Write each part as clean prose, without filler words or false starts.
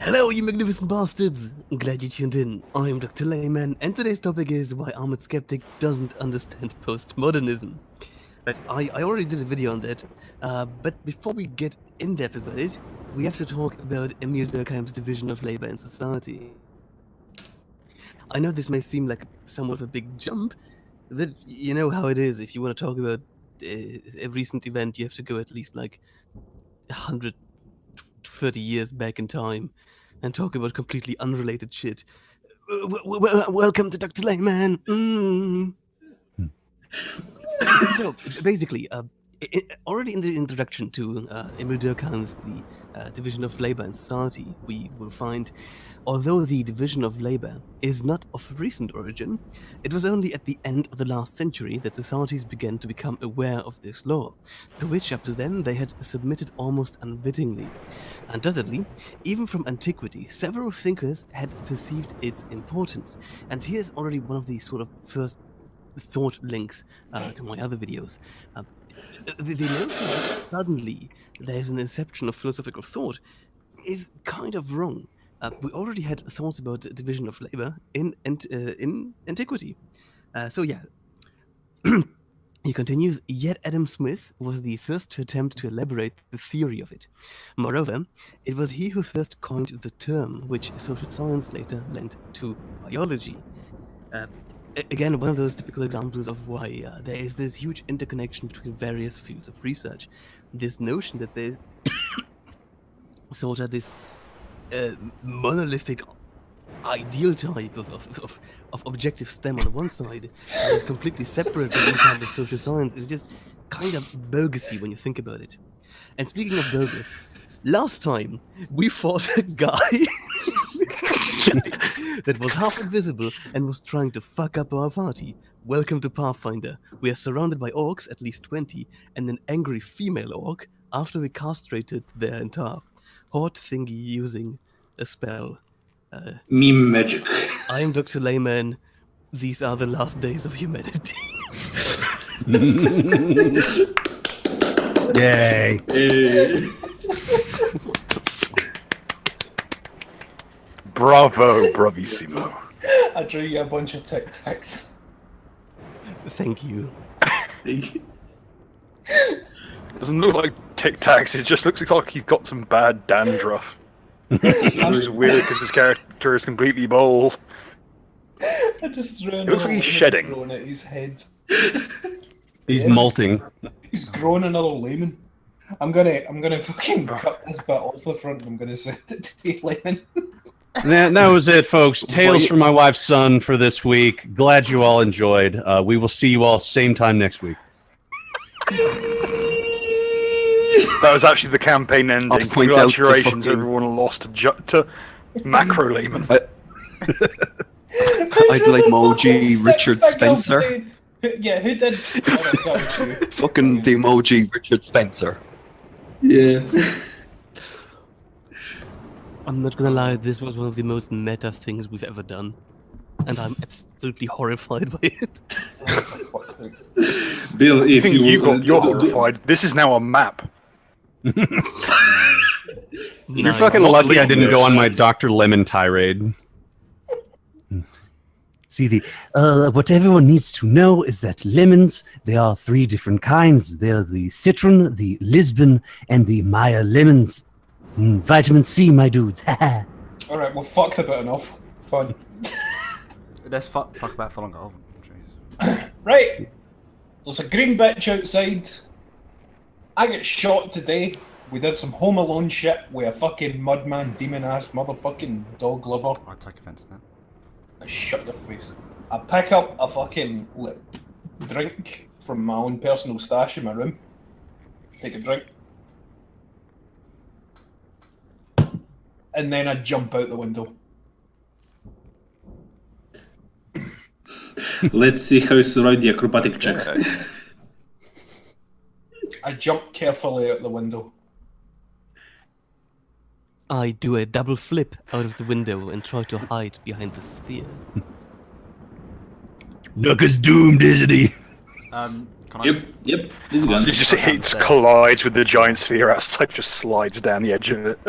Hello, you magnificent bastards! Glad you tuned in. I'm Dr. Layman, and today's topic is why Ahmed Skeptic doesn't understand postmodernism. Right, I already did a video on that, but before we get in depth about it, we have to talk about Emil Durkheim's division of labor and society. I know this may seem like somewhat of a big jump, but you know how it is. If you want to talk about a recent event, you have to go at least like 130 years back in time and talk about completely unrelated shit. Welcome to Dr. Layman. So basically, already in the introduction to Emil Durkheim's The Division of Labor and Society, we will find, although the division of labor is not of recent origin, it was only at the end of the last century that societies began to become aware of this law, to which up to then they had submitted almost unwittingly. Undoubtedly, even from antiquity, several thinkers had perceived its importance, and here's already one of the sort of first thought links to my other videos. The notion that suddenly there's an inception of philosophical thought is kind of wrong. We already had thoughts about the division of labor in antiquity. So yeah, he continues, yet Adam Smith was the first to attempt to elaborate the theory of it. Moreover, it was he who first coined the term, which social science later lent to biology. Again, one of those typical examples of why there is this huge interconnection between various fields of research. This notion that there's sort of this monolithic ideal type of objective STEM on one side that is completely separate from any kind of social science is just kind of bogus when you think about it. And speaking of bogus, last time we fought a guy that was half invisible and was trying to fuck up our party. Welcome to Pathfinder. We are surrounded by orcs, at least 20, and an angry female orc after we castrated their entire horde thingy using a spell. Meme magic. I am Dr. Layman. These are the last days of humanity. Yay. Bravo, bravissimo. I drew you a bunch of Tic Tacs. Thank you. Doesn't look like Tic Tacs, it just looks like he's got some bad dandruff. Which is weird because his character is completely bald. I just drew It looks like he's shedding. growing at his head. He's molting. He's growing another layman. I'm gonna fucking cut this bit off the front and I'm gonna send it to you, Layman. That was it, folks. Tales from my wife's son for this week. Glad you all enjoyed. We will see you all same time next week. That was actually the campaign ending. I'll point out the Congratulations, fucking- everyone lost to Macro Lehman. I'd like my OG Richard Spencer. Yeah, who did? That was you. Fucking the emoji Richard Spencer. Yeah. I'm not gonna lie, this was one of the most meta things we've ever done. And I'm absolutely horrified by it. Bill, I if think you you're horrified. This is now a map. You're fucking lucky I didn't go on my Dr. Lemon tirade. See, what everyone needs to know is that lemons, there are 3 different kinds. They're the citron, the Lisbon, and the Maya lemons. Vitamin C, my dude. Alright, well fuck a bit enough. Fun. Let's fuck about for longer. Oh, jeez. Right. There's a green bitch outside. I get shot today. We did some Home Alone shit with a fucking mudman, demon ass motherfucking dog liver. I take offence to that. Shut your face. I pick up a fucking drink from my own personal stash in my room. Take a drink. And then I jump out the window. let's see how you survive the acrobatic check. I jump carefully out the window. I do a double flip out of the window and try to hide behind the sphere. Nook is doomed, isn't he? Can I? Yep, he's gone. It just collides with the giant sphere outside, just slides down the edge of it.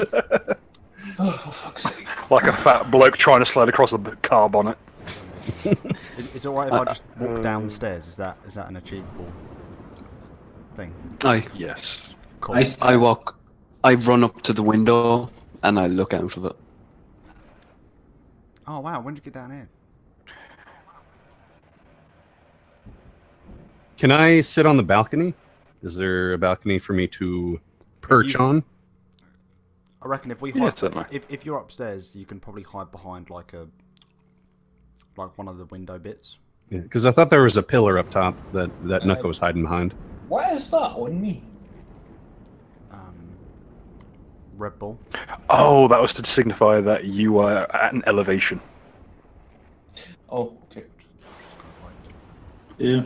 Oh, for fuck's sake. Like a fat bloke trying to slide across a car bonnet. Is it alright if I just walk down the stairs? Is that an achievable thing? Yes. Cool. I run up to the window and I look out of it. Oh wow, when did you get down here? Can I sit on the balcony? Is there a balcony for me to perch on? I reckon if we Yeah, hide, certainly. if you're upstairs, you can probably hide behind like one of the window bits. Yeah, because I thought there was a pillar up top that Nuka was hiding behind. What is that on me? Red Bull. Oh, that was to signify that you are at an elevation. Oh, okay. Yeah.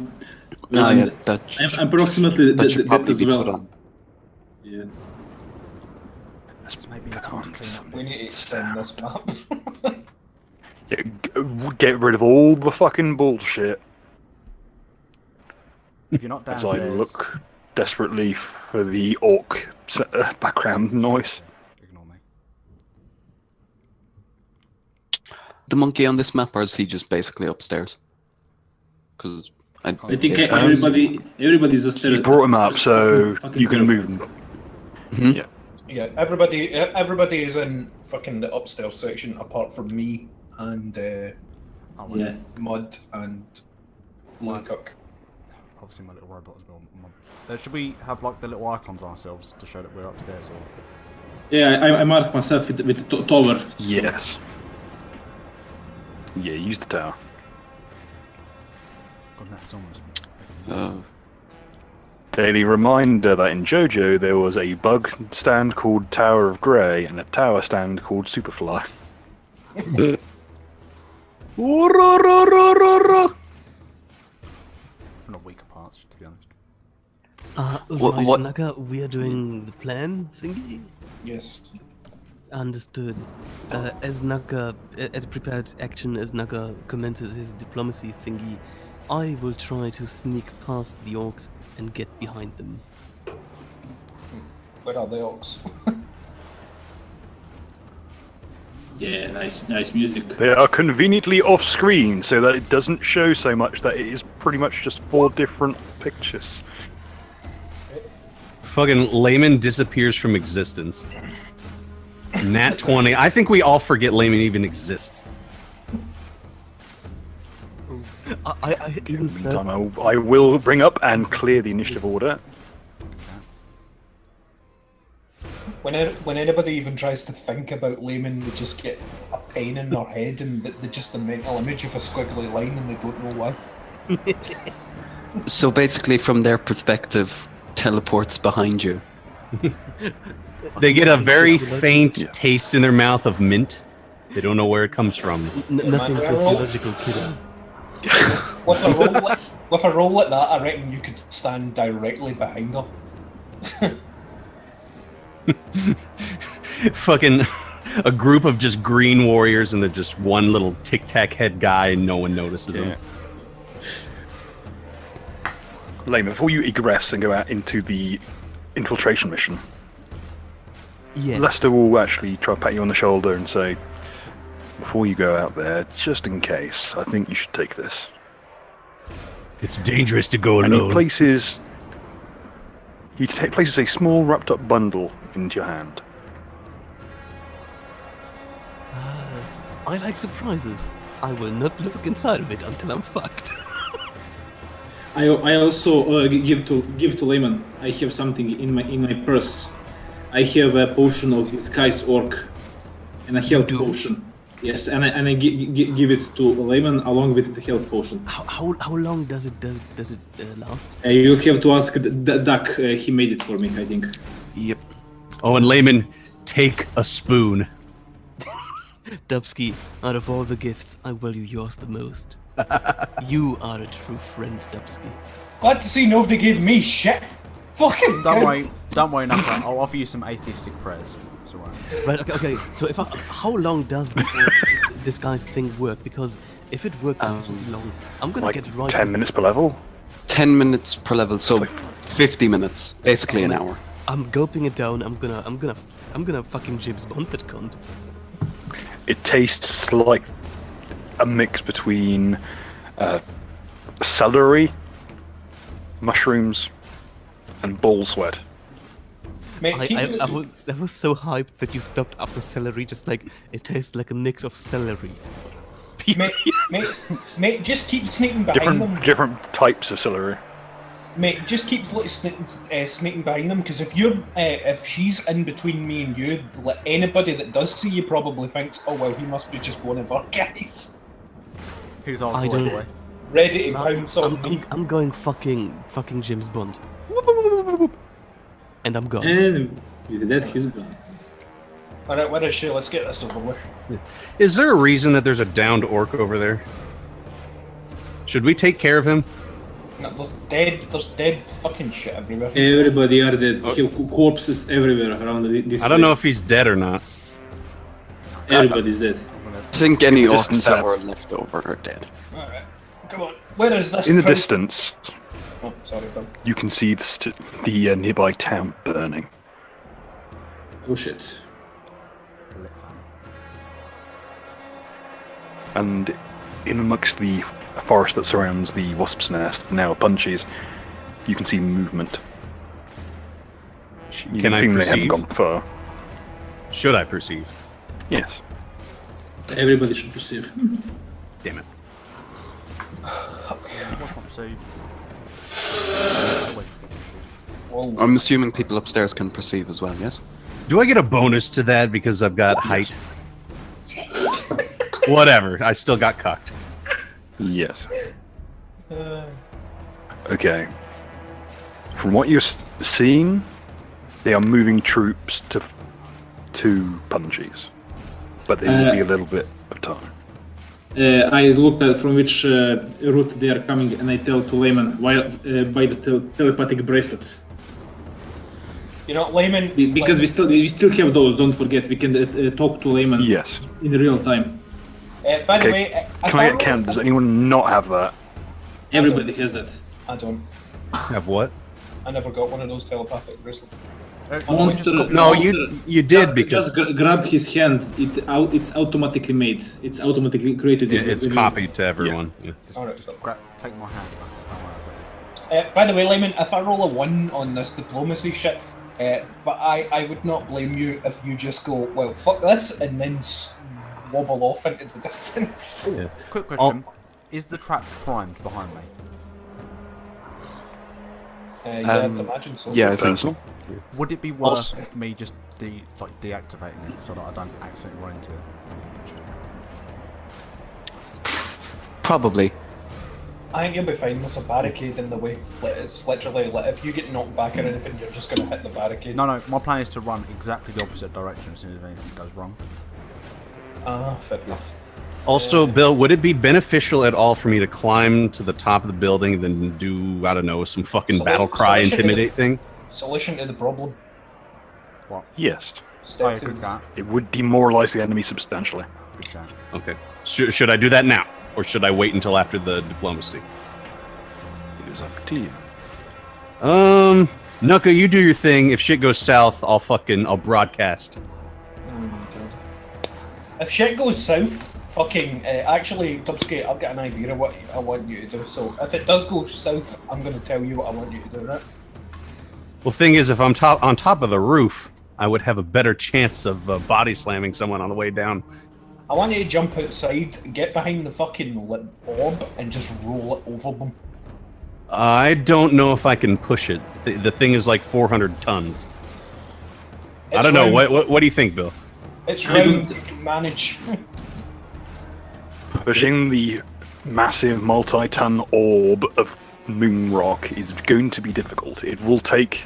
Yeah, that I'm approximately that should that probably as be well. put on. Yeah. It's maybe the time to clean up. We need to extend this map. Yeah, get rid of all the fucking bullshit. If you're not As I downstairs, look desperately for the orc background noise. ignore me. The monkey on this map, or is he just basically upstairs? Because I think it's- everybody's upstairs. You brought him up, so fucking you can terrified. move him. Mhm. Yeah. Yeah, everybody is in fucking the upstairs section apart from me and Oh, well, Yeah. Mud and Lancock. obviously my little robot as well. Should we have like the little icons on ourselves to show that we're upstairs, or? Yeah, I mark myself with the tower. so- Yes. Yeah, use the tower. God, that's almost. Daily reminder that in JoJo there was a bug stand called Tower of Grey and a tower stand called Superfly. Not weaker parts, to be honest. What- Naga, we are doing the plan thingy? Yes. Understood. As a prepared action, as Naga commences his diplomacy thingy, I will try to sneak past the orcs and get behind them. Where are the orcs? Yeah, nice music. They are conveniently off screen so that it doesn't show so much that it is pretty much just 4 different pictures. Fucking Layman disappears from existence. Nat 20. I think we all forget Layman even exists. I even said, Meantime, I will bring up and clear the initiative order. When anybody even tries to think about layman, they just get a pain in their head and they just the mental image of a squiggly line and they don't know why. So basically, from their perspective, teleports behind you. They get a very faint taste in their mouth of mint. They don't know where it comes from. nothing sociological, kiddo. With a roll like that, I reckon you could stand directly behind her. Fucking a group of just green warriors and then just one little tic-tac head guy and no one notices him. Lame, before you egress and go out into the infiltration mission, Yes. Lester will actually try to pat you on the shoulder and say, before you go out there, just in case, I think you should take this. It's dangerous to go And he alone. places a small wrapped up bundle into your hand. I like surprises. I will not look inside of it until I'm fucked. I also give to Layman. I have something in my purse. I have a potion of disguise orc, and a health potion. Yes, and I give it to Layman along with the health potion. How long does it last? You'll have to ask the duck. He made it for me, I think. Yep. Oh, and Layman, take a spoon. Dubsky, out of all the gifts, I value yours the most. You are a true friend, Dubsky. Glad to see nobody gave me shit. Fucking Don't worry, Naka. I'll offer you some atheistic prayers. It's alright. Right, okay. So how long does this guy's thing work? Because if it works sufficiently long, I'm gonna Like get right. 10 minutes per level? 10 minutes per level, so 50 minutes, basically an hour. I'm gulping it down. I'm gonna I'm gonna fucking James Bond that cunt. It tastes like a mix between celery, mushrooms, and bull sweat. Mate, keep it- I was so hyped that you stopped after celery, just like, it tastes like a mix of celery. mate, just keep sneaking behind them. Different types of celery. Mate, just keep sneaking behind them, because if she's in between me and you, anybody that does see you probably thinks, oh well, he must be just one of our guys. Who's our I boy, don't- boy? Ready to pounce on me. I'm going fucking James Bond. And I'm gone. And with that, he's gone. Alright, where is she? Let's get this over with. Is there a reason that there's a downed orc over there? Should we take care of him? No, there's dead fucking shit everywhere. Everybody are dead. We have corpses everywhere around this I don't know if place. he's dead or not. Everybody's dead. I think any orcs distance that out. were left over are dead. Alright, come on. Where is this? In the crowd? distance, Oh, sorry, Bill. you can see the nearby town burning. Oh shit. Lit fam. And in amongst the forest that surrounds the wasp's nest, now punchies, you can see movement. You Can I think they haven't perceive? gone far. Should I perceive? Yes. Everybody should perceive. Damn it. What's my perceive? Well, I'm assuming people upstairs can perceive as well, yes? Do I get a bonus to that because I've got height? Whatever. I still got cucked. Yes. uh, Okay. From what you're seeing, they are moving troops to punchies. But there will be a little bit of time. I look at from which route they are coming, and I tell to Layman by the telepathic bracelet. you know, Layman. Because we still have those. Don't forget, we can talk to Layman Yes. in real time. By the Okay, way, Can I get count? Does anyone not have that? Everybody has that. I don't. Have what? I never got one of those telepathic bracelets. Monster. No, monster- you did because just grab his hand. It's automatically made. It's automatically created. it's copied to everyone. Yeah. Alright, Just stop. take my hand back. Don't worry about it. By the way, Layman, if I roll a 1 on this diplomacy shit, but I would not blame you if you just go, well, fuck this, and then wobble off into the distance. Yeah. Quick question. Is the trap primed behind me? Yeah, I'd imagine so. Yeah, I think so. Would it be worth Also- me just deactivating it so that I don't accidentally run into it? Probably. I think you'll be fine. There's a barricade in the way. Like, it's literally like if you get knocked back or anything, you're just gonna hit the barricade. No, my plan is to run exactly the opposite direction as soon as anything goes wrong. Fair enough. Also, Bill, would it be beneficial at all for me to climb to the top of the building, then do, I don't know, some fucking battle cry intimidate thing? Solution to the problem. Yes. Step Oh, to good cat. It would demoralize the enemy substantially. Good chat. Okay. Should I do that now? Or should I wait until after the diplomacy? It is up to you. Nuka, you do your thing. If shit goes south, I'll broadcast. Oh my god. If shit goes south, fucking actually, Dubsky, I've got an idea of what I want you to do. So if it does go south, I'm gonna tell you what I want you to do, right? Well, thing is, if I'm on top of the roof, I would have a better chance of body slamming someone on the way down. I want you to jump outside, get behind the fucking orb, and just roll it over them. I don't know if I can push it. The thing is like 400 tons. I don't know. What do you think, Bill? It's I round. don't- You can manage. Pushing the massive multi-ton orb of moon rock is going to be difficult. It will take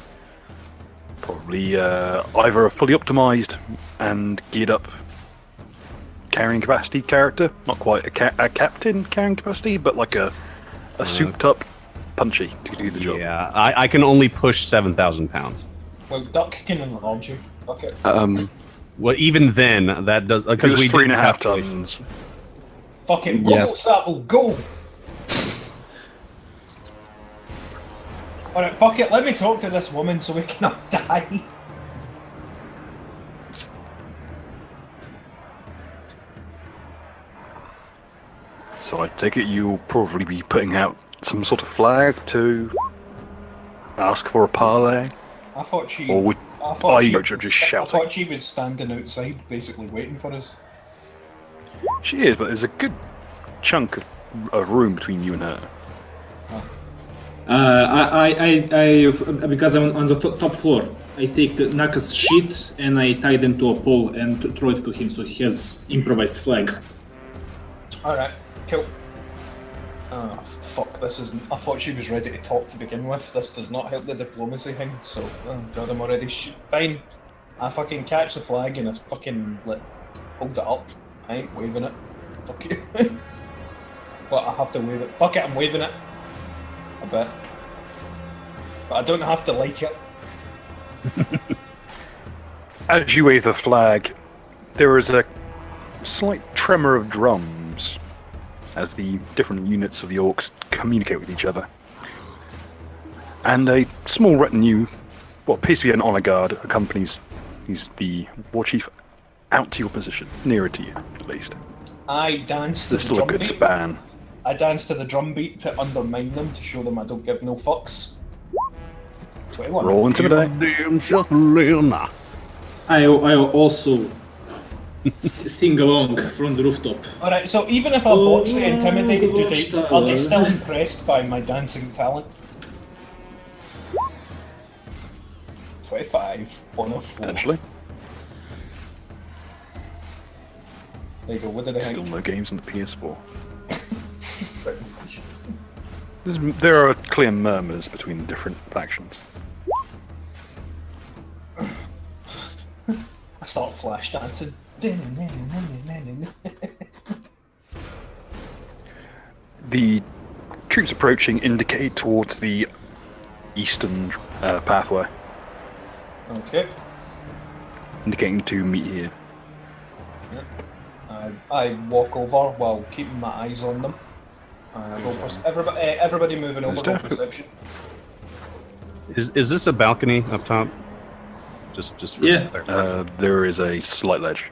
probably either a fully optimized and geared up carrying capacity character, not quite a captain carrying capacity, but like a souped up punchy to do the job. Yeah, I can only push 7,000 pounds. Well, Duck can enlarge you. Fuck it. Well, even then, that does because Because we we did 3.5 calculation. tons. Fuck it. Yeah. Roll, Savile, go! Alright, fuck it. Let me talk to this woman so we can not die. So I take it you'll probably be putting out some sort of flag to ask for a parley? I thought she. Or would I thought she. just I shouting? thought she was standing outside, basically waiting for us. She is, but there's a good chunk of room between you and her. Because I'm on the top floor, I take Naka's sheet and I tie them to a pole and throw it to him, so he has improvised flag. Alright, cool. Oh, fuck, this isn't. I thought she was ready to talk to begin with. This does not help the diplomacy thing, so. Oh god, I'm already. Fine. I fucking catch the flag and I fucking, hold it up. I ain't waving it. Fuck you. But I have to wave it. Fuck it, I'm waving it. A bit. But I don't have to like it. As you wave the flag, there is a slight tremor of drums as the different units of the orcs communicate with each other. And a small retinue, what appears to be an honor guard, accompanies the war chief out to your position, nearer to you, at least. I dance to There's the still a drum good beat. span. I dance to the drum beat to undermine them, to show them I don't give no fucks. 21. Roll intimidate. Damn shuffling. I also sing along from the rooftop. Alright, so even if I botch the intimidate, are they still impressed by my dancing talent? 25 on a 4. Potentially. There you go, what did I Still think? no games on the PS4. There are clear murmurs between the different factions. I start flash dancing. The troops approaching indicate towards the eastern pathway, Okay. indicating to meet here. I walk over while keeping my eyes on them. Everybody moving over, roll definitely- perception. Is this a balcony up top? Just for Yeah. there. There is a slight ledge.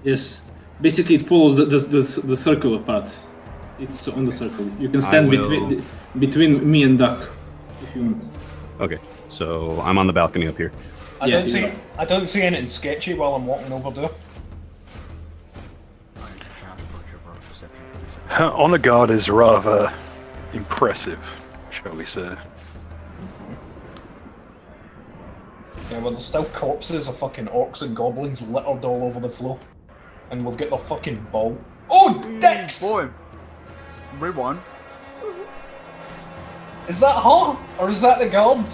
Yes. Basically, it follows the circular path. It's on the circle. You can stand will- between me and Duck, if you want. Okay, so I'm on the balcony up here. I Yeah, don't see. yeah. I don't see anything sketchy while I'm walking over there. Her honor guard is rather impressive, shall we say. Yeah, well, there's still corpses of fucking orcs and goblins littered all over the floor, and we've got the fucking ball. Oh, dicks! Boy, rewind. Is that her or is that the guard?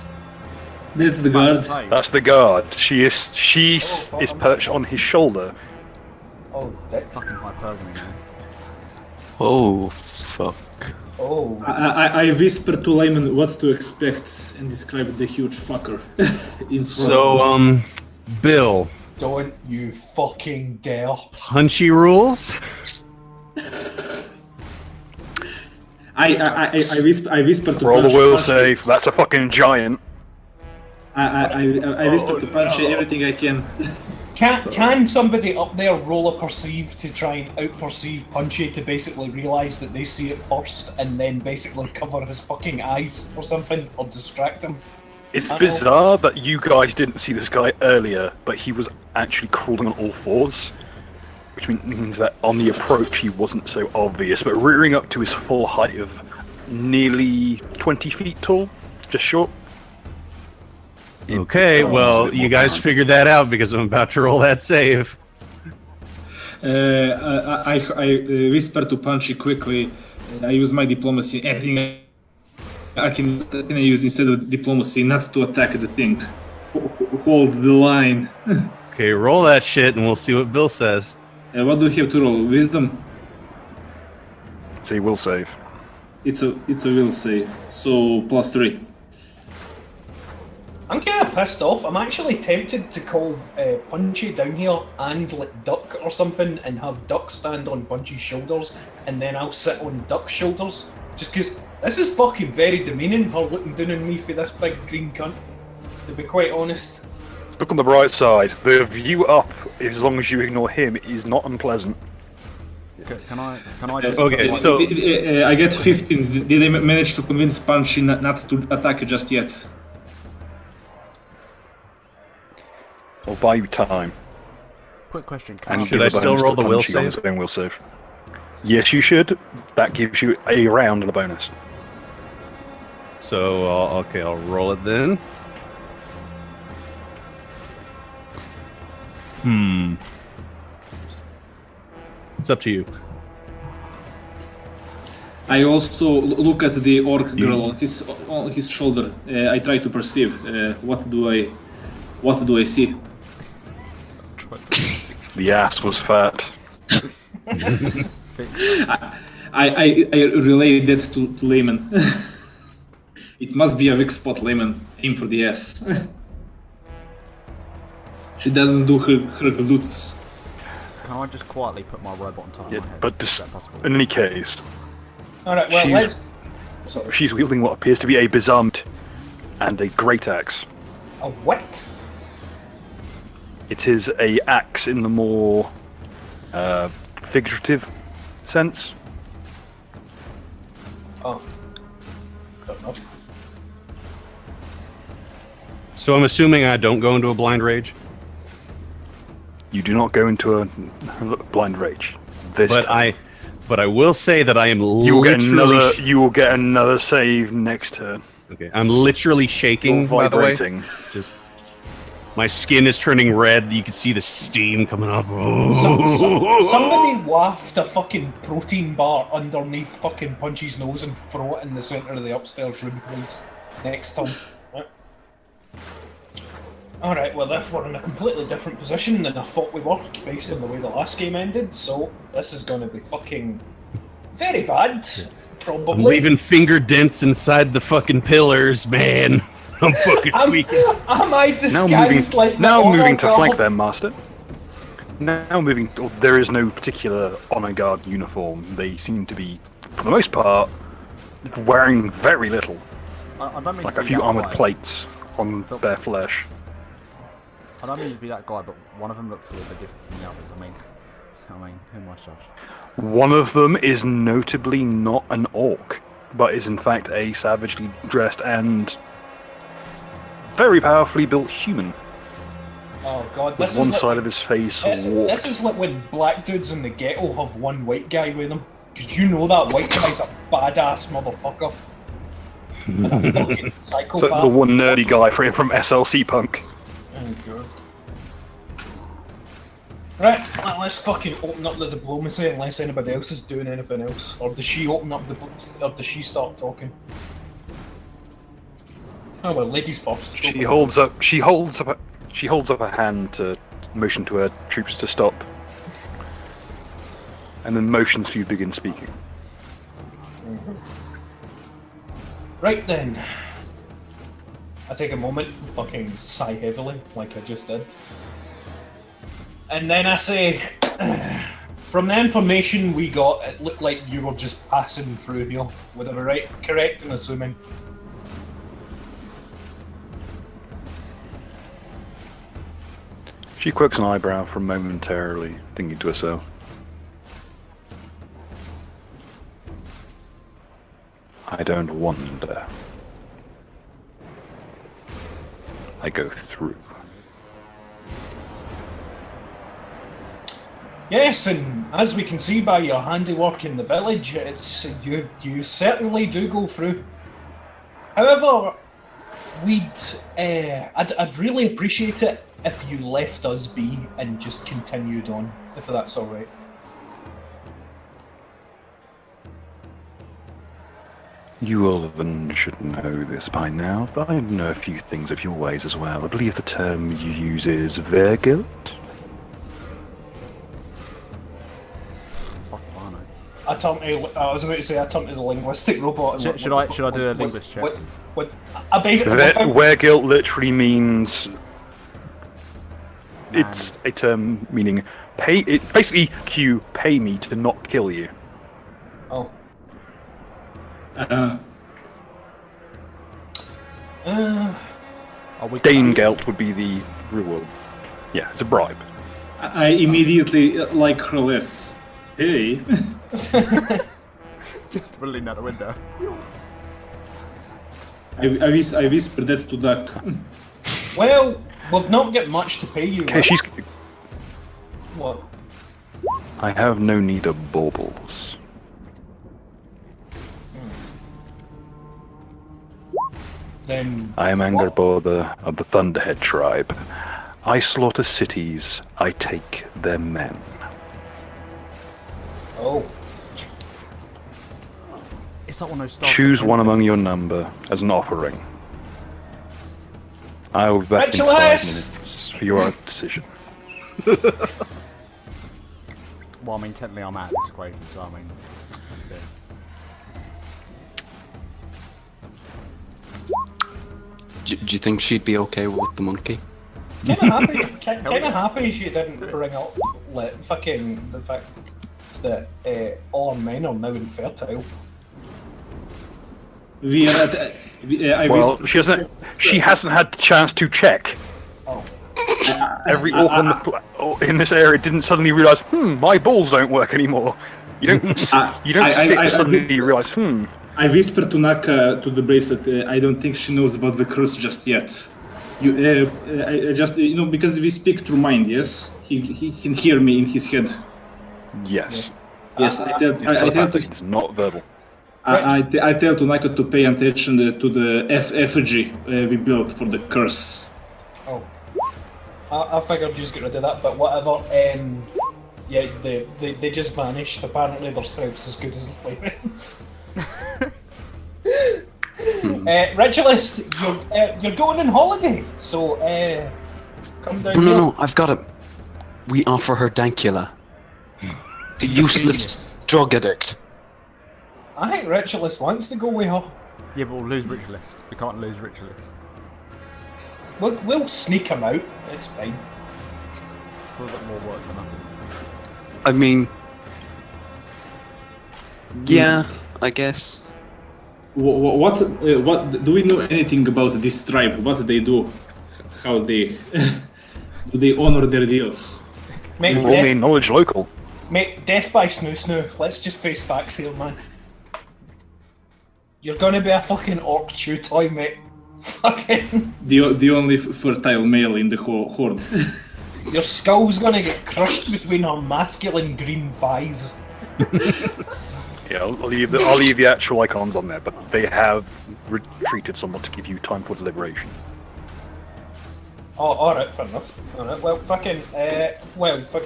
That's the guard. Hey, That's the guard. She is Oh, perched on his shoulder. Oh, dicks. fucking hypergamy, man. Oh, fuck. Oh. I whisper to Layman what to expect and describe the huge fucker in front So, of us. Bill, Don't you fucking dare. punchy rules? I whisper to Roll the Punch. will save. That's a fucking giant. I whisper to Punch everything I can. Can somebody up there roll a perceive to try and out-perceive Punchy to basically realise that they see it first and then basically cover his fucking eyes or something or distract him? It's I know. bizarre that you guys didn't see this guy earlier, but he was actually crawling on all fours, which means that on the approach he wasn't so obvious, but rearing up to his full height of nearly 20 feet tall, just short. Okay, well, you guys figured that out because I'm about to roll that save. I whisper to Punchy quickly. I use my diplomacy. Anything I can use instead of diplomacy, not to attack the thing. Hold the line. Okay, roll that shit and we'll see what Bill says. What do we have to roll? Wisdom. So he will save. It's a will save. So +3. I'm kind of pissed off. I'm actually tempted to call Punchy down here and let Duck or something and have Duck stand on Punchy's shoulders and then I'll sit on Duck's shoulders. Just because this is fucking very demeaning, her looking down on me for this big green cunt, to be quite honest. Look on the bright side. The view up, as long as you ignore him, is not unpleasant. Can I just... Okay, so I get 15. Did I manage to convince Punchy not to attack just yet? I'll buy you time. Quick question. And should give I a still bonus roll to the will Punchy on save? his own will save. Yes, you should. That gives you a round and a bonus. So okay, I'll roll it then. It's up to you. I also look at the orc girl on his shoulder. I try to perceive. What do I see? The ass was fat. I relay that to Layman. It must be a weak spot, Layman. Aim for the ass. She doesn't do her glutes. Can I just quietly put my robot on top of Yeah, my head? but Is that possible? in any case, Alright, well, She's- let's... Sorry. she's wielding what appears to be a besammed and a great axe. A what? It is a axe in the more figurative sense. Oh. Fair enough. So I'm assuming I don't go into a blind rage, You do not go into a blind rage. This but time. I will say that I am You will get literally another. You will get another save next turn. okay. I'm literally shaking. You're By the way, vibrating. my skin is turning red. You can see the steam coming off. Somebody waft a fucking protein bar underneath fucking Punchy's nose and throw it in the centre of the upstairs room, please. Next time. Right. Alright, well, if we're in a completely different position than I thought we were, based on the way the last game ended, so this is going to be fucking very bad. Probably. I'm leaving finger dents inside the fucking pillars, man. I'm fucking tweaking. Am I disguised like the now honor moving to flank guard? them, Master. Now moving. There is no particular honor guard uniform. They seem to be, for the most part, wearing very little, I don't mean like to a be few that armored guy. plates on their flesh. I don't mean to be that guy, but one of them looks a little bit different from the others. I mean, who am I to judge? One of them is notably not an orc, but is in fact a savagely dressed and very powerfully built human. Oh god, With this one is side like, of his face this warped. is like when black dudes in the ghetto have one white guy with them. Because you know that white guy's a badass motherfucker. And a fucking So psychopath. the one nerdy guy from SLC Punk. Oh god. Right, let's fucking open up the diplomacy unless anybody else is doing anything else. Or does she open up or does she start talking? Oh well, ladies first. Go She for holds up. She holds up a hand to motion to her troops to stop, and then motions for you to begin speaking. it. Right then. I take a moment, fucking sigh heavily, like I just did. And then I say, from the information we got, it looked like you were just passing through here. Would I be correct in assuming? She quirks an eyebrow for momentarily, thinking to herself. I don't wander. I go through. Yes, and as we can see by your handiwork in the village, it's you certainly do go through. However, I'd really appreciate it if you left us be and just continued on, if that's all right. You all should know this by now, but I know a few things of your ways as well. I believe the term you use is vergilt. I was about to say I turned to the linguistic robot. And Should I do a linguist check? I basically Vergilt literally means it's a term meaning pay. It basically Q pay me to not kill you. Oh. Danegelt would be the reward. Yeah, it's a bribe. I immediately like her less. Hey. Just to lean out the window. I whispered that to Duck. Well, we've not got much to pay you. Okay, with. she's. What? I have no need of baubles. Then I am what? Angerboda of the Thunderhead tribe. I slaughter cities, I take their men. Oh, It's not one of those Star Trek Choose one movies. among your number as an offering. I will be back in 5 Ritualist! minutes for your decision. Well, I mean, technically I'm out of this equation, so I mean... So. Do you think she'd be okay with the monkey? kind of happy she didn't bring up like fucking the fact that all men are now infertile. We are at. I Well, whispered. she hasn't had the chance to check. Oh, Every orc on in this area didn't suddenly realise, my balls don't work anymore. You don't you don't sit and suddenly realise, I whispered to Naka to the bracelet. I don't think she knows about the curse just yet. You, I just because we speak through mind. Yes, he can hear me in his head. yes. Yes, I tell Telepathic, to it's not verbal. I tell to Naka to pay attention to the effigy we built for the curse. oh. I figured just get rid of that, but whatever. Yeah, they just vanished. Apparently their strength's as good as Laven's. Ritualist, you're going on holiday, so come down here. No, I've got it. We offer her Dankula. The useless drug addict. I think Ritualist wants to go with her. Yeah, but we'll lose Ritualist. We can't lose Ritualist. We'll sneak him out. It's fine. Feels like more work for nothing. I mean... Yeah, I guess. What do we know anything about this tribe? What do they do? How they do they honor their deals? Mate, Only knowledge local. Mate, death by snoo snoo. Let's just face facts here, man. You're gonna be a fucking orc chew toy, mate. Fucking. The only fertile male in the horde. Your skull's gonna get crushed between her masculine green thighs. Yeah, I'll leave the actual icons on there, but they have retreated somewhat to give you time for deliberation. Oh, alright, fair enough. Alright, well, fucking,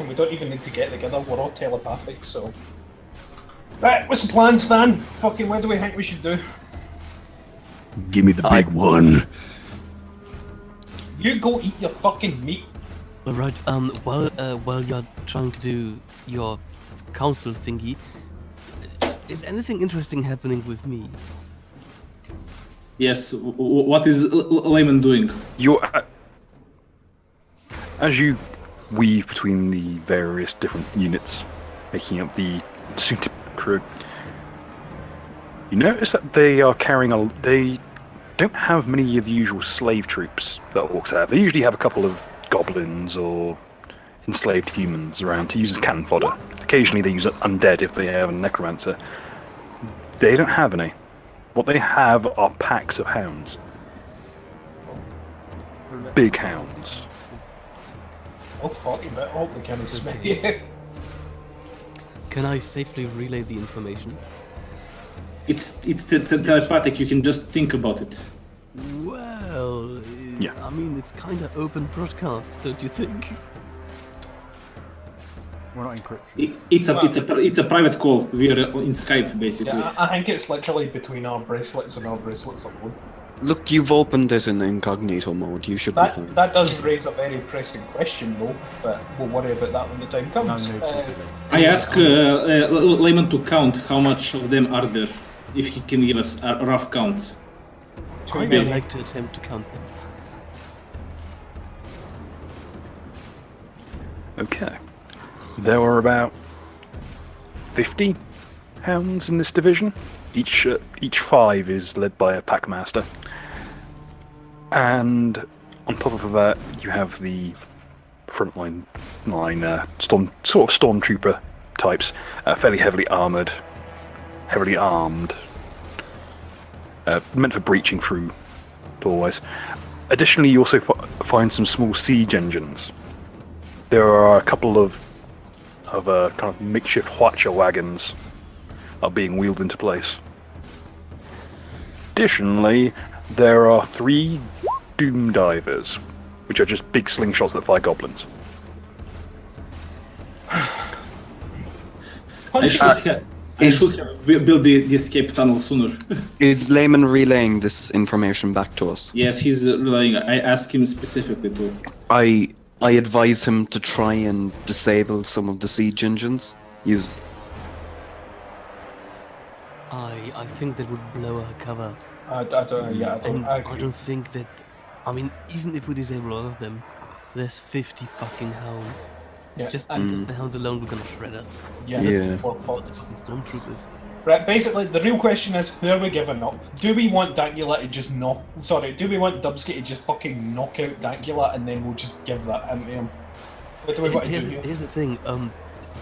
we don't even need to get together, we're all telepathic, so... Right, what's the plan, Stan? Fucking, what do we think we should do? Give me the big one. You go eat your fucking meat. Alright, while you're trying to do your council thingy, is anything interesting happening with me? Yes. What is Layman doing? You, as you weave between the various different units, making up the suited crew, you notice that they are carrying they don't have many of the usual slave troops that orcs have. They usually have a couple of goblins or enslaved humans around to use as cannon fodder. Occasionally they use undead if they have a necromancer. They don't have any. What they have are packs of hounds. Big hounds. Oh fuck, you better hope they can't smell you. Can I safely relay the information? It's telepathic. You can just think about it. Well, Yeah. I mean, it's kind of open broadcast, don't you think? We're not encryption. It's a private call. We are in Skype basically. Yeah, I think it's literally between our bracelets and our bracelets alone. Look, you've opened it in incognito mode. You should be fine. That doesn't raise a very pressing question though, but we'll worry about that when the time No comes. need to I ask Layman to count how much of them are there. If he can give us a rough count. Too I would many. like to attempt to count them. Okay. There were about 50 hounds in this division. Each 5 is led by a packmaster. And on top of that, you have the frontline stormtrooper types, fairly heavily armed, meant for breaching through doorways. Additionally, you also find some small siege engines. There are a couple of kind of makeshift Hwacha wagons are being wheeled into place. Additionally, there are 3 doom divers, which are just big slingshots that fire goblins. I should have built the escape tunnel sooner. Is Layman relaying this information back to us? Yes, he's relying. I asked him specifically to. I advise him to try and disable some of the siege engines. I think that would blow our cover. I don't think that. I mean, even if we disable all of them, there's 50 fucking hounds. Yeah, Just the hounds alone were gonna shred us. Yeah. Well, fucked. Stormtroopers. Right, basically, the real question is, who are we giving up? Do we want Dankula to just knock... Sorry, do we want Dubsky to just fucking knock out Dankula and then we'll just give that him to him? What do we want to do here? Here's the thing,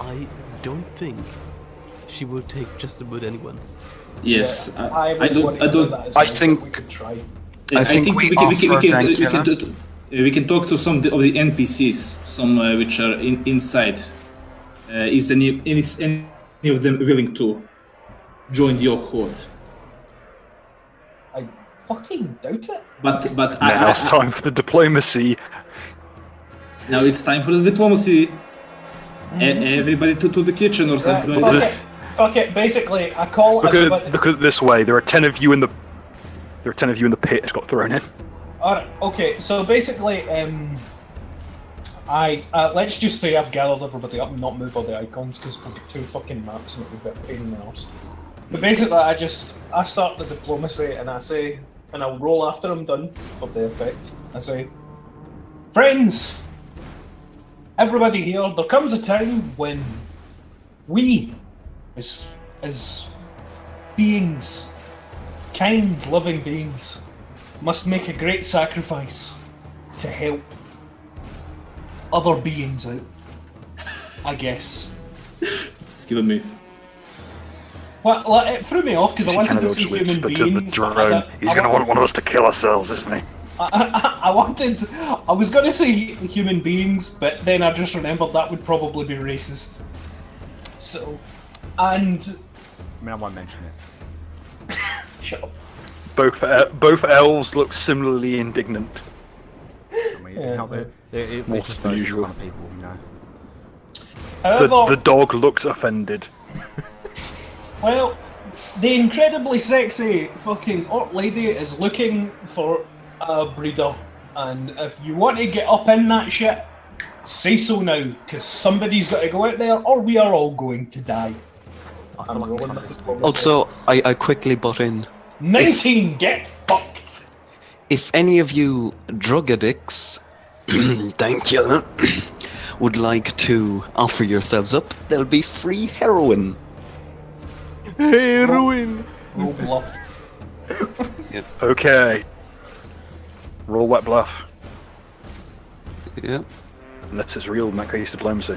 I don't think she will take just about anyone. Yes, Yeah, I was don't. worried I about don't. that as I well, but think- we could try. I think we can talk to some of the NPCs, some which are inside. Is any of them willing to join your horde? I fucking doubt it. But Now it's time for the diplomacy. now it's time for the diplomacy. Everybody to the kitchen or Right, something fuck like that. it. Fuck it. Basically, I call everybody... Look at it this way. There are 10 of you in the pit that's got thrown in. Alright, okay, so basically, let's just say I've gathered everybody up and not move all the icons, because we've got 2 fucking maps and it would be a pain in the arse. But basically, I start the diplomacy and I say, and I'll roll after I'm done, for the effect. I say, friends, everybody here, there comes a time when we, as beings, kind, loving beings, must make a great sacrifice to help other beings out, I guess. It's killing me. Well, it threw me off because I wanted to see Which human but to the beings. drone. He's going to want one of us to kill ourselves, isn't he? I was going to say human beings, but then I just remembered that would probably be racist. So, and... I mean, I won't mention it. Shut up. Both elves look similarly indignant. I mean, Yeah, they're more just than those usual. kind of people, you know. However, The dog looks offended. well, the incredibly sexy fucking orc lady is looking for a breeder, and if you want to get up in that shit, say so now, because somebody's got to go out there, or we are all going to die. I feel I'm like rolling I'm that listening. diplomacy. Also, I quickly butt in. 19, get fucked! If any of you drug addicts, thank you, would like to offer yourselves up, there'll be free heroin. Heroin! Roll bluff. Okay. Roll that bluff. Yeah. Unless it's real, in that case, diplomacy.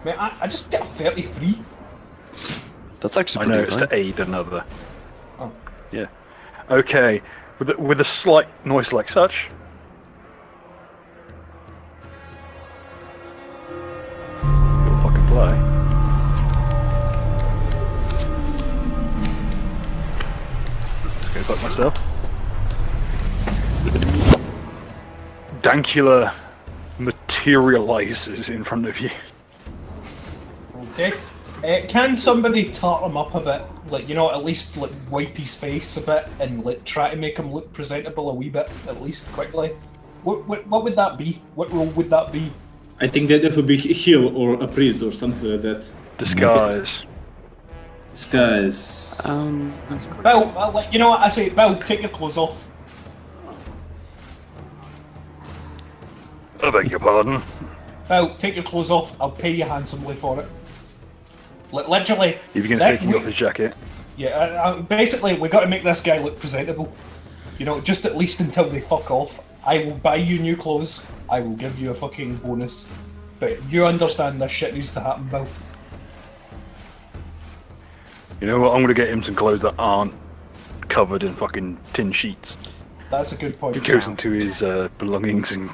Man, I just get a 33. That's actually I know, pretty it's high. to aid another. Oh. Yeah. Okay. With a slight noise like such. You'll fucking play. Let's go fuck myself. Dankula materializes in front of you. Okay. Can somebody tart him up a bit? Like, you know, at least like wipe his face a bit and like try to make him look presentable a wee bit, at least quickly. What would that be? What role would that be? I think that would be heal or a priest or something like that. Disguise. Disguise. Bill, you know what I say? Bill, take your clothes off. I beg your pardon. Bill, take your clothes off. I'll pay you handsomely for it. Literally. He begins that taking we- off his jacket. Yeah, basically, we got to make this guy look presentable. You know, just at least until they fuck off. I will buy you new clothes. I will give you a fucking bonus. But you understand this shit needs to happen, Bill. You know what? I'm gonna get him some clothes that aren't covered in fucking tin sheets. That's a good point. He goes into his belongings and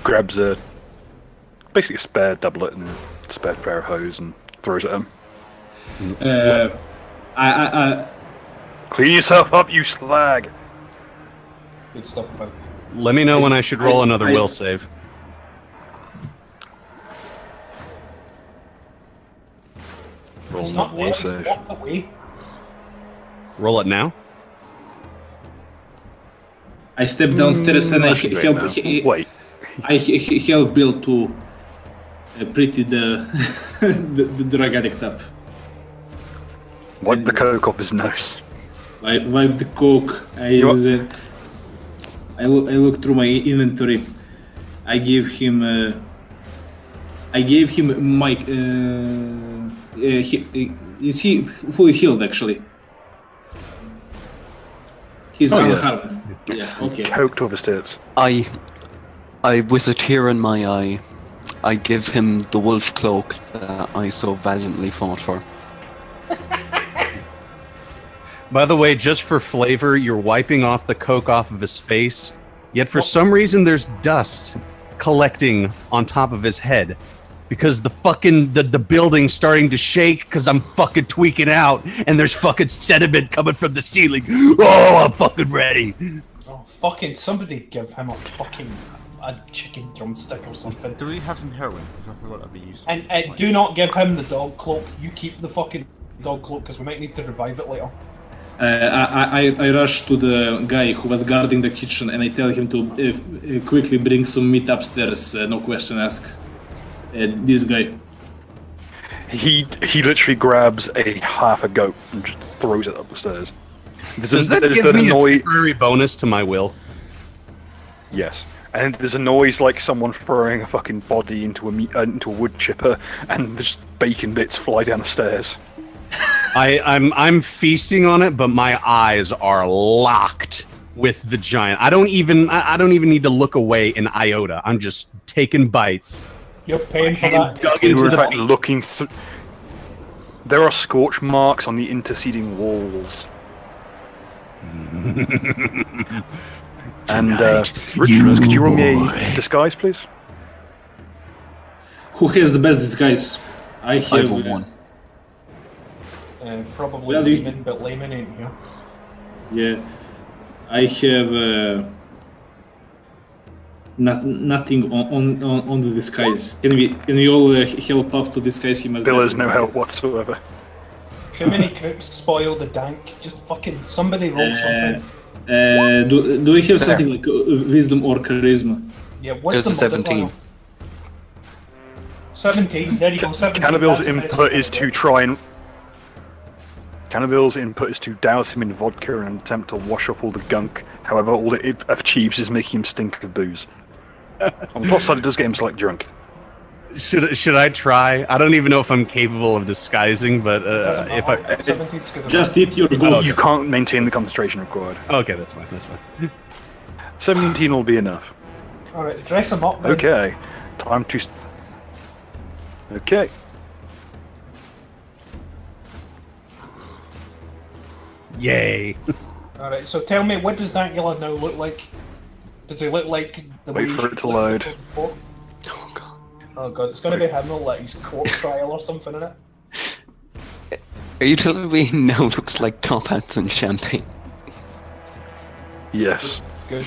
grabs basically a spare doublet and a spare pair of hose and throws at him. I Clean yourself up, you slag! Good stuff, Bill. Let me know when I should roll another will save. Roll He's not not will there. save. He's walked away. Roll it now. I step downstairs and I Actually, wait, help. now. Wait. I help Bill to pretty the the drug addict up. Wipe the coke off his nose. I wipe the coke. I look through my inventory. I gave him Mike. Is he fully healed? Actually, he's Oh, yeah. unharmed. Yeah. Okay. Coked off his tits. I, with a tear in my eye, I give him the wolf cloak that I so valiantly fought for. By the way, just for flavor, you're wiping off the coke off of his face, yet for some reason there's dust collecting on top of his head. Because the fucking, the building's starting to shake because I'm fucking tweaking out and there's fucking sediment coming from the ceiling. Oh, I'm fucking ready. Oh, fucking somebody give him a chicken drumstick or something. Do we have some heroin? Because I thought that'd be useful. And do not give him the dog cloak. You keep the fucking dog cloak because we might need to revive it later. I rush to the guy who was guarding the kitchen and I tell him to quickly bring some meat upstairs. No question asked. This guy. He literally grabs a half a goat and just throws it up the stairs. Does that give me a temporary bonus to my will? Yes. And there's a noise like someone throwing a fucking body into a wood chipper, and just bacon bits fly down the stairs. I'm feasting on it, but my eyes are locked with the giant. I don't even need to look away an iota. I'm just taking bites. You're paying for that. Dug You into were in the fact looking through. There are scorch marks on the interceding walls. And Richard, could you roll me a disguise, please? Who has the best disguise? I I have have one. Probably Well, Layman, but Layman ain't here. Yeah, I have nothing on the disguise. Can we all help up to disguise him as Bill best has no as- help whatsoever. Too many cooks spoil the dank. Just fucking somebody roll something. Do we have something like wisdom or charisma? Yeah, what's There's the a 17. modifier? 17. There you go. 17. Cannibal's That's the best input one is to to get. try and. Cannibal's input is to douse him in vodka in an attempt to wash off all the gunk. However, all it achieves is making him stink of booze. On the plus side, it does get him slightly drunk. Should I try? I don't even know if I'm capable of disguising, but Doesn't if matter. I 17's good Just enough. eat your goat. You can't maintain the concentration required. okay, that's fine. That's fine. 17 will be enough. Alright, dress him up then. Okay, time to. Okay. Yay! Alright, so tell me, what does Dankula now look like? Does he look like the Wait way for he it to looked load. before? Oh god. Oh god, it's gonna be him like his court trial or something in it. Are you telling me he now looks like top hats and champagne? Yes. Good.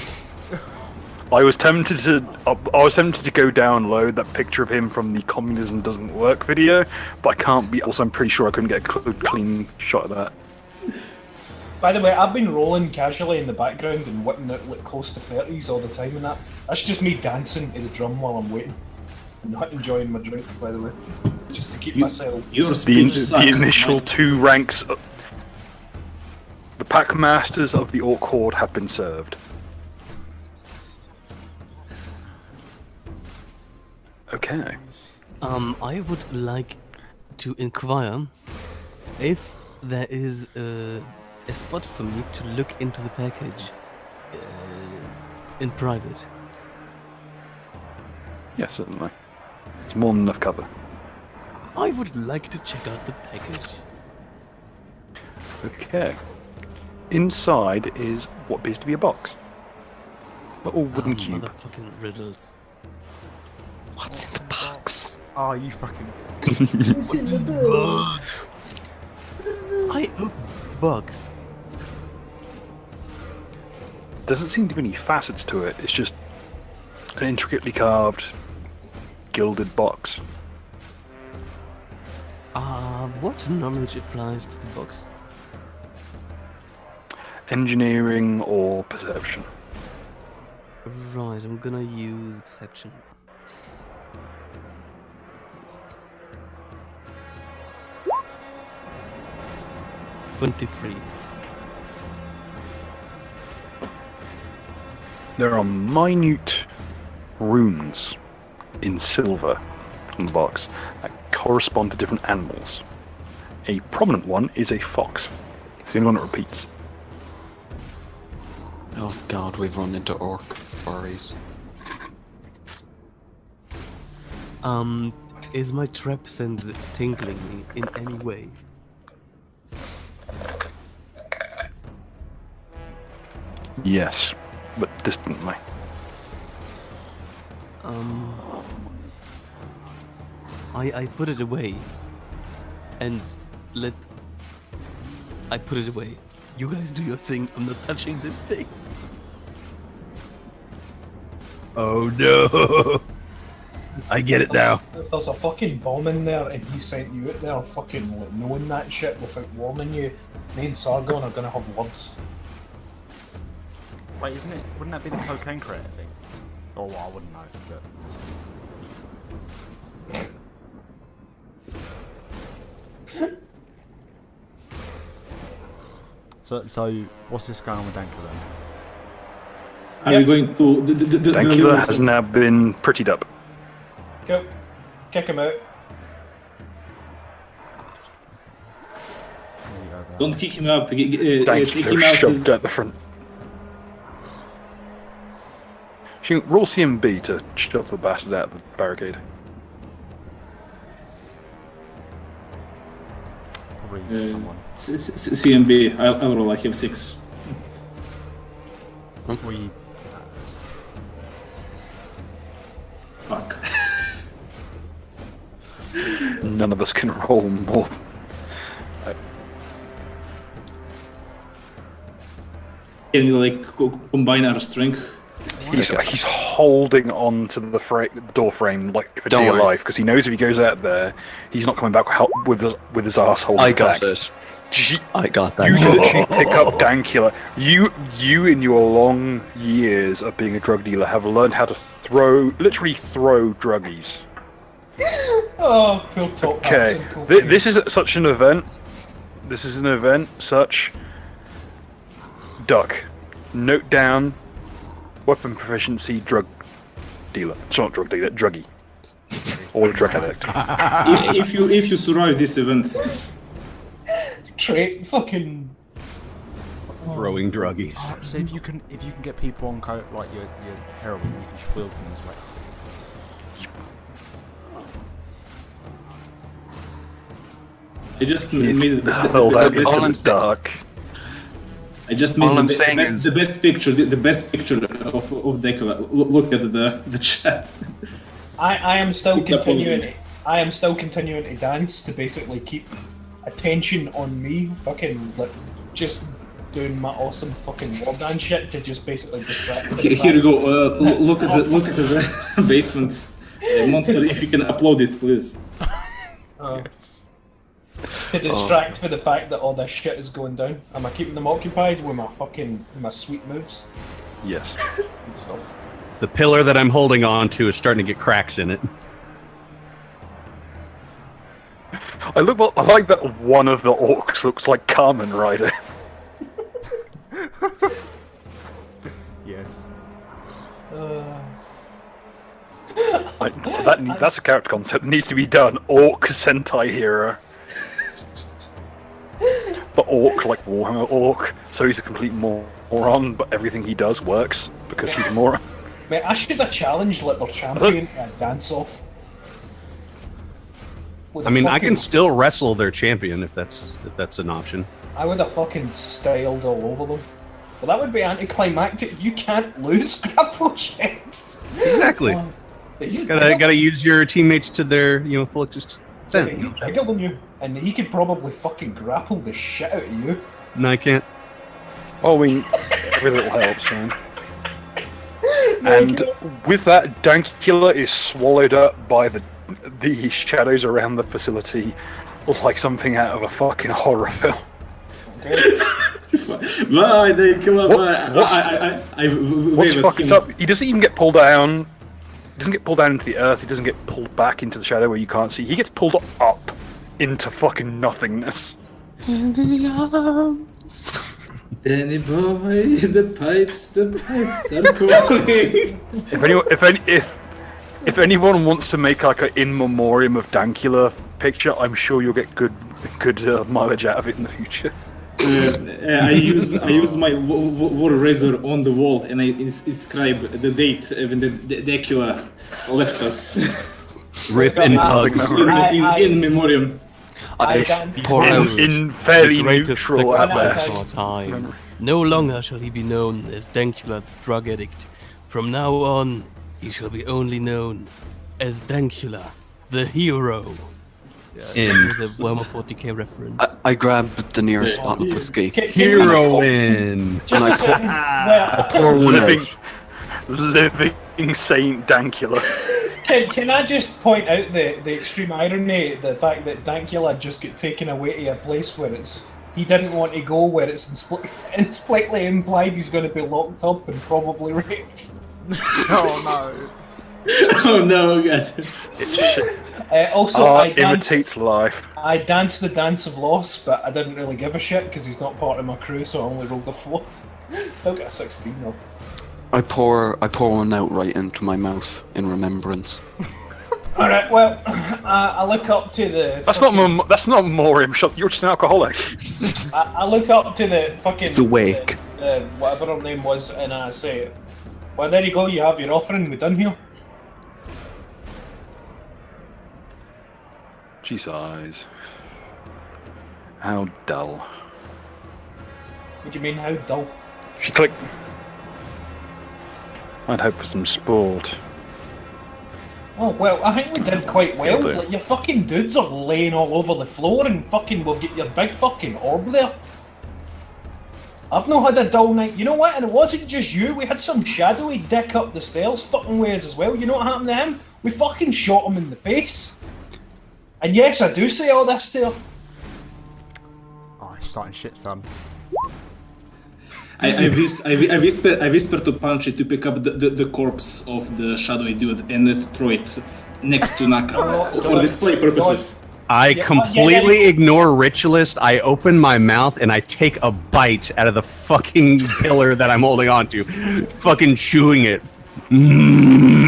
I was tempted to go download that picture of him from the Communism Doesn't Work video, but I can't be. Also, I'm pretty sure I couldn't get a clean shot of that. By the way, I've been rolling casually in the background and whipping out like close to 30s all the time and that. That's just me dancing to the drum while I'm waiting. And not enjoying my drink, by the way. Just to keep myself. Your The, speech sucks. the initial two ranks. The pack masters of the Orc Horde have been served. Okay. I would like to inquire if there is a spot for me to look into the package in private. Yeah, certainly. It's more than enough cover. I would like to check out the package. Okay. Inside is what appears to be a box. Little wooden cube. Motherfucking riddles. What's in the box? Oh, you fucking. I open bugs. Doesn't seem to be any facets to it. It's just an intricately carved, gilded box. What knowledge applies to the box? Engineering or perception. Right, I'm gonna use perception. $23. There are minute runes in silver on the box that correspond to different animals. A prominent one is a fox. It's the only one that repeats. Oh god, we've run into orc furries. Is my trap sense tingling me in any way? Yes, but distantly. I put it away. And I put it away. You guys do your thing. I'm not touching this thing. Oh no! I get it now. If there's a fucking bomb in there and he sent you out there fucking like, knowing that shit without warning you, me and Sargon are gonna have words. Wait, isn't it? Wouldn't that be the cocaine creator thing? Oh, well, I wouldn't know, but. So what's this going on with Dankula then? Are we going to the Dankula has now been prettied up. Go. Kick him out. There you go, there. Don't kick him up. Take Dankula him out. shoved at the front. She roll CMB to shove the bastard out of the barricade. Probably someone. CMB. I'll roll. I have 6. We. Fuck. None of us can roll more than... Can you like combine our strength? He's holding on to the door frame like for Don't dear worry. life because he knows if he goes out there, he's not coming back with his asshole. I got it. I got that. You literally pick up Dankula. You in your long years of being a drug dealer have learned how to literally throw druggies. Oh, pull top hats Okay, and cocaine. this is such an event. This is an event such. Duck. Note down. Weapon proficiency, drug dealer. It's not drug dealer, druggie. Or a drug addict. if you survive this event, Trait fucking. Throwing druggies. So if you can get people on like your heroin, you can just wield them as weapons. I just made Hell, that is all to I'm the dark. I just made All I'm saying is- the best picture, the best picture of Decula. Look at the chat. I am still Pick up on continuing. me. I am still continuing to dance to basically keep attention on me. Fucking like just doing my awesome fucking war dance shit to just basically distract. me. Here you go. Look at the basement monster. If you can upload it, please. To distract for the fact that all this shit is going down. Am I keeping them occupied with my sweet moves Yes. and stuff? The pillar that I'm holding on to is starting to get cracks in it. I like that one of the orcs looks like Carmen Rider. Yes. That's a character concept that needs to be done. Orc Sentai hero. But orc, like Warhammer orc, so he's a complete moron, but everything he does works because he's a moron. Mate, I should have challenged like their champion at dance off. I mean, I can still wrestle their champion if that's an option. I would have fucking styled all over them. But that would be anticlimactic. You can't lose grapple checks. Exactly. He's Gotta use your teammates to their full extent. He's bigger than you, and he could probably fucking grapple the shit out of you. No, I can't. Well, I mean, every little helps, man. And with that, Dankula is swallowed up by the shadows around the facility, like something out of a fucking horror film. Okay. Bye, Dankula. What's fucked up? He doesn't even get pulled down. He doesn't get pulled down into the earth. He doesn't get pulled back into the shadow where you can't see. He gets pulled up into fucking nothingness. In the arms. Danny boy, the pipes are calling. If anyone wants to make like an in memoriam of Dankula picture, I'm sure you'll get good mileage out of it in the future. I use my war razor on the wall and I inscribe the date when the Dankula left us. Rip and hugs. in memoriam. I pour out In fairly greatest neutral sacrifice at of our best. time. No longer shall he be known as Dankula the drug addict. From now on, he shall be only known as Dankula the hero. In This is a Warhammer 40k reference. I grab the nearest bottle of whiskey. heroine. Just a second. Well, Pour one out. Living Saint Dankula. can I just point out the extreme irony, the fact that Dankula just got taken away to a place where he didn't want to go, where it's implicitly implied he's going to be locked up and probably raped. Oh no. Oh no, God. Also, Imitates life. I danced the dance of loss, but I didn't really give a shit because he's not part of my crew, so I only rolled a 4. Still got a 16 though. I pour one out right into my mouth in remembrance. All right, well, I look up to the. That's not memoriam. You're just an alcoholic. I look up to the fucking. It's a wake. Whatever her name was, and I say, "Well, there you go. You have your offering. We're done here." She sighs. How dull. What do you mean, how dull? She clicked. I'd hope for some sport. Oh, well, I think we did quite well. You'll do. Like, your fucking dudes are laying all over the floor and fucking we've got your big fucking orb there. I've not had a dull night. You know what? And it wasn't just you. We had some shadowy dick up the stairs fucking ways as well. You know what happened to him? We fucking shot him in the face. And yes, I do say all this to her. Oh, he's starting shit, son. I whisper to Punchy to pick up the corpse of the shadowy dude and throw it next to Naka for display purposes. I completely ignore Ritualist. I open my mouth and I take a bite out of the fucking pillar that I'm holding on to, fucking chewing it.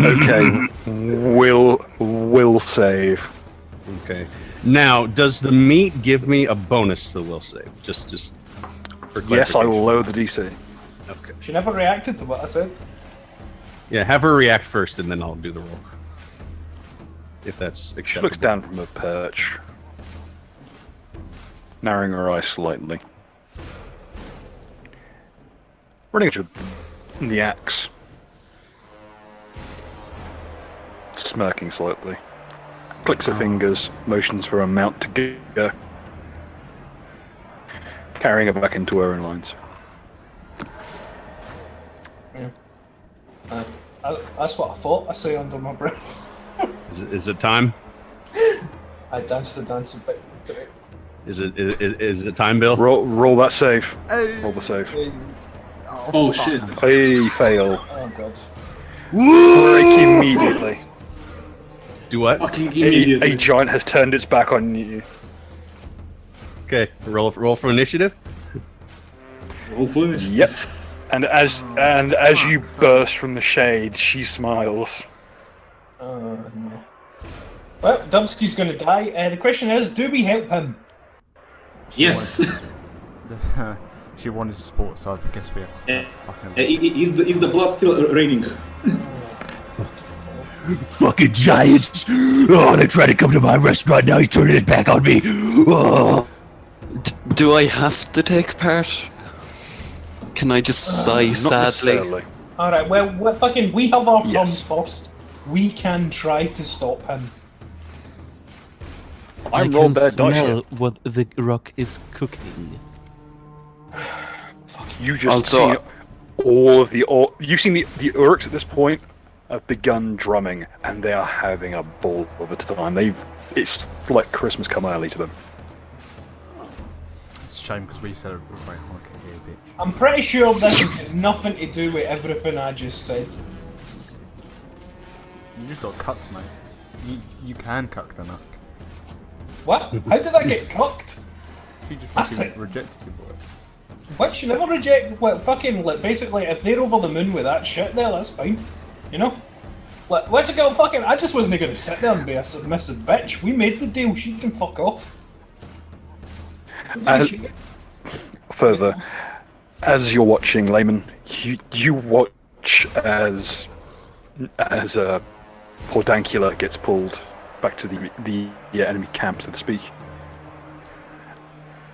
Okay, will save. Okay. Now, does the meat give me a bonus to the will save? Just. For Yes, I will lower the DC. Okay. She never reacted to what I said. Yeah, have her react first, and then I'll do the roll. If that's acceptable. She looks down from her perch, narrowing her eyes slightly. Running at you with the axe. Smirking slightly. Clicks her fingers, motions for a mount to go. Carrying her back into her own lines. Yeah. That's what I thought. I say under my breath. Is it time? I danced the dance of victory. Is it time, Bill? Roll that save. Hey. Roll the save. Oh shit. I fail. Oh god. Break immediately. Do what? Fucking A immediately. giant has turned its back on you. Okay, roll for initiative. Roll for initiative. Yep. And as you burst from the shade, she smiles. No. Well, Dubsky's gonna die. The question is, do we help him? Yes. She wanted to support, so I guess we have to fucking. Is the blood still raining? Fucking giants! Oh, they tried to come to my restaurant, now he's turning his back on me! Oh. Do I have to take part? Can I just sigh Not sadly? necessarily. Alright, well, we have our Yes. terms first. We can try to stop him. I I'm rolled can bad dice smell here. what the rock is cooking. You just Also- seen all of the you've seen the Uruks at this point have begun drumming, and they are having a ball of a time. It's like Christmas come early to them. It's a shame because we celebrate Hanukkah here, bitch. I'm pretty sure this has got nothing to do with everything I just said. You just got cucked, mate. You can cuck the nuck. What? How did I get cooked? She just That's fucking it. rejected you, boy. What? You never reject. What? Fucking like basically, if they're over the moon with that shit there, that's fine. You know. Like, what's it go? Fucking, I just wasn't gonna sit there and be a submissive bitch. We made the deal. She can fuck off. Further, as you're watching, Layman, you watch as poor Dankula gets pulled back to the enemy camp, so to speak.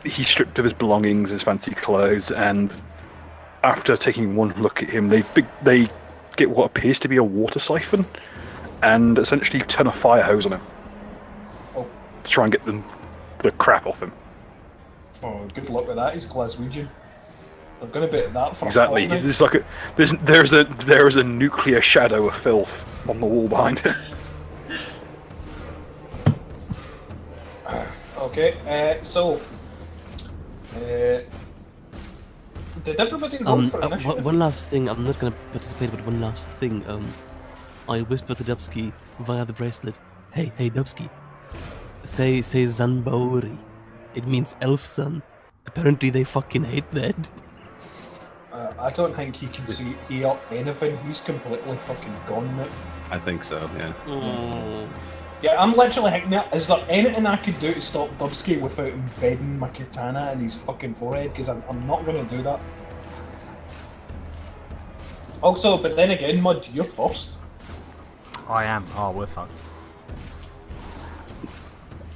He's stripped of his belongings, his fancy clothes, and after taking one look at him, they get what appears to be a water siphon, and essentially turn a fire hose on him Oh. to try and get the crap off him. Oh, good luck with that. He's Glaswegian. They're gonna be at that for Exactly. a fortnight. There's like there is a nuclear shadow of filth on the wall behind him. Okay. Did everybody roll for initiative? One last thing. I'm not gonna participate, but one last thing. I whisper to Dubsky via the bracelet. Hey, Dubsky. Say Zanbori. It means elf son. Apparently they fucking hate that. I don't think he can see hear anything. He's completely fucking gone now. I think so. Yeah. Yeah, I'm literally thinking, is there anything I could do to stop Dubsky without embedding my katana in his fucking forehead? Because I'm not going to do that. Also, but then again, Mud, you're first. I am. Oh, we're fucked.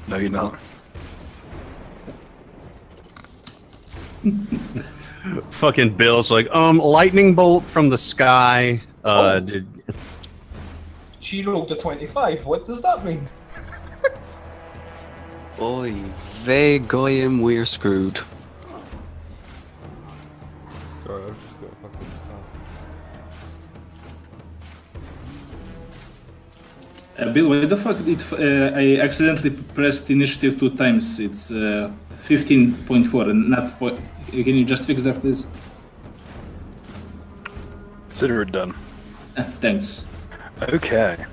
No, you're not. Fucking Bill's like, lightning bolt from the sky. Oh. Did She rolled a 25. What does that mean? Oy vey goyim, we're screwed. Sorry, I've just got a fucking. Bill, why the fuck did I accidentally pressed initiative 2 times? It's 15.4 and not point. Can you just fix that, please? Consider it done. Thanks. Okay.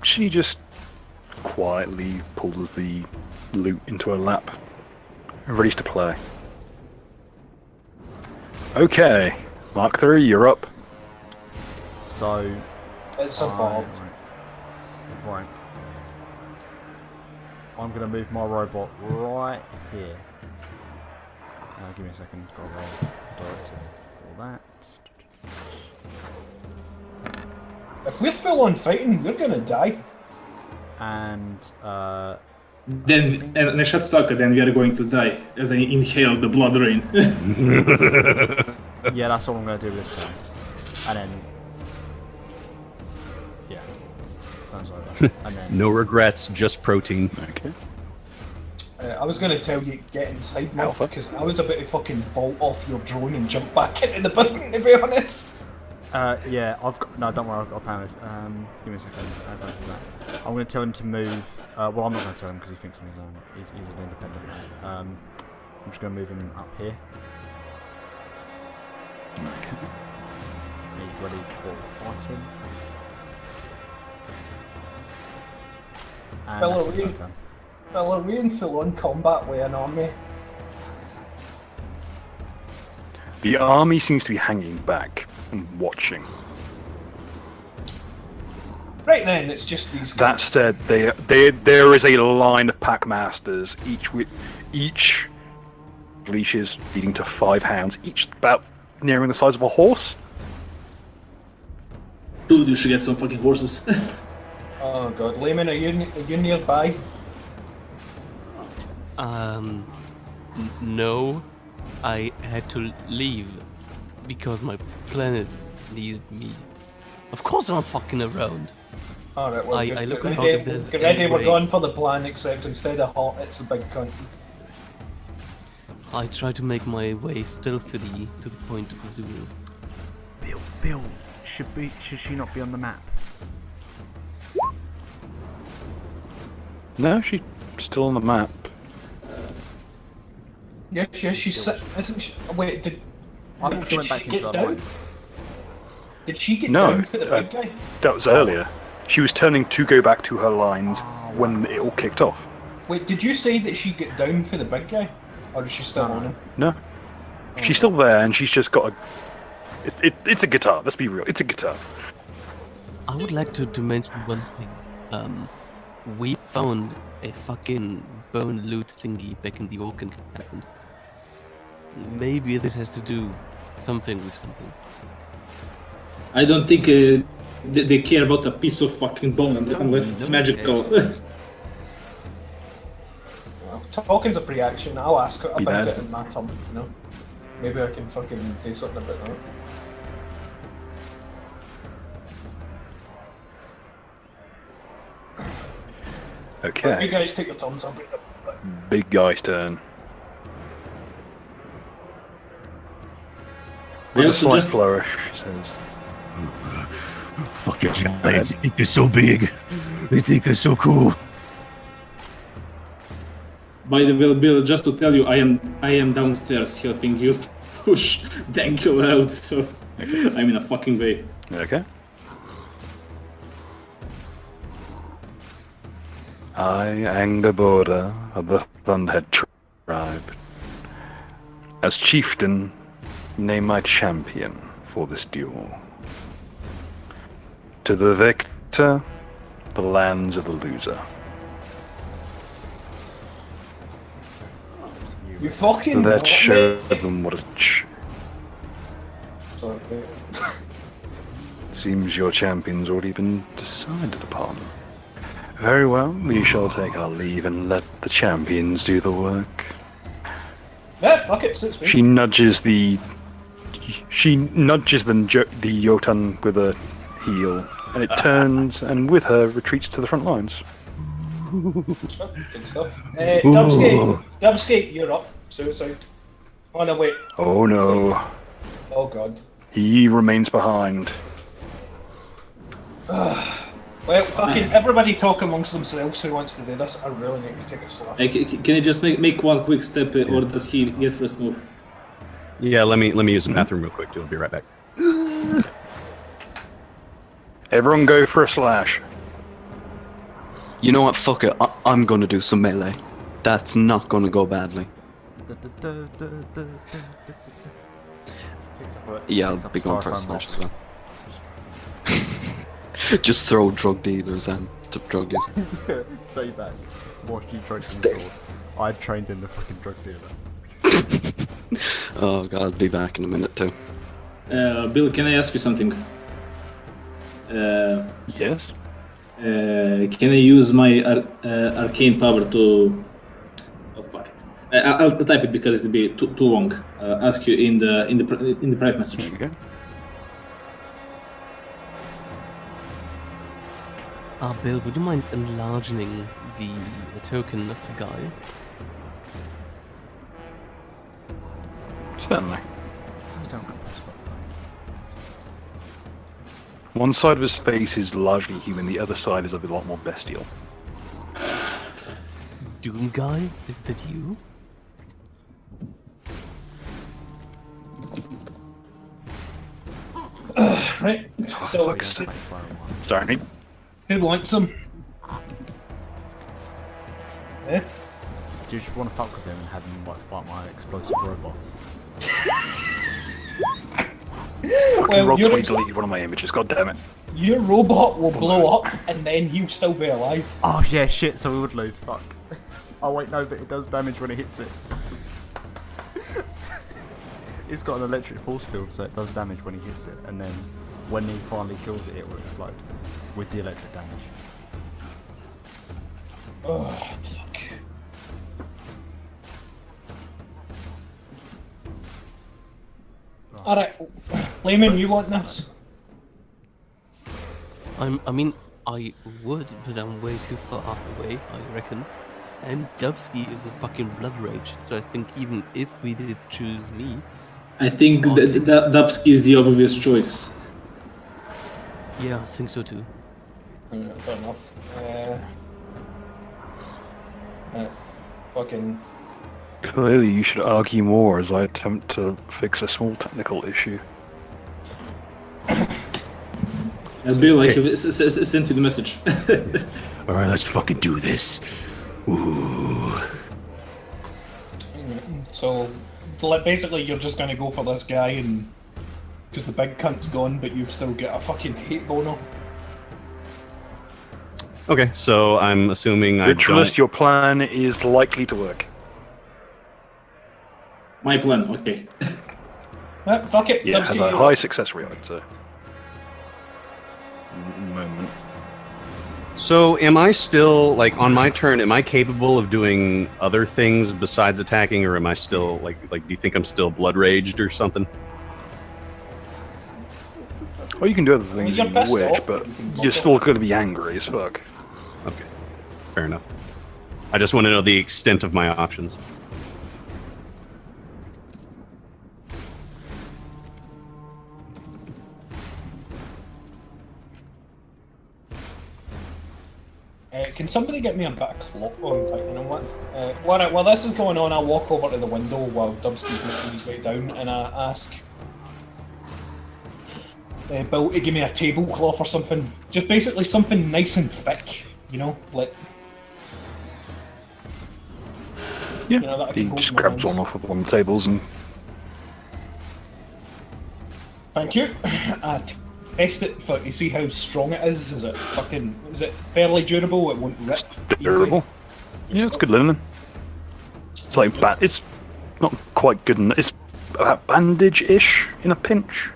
She just quietly pulls the loot into her lap, ready to play. Okay, Mark 3, you're up. So. It's a bald. Right. I'm gonna move my robot right here. Give me a second. Got to roll directive for that. If we're full on fighting, we're gonna die. And Then, and I shut talk, then we are going to die as I inhale the blood rain. yeah, that's all I'm gonna do this time. And then, yeah, turns over. And then no regrets, just protein. Okay. I was gonna tell you get inside, Mud, Alpha. because I was about to fucking vault off your drone and jump back into the building, to be honest. yeah, I've got no. Don't worry, I've got plans. Give me a second. I'll go to that. I'm gonna tell him to move. Well, I'm not gonna tell him because he thinks on his own. He's an independent man. I'm just gonna move him up here. He's ready for fighting. And Well, that's are it, we- my turn. Well, are we in full on combat with an army? The army seems to be hanging back and watching. Right then, it's just these. That said, there is a line of pack masters, each leashes leading to 5 hounds, each about nearing the size of a horse. Dude, you should get some fucking horses. Oh god, Layman, are you nearby? No, I had to leave because my planet needed me. Of course I'm fucking around. Alright, well, I look get around if there's ready, any we're way. going for the plan, except instead of hot, it's the big cunt. I try to make my way stealthily to the point of the duel. Bill, should she not be on the map? No, she's still on the map. Yes, she's isn't she? Wait, did I thought she went back get into our down? lines. Did she get No, down for the big guy? That was earlier. She was turning to go back to her lines when it all kicked off. Wait, did you say that she get down for the big guy? Or is she still on him? No. She's still there, and she's just got a... It's a guitar, let's be real. It's a guitar. I would like to mention one thing. We found a fucking bone loot thingy back in the orc encampment. Maybe this has to do something with something. I don't think they care about a piece of fucking bone unless it's magical. Well, talking's a free action. I'll ask her Be about bad. it in my turn, you know? Maybe I can fucking do something about that. You Okay, guys take your turns, I'll bring them. big guy's turn. They With a also slight just- flourish, says... Fucking giants. They think they're so big. They think they're so cool. By the way, Bill, just to tell you, I am downstairs helping you push Dangle out, so I'm in a fucking way. Okay. I, Angerboda of the Thunderhead tribe, as chieftain, name my champion for this duel. To the victor, the lands of the loser. You fucking Let's know show me. them what a Sorry. Seems your champion's already been decided upon. Very well, we shall take our leave and let the champions do the work. Yeah, fuck it, suits me. She nudges the Jotun with a heel, and it turns and with her retreats to the front lines. Oh, good stuff. Dubskate, you're up. Suicide. Oh no, wait. Oh no, Oh god. he remains behind. Well, fucking everybody talk amongst themselves who wants to do this. I really need to take a slash. Can you just make one quick step, or does he get first move? Yeah, let me use the bathroom real quick. I'll be right back. Everyone go for a slash. You know what? Fuck it. I'm gonna do some melee. That's not gonna go badly. Yeah, I'll be going for a slash as well. Just throw drug dealers and drug dealers. Stay back. Watch you trade Stay. the sword. I trained in the fucking drug dealer. Oh god, I'll be back in a minute too. Bill, can I ask you something? Yes. Can I use my arcane power to? Oh fuck it! I'll type it because it'll be too long. Ask you in the private message. There you go. Bill, would you mind enlarging the token of the guy? Certainly. One side of his face is largely human, the other side is a lot more bestial. Doom guy? Is that you? Right. So, Sorry. who wants them? Yeah. Do you just want to fuck with him and have him like fight my explosive robot? Fucking Rob you're Tweed deleted one of my images, god damn it. Your robot will blow up, and then he'll still be alive. Oh yeah, shit. So we would lose. Fuck. Oh wait, no, but it does damage when it hits it. It's got an electric force field, so it does damage when he hits it, and then when he finally kills it, it will explode with the electric damage. Oh, fuck. Alright, Layman, you want this? I mean, I would, but I'm way too far away, I reckon. And Dubsky is a fucking blood rage, so I think even if we did choose me... I think Dubsky is the obvious choice. Yeah, I think so too. Fair enough. Fucking... Clearly, you should argue more as I attempt to fix a small technical issue. Bill, I have sent you the message. Alright, let's fucking do this. Ooh. So, like, basically, you're just gonna go for this guy, and because the big cunt's gone, but you've still got a fucking hate boner. Okay, so I'm assuming I Ritualist, don't... your plan is likely to work. My plan, okay. Fuck it. Yeah, it Dubsky, has a you- high success rate, I'd say. Moment. So am I still, like, on my turn, am I capable of doing other things besides attacking, or am I still, like do you think I'm still blood raged or something? Well, you can do other things You're if pissed you wish, off, but you can you're fuck still going to be angry as fuck. Okay, fair enough. I just want to know the extent of my options. Can somebody get me a bit of clock? Oh, in fact, you know what? While this is going on, I'll walk over to the window while Dubsky's making his way down, and I ask Bill to give me a tablecloth or something. Just basically something nice and thick, you know? Like... Yeah, You know, that I he can hold just in my grabs hands. one off of one of the tables and... Thank you. I test it to see how strong it is. Is it fairly durable? It won't rip. durable. Yeah, it's good linen. It's like it's not quite good. It's about bandage-ish in a pinch.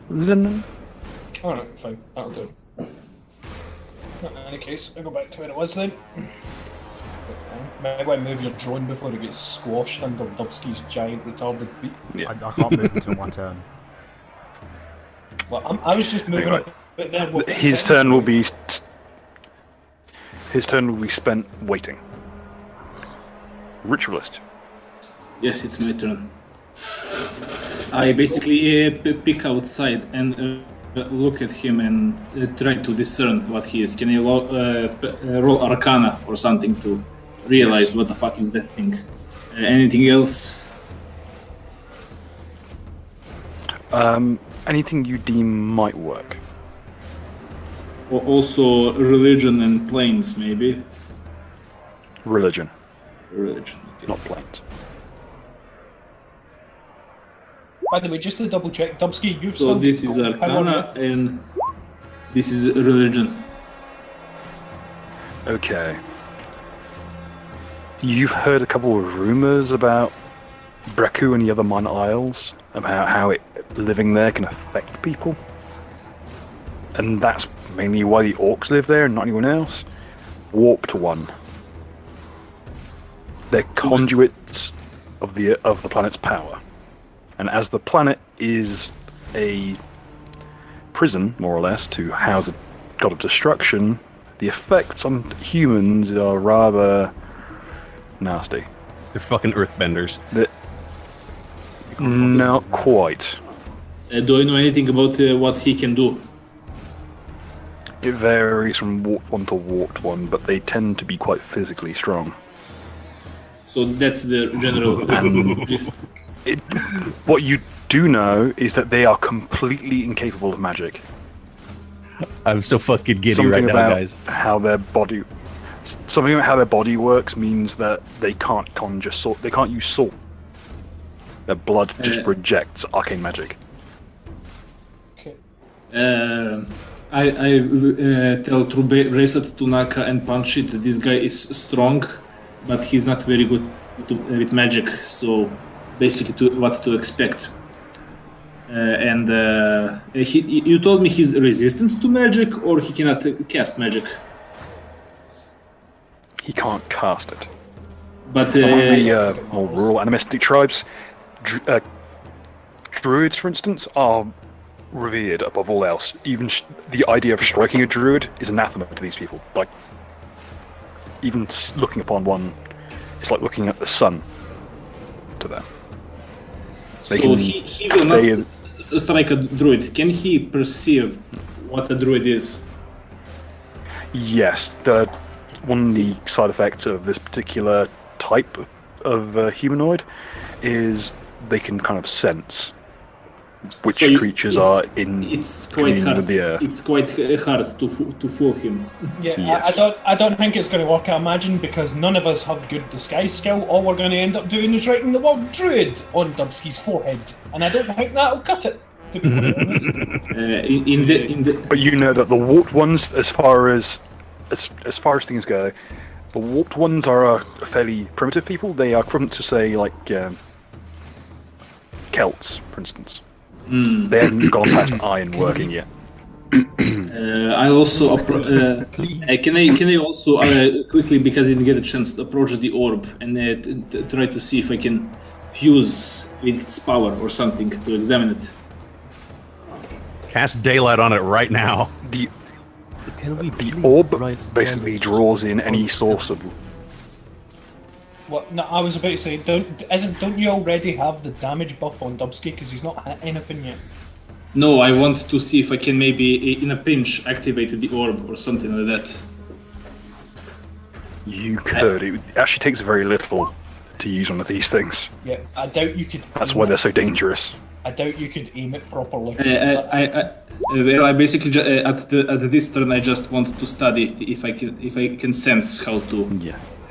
Linen. Alright, fine. That'll do. In any case, I'll go back to where it was then. Maybe I move your drone before it gets squashed under Dubsky's giant retarded feet. Yeah. I can't move until my turn. Well, I was just moving Right. a bit there. with His the turn will sentry. be. His turn will be spent waiting. Ritualist. Yes, it's my turn. I basically pick outside and look at him and try to discern what he is. Can you roll Arcana or something to realize what the fuck is that thing? Anything else? Anything you deem might work. Or also religion and planes, maybe? Religion, Religion. Okay. not planes. By the way, just to double check, Dubsky, you've So still this is got power, Arcana and this is religion. Okay. You've heard a couple of rumors about Breku and the other minor isles, about how living there can affect people. And that's mainly why the orcs live there and not anyone else. Warped one. They're conduits of the planet's power. And as the planet is a prison, more or less, to house a god of destruction, the effects on humans are rather nasty. They're fucking earthbenders. Not quite. Do I know anything about what he can do? It varies from warped one to warped one, but they tend to be quite physically strong. So that's the general gist. What you do know is that they are completely incapable of magic. I'm so fucking giddy Something right now, about guys. how their body, something about how their body works means that they can't conjure salt. They can't use salt. Their blood just rejects arcane magic. Okay. I tell through bracelet to Naka and punch it. This guy is strong, but he's not very good with magic. So basically what to expect. You told me he's resistant to magic, or he cannot cast magic. He can't cast it. But Among the more rural animistic tribes, druids, for instance, are revered above all else. Even the idea of striking a druid is anathema to these people. Like, even looking upon one, it's like looking at the sun to them. So he will not strike a druid. Can he perceive what a druid is? Yes, one of the side effects of this particular type of humanoid is they can kind of sense which creatures are in communion with the earth. It's quite hard to fool him. Yeah, Yes. I don't think it's going to work. I imagine because none of us have good disguise skill. All we're going to end up doing is writing the word druid on Dubsky's forehead, and I don't think that'll cut it. To be quite honest. But you know that the warped ones, as far as things go, the warped ones are a fairly primitive people. They are equivalent to, say, like Celts, for instance. They haven't gone past iron working yet. I also can I also quickly, because I didn't get a chance, to approach the orb and try to see if I can fuse with its power or something to examine it. Cast daylight on it right now. The The orb basically draws in any source of. What? No, I was about to say, don't you already have the damage buff on Dubsky because he's not hit anything yet? No, I want to see if I can maybe, in a pinch, activate the orb or something like that. You could. It actually takes very little to use one of these things. Yeah, I doubt you could. That's why they're so dangerous. I doubt you could aim it properly. I basically at this turn I just want to study if I can sense how to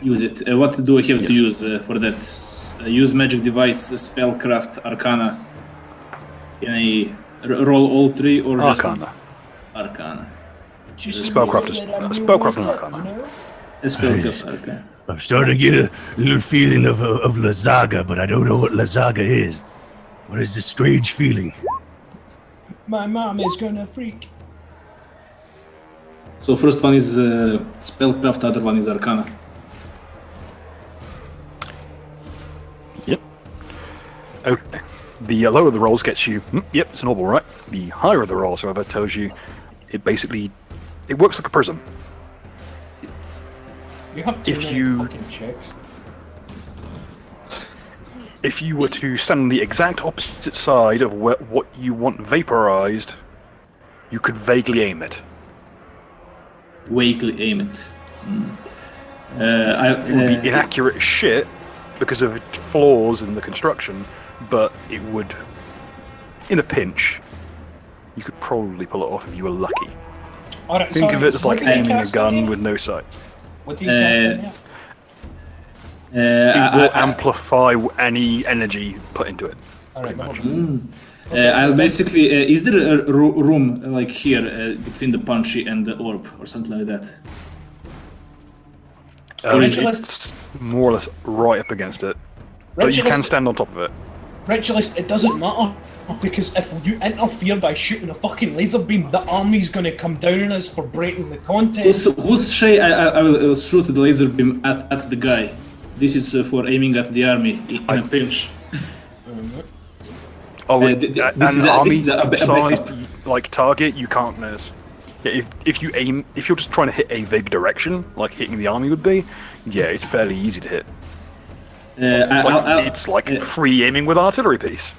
use it. What do I have to use for that? Use magic device, spellcraft, arcana. Can I roll all three or Arcana. just arcana? Spellcraft and arcana. Spellcraft, arcana. I'm starting to get a little feeling of Lazaga, but I don't know what Lazaga is. What is this strange feeling? My mom is gonna freak. So first one is spellcraft, other one is arcana. Yep. Okay. The lower the rolls gets you. Yep, it's an orbital, right? The higher of the rolls, however, tells you it works like a prism. You have too many fucking checks. If you were to stand on the exact opposite side of what you want vaporized, you could vaguely aim it. Vaguely aim it. It would be inaccurate as shit because of flaws in the construction, but it would, in a pinch, you could probably pull it off if you were lucky. Alright, Think of it as like aiming a gun with. with no sights. What do you cast in It will amplify any energy put into it. Alright, no much. problem. I'll basically. Is there a room like here between the punchy and the orb or something like that? It's more or less right up against it, but you can stand on top of it. Ritualist, it doesn't matter because if you interfere by shooting a fucking laser beam, the army's gonna come down on us for breaking the contest. Who's say I will shoot the laser beam at the guy? This is for aiming at the army in a pinch. Oh, this is an a army-sized like target, you can't miss. Yeah, if you're just trying to hit a vague direction, like hitting the army would be, yeah, it's fairly easy to hit. It's like free aiming with artillery piece.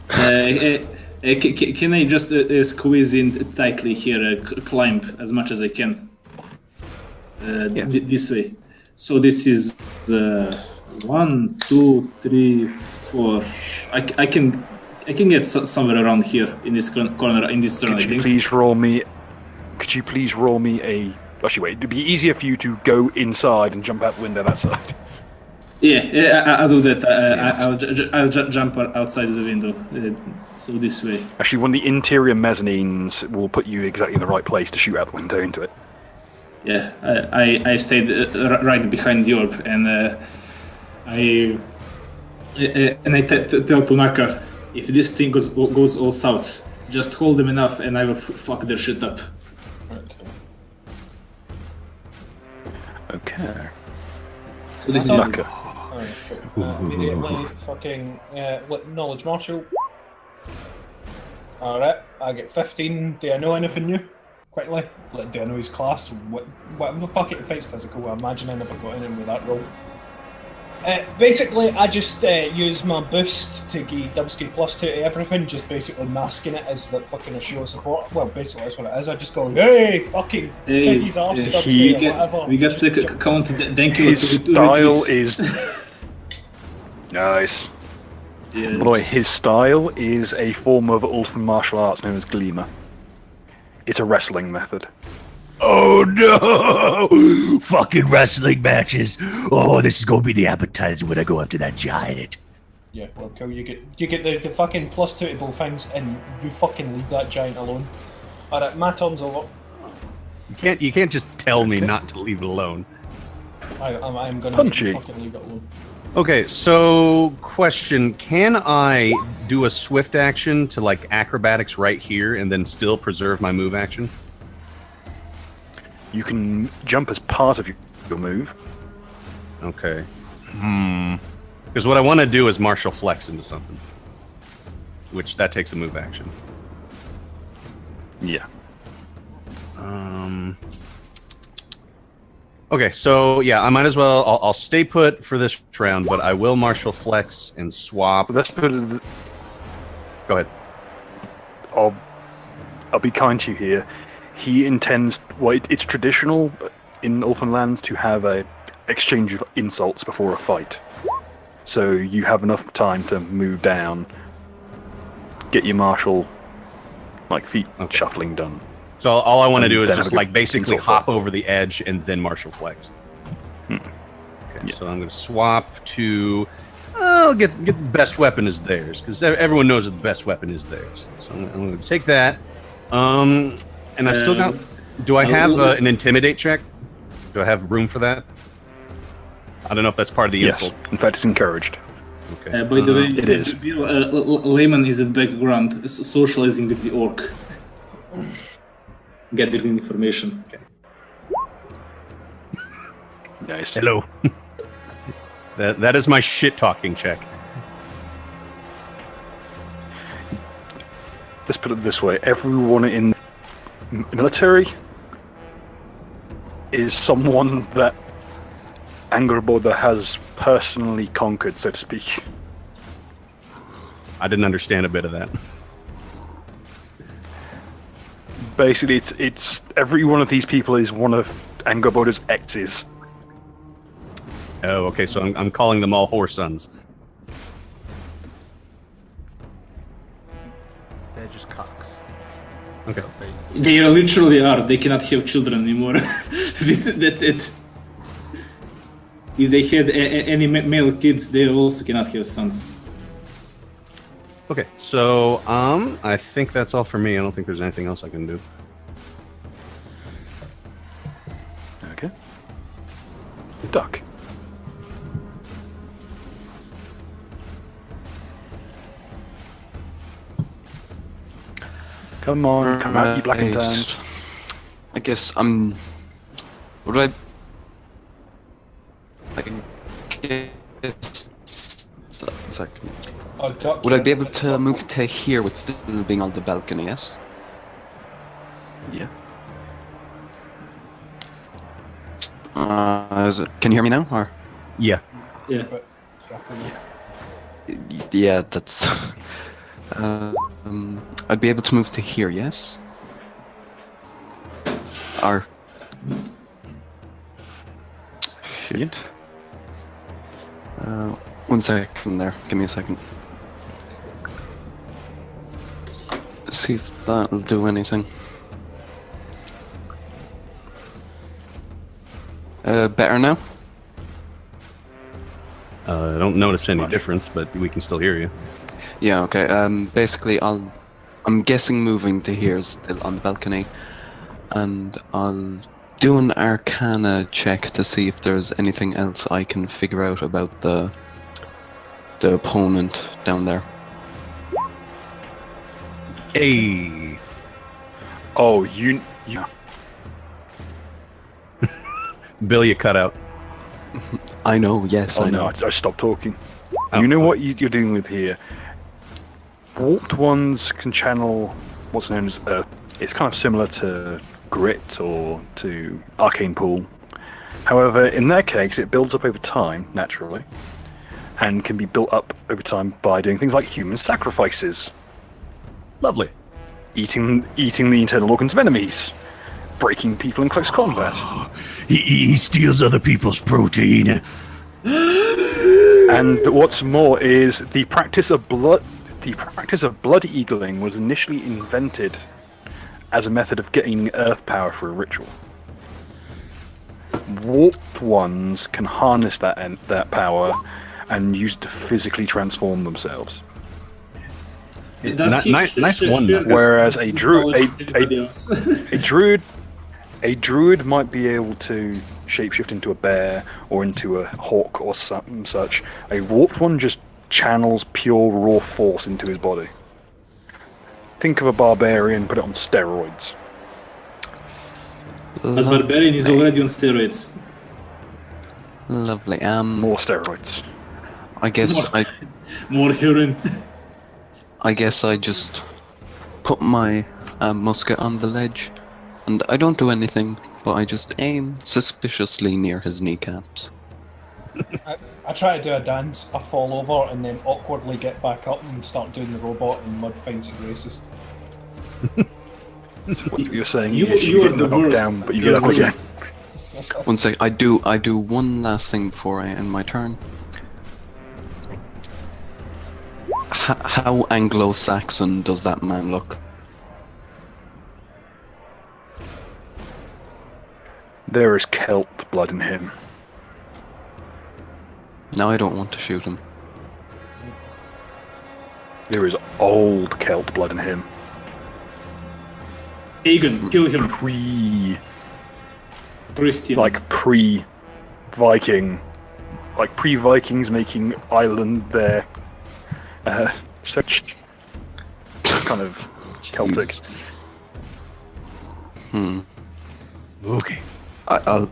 Can I just squeeze in tightly here, climb as much as I can? This way. So this is 1, 2, 3, 4. I can get somewhere around here in this corner in this turn. Could you please roll me a? Actually, wait. It'd be easier for you to go inside and jump out the window that side. Yeah, I'll do that. I'll jump outside the window. So this way. Actually, one of the interior mezzanines will put you exactly in the right place to shoot out the window into it. Yeah, I stayed right behind the orb, and And I tell Tunaka, if this thing goes all south, just hold them enough and I will fuck their shit up. Okay. Okay. So this is Tunaka. Alright, cool. Immediately, fucking knowledge marshal. Alright, I get 15. Do I know anything new? Quickly, do I know his class? What the fuck it fights physical? I imagine I never got in with that role. Basically, I just use my boost to give Dubsky +2 to everything, just basically masking it as like fucking a show of support. Well, basically that's what it is. I just go, hey, fucking kick his ass, Dubsky, or whatever. We got the count. Thank you. His style is nice. Yes. Boy, his style is a form of Ulfan martial arts known as Gleamer. It's a wrestling method. Oh no! Fucking wrestling matches. Oh, this is gonna be the appetizer when I go after that giant. Yeah, well, cool. You get the fucking +2 to both things, and you fucking leave that giant alone. Alright, my turn's over. You can't just tell me not to leave it alone. I'm gonna Punchy. fucking leave it alone. Okay, so question: can I do a swift action to like acrobatics right here and then still preserve my move action? You can jump as part of your move. Okay. Because what I want to do is martial flex into something, which that takes a move action. Yeah. Okay, so yeah, I might as well. I'll stay put for this round, but I will martial flex and swap. Let's put it. Go ahead. I'll be kind to you here. He intends. Well, it's traditional in Ulfan lands to have a exchange of insults before a fight. So you have enough time to move down, get your martial, like feet shuffling done. So all I want to And do is then just have a like good basically insult hop over the edge and then martial flex. Okay, Yeah. so I'm going to swap to. I'll get the best weapon is theirs because everyone knows that the best weapon is theirs. So I'm going to take that. And I still got. Do I have an intimidate check? Do I have room for that? I don't know if that's part of the Yes. insult. In fact, it's encouraged. Okay. By the way, It is. Bill, Layman is in the background, socializing with the orc. Gathering information. Okay. Nice. Hello. that is my shit talking check. Let's put it this way: everyone in military is someone that Angerboda has personally conquered, so to speak. I didn't understand a bit of that. Basically, it's every one of these people is one of Angerboda's exes. Oh, okay. So I'm calling them all whore sons. They're just cucks. Okay. They literally are. They cannot have children anymore. That's it. If they had any male kids, they also cannot have sons. Okay. So I think that's all for me. I don't think there's anything else I can do. Okay. Duck. Come on, come out, you black and tans. I guess I'm. Would I? I guess. A second. Oh, Duck, Would I be able to move to here with still being on the balcony? Yes. Yeah. Can you hear me now? Or Yeah. Yeah. yeah, that's. I'd be able to move to here. Yes. Or. Shit. Yeah. 1 second there. Give me a second. See if that'll do anything. Better now? I don't notice any difference, but we can still hear you. Yeah, okay. Basically, I'm guessing moving to here is still on the balcony, and I'll do an Arcana check to see if there's anything else I can figure out about the the opponent down there. Hey. Oh, you. Bill, you cut out. I know, yes, Oh I no, know. I stopped talking. Oh, You know fuck. what you're dealing with here. Warped ones can channel what's known as Earth. It's kind of similar to Grit or to Arcane Pool. However, in their case, it builds up over time, naturally, and can be built up over time by doing things like human sacrifices, Lovely. eating the internal organs of enemies, breaking people in close combat. He steals other people's protein. And what's more is the practice of blood eagling was initially invented as a method of getting earth power for a ritual. Warped ones can harness that power and use it to physically transform themselves. Nice one, though. Whereas a druid a druid might be able to shapeshift into a bear or into a hawk or something such. A warped one just channels pure raw force into his body. Think of a barbarian, put it on steroids. But Barbarian is already on steroids. Lovely. More steroids. I guess More heroin. I guess I just put my musket on the ledge, and I don't do anything, but I just aim suspiciously near his kneecaps. I try to do a dance, I fall over, and then awkwardly get back up and start doing the robot, and Mud finds it racist. What you're saying You is are get the knocked worst. down, but you You're get up the again. worst. One sec, I do one last thing before I end my turn. How Anglo-Saxon does that man look? There is Celt blood in him. Now I don't want to shoot him. There is old Celt blood in him. Aegon, kill him. Christian. Pre-Vikings making Ireland their such kind of Celtic. Jeez. Okay. I'll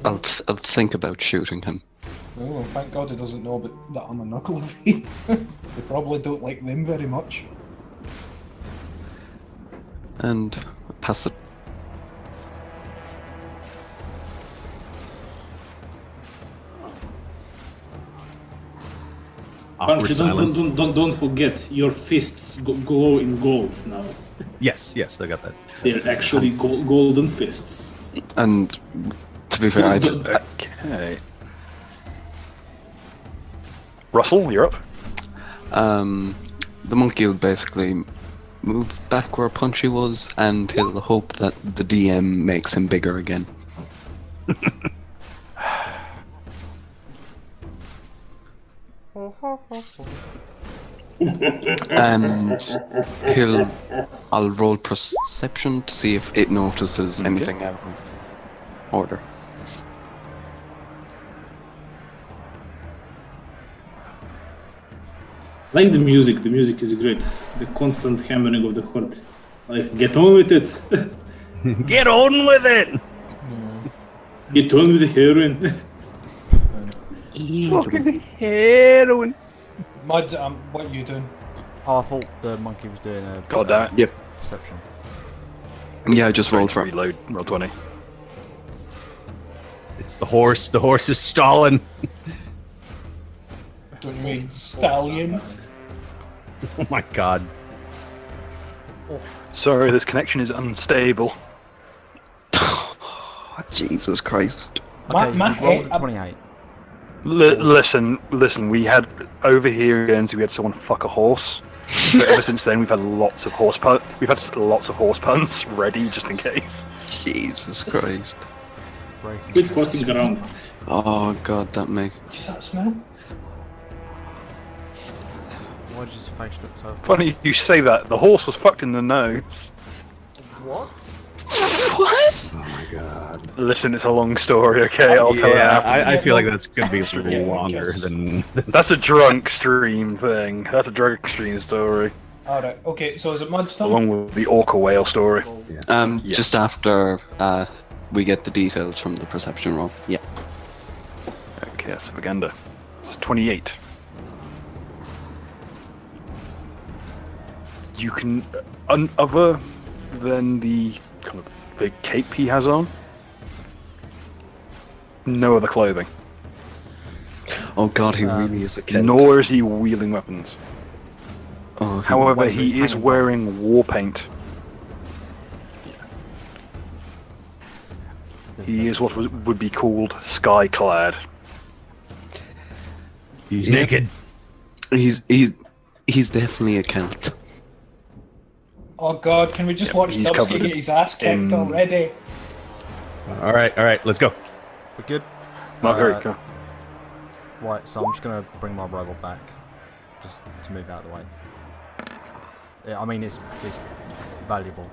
think about shooting him. Oh, thank God he doesn't know that I'm a knuckle fiend. They probably don't like them very much. And pass it. Awkward Archie, silence. don't forget, your fists glow in gold now. Yes, I got that. They're actually golden fists. And to be fair, Okay. Russell, you're up. the monkey will basically move back where Punchy was, and he'll hope that the DM makes him bigger again. And I'll roll perception to see if it notices anything out of order. Like the music is great. The constant hammering of the heart. Like, get on with it. Get on with it! Get on with the heroin. Fucking heroin! Mud, what are you doing? Oh, I thought the monkey was doing a God damn it. Yep. perception. Yeah, I just rolled for it. Reload, roll 20. It's the horse. The horse is stalling. Don't you mean stallion? Oh my god. Sorry, this connection is unstable. Jesus Christ. Okay, my you rolled head- a 28. Listen. We had over here again. So we had someone fuck a horse. So ever since then, we've had lots of horse puns. We've had lots of horse puns ready just in case. Jesus Christ. Breaking Quit horsing around. Oh god, that make Does that smell? Why did your face look so... Funny you say that. The horse was fucked in the nose. What? What? Oh my god. Listen, it's a long story, okay? I'll tell it Yeah, after. I feel like that's gonna be a Yeah, little I longer guess. than. That's a drunk stream thing. That's a drunk stream story. Alright, okay, so is it Mud's turn? Along with the orca whale story. Yeah. Just after we get the details from the perception roll. Yeah. Okay, that's propaganda. It's 28. You can, other than the kind of big cape he has on, no other clothing. Oh god, he really is a kid. Nor is he wielding weapons. Oh, However, Wait, so he's he is hanging wearing war paint. He is what would be called sky-clad. He's Yeah. naked. he's definitely a Celt. Oh god, can we just watch he's Dubsky covered get his ass kicked in- already? All right, let's go. We're good. Margaret, go. Right, so I'm just gonna bring my rival back, just to move out of the way. Yeah, I mean it's valuable.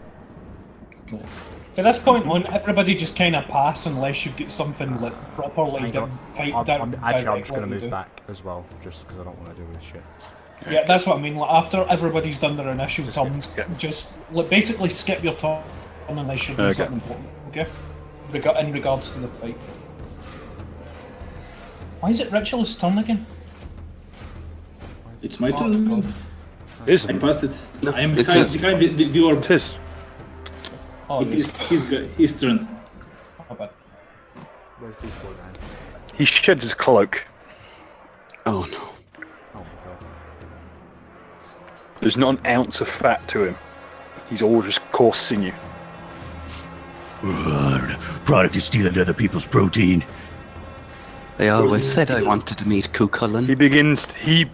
From this point on, everybody just kind of pass unless you've got something like properly Hang on. fight I'm down. just gonna directly move do. back as well, just because I don't want to do this shit. Yeah, that's what I mean. Like, after everybody's done their initial Just turns, skip. just like, basically skip your turn unless you're doing Okay. something important. Okay. In regards to the fight. Why is it Ritual's turn again? It's my Oh, turn. God. Isn't I it? passed it. No, I am it's behind, his. behind the orb. It's his. Oh, It yes. is his turn. My bad. Where's B4 then? He sheds his cloak. Oh no. Oh my god. There's not an ounce of fat to him. He's all just coarse sinew. Product is stealing other people's protein. I always said I wanted to meet He Cucullin. begins. He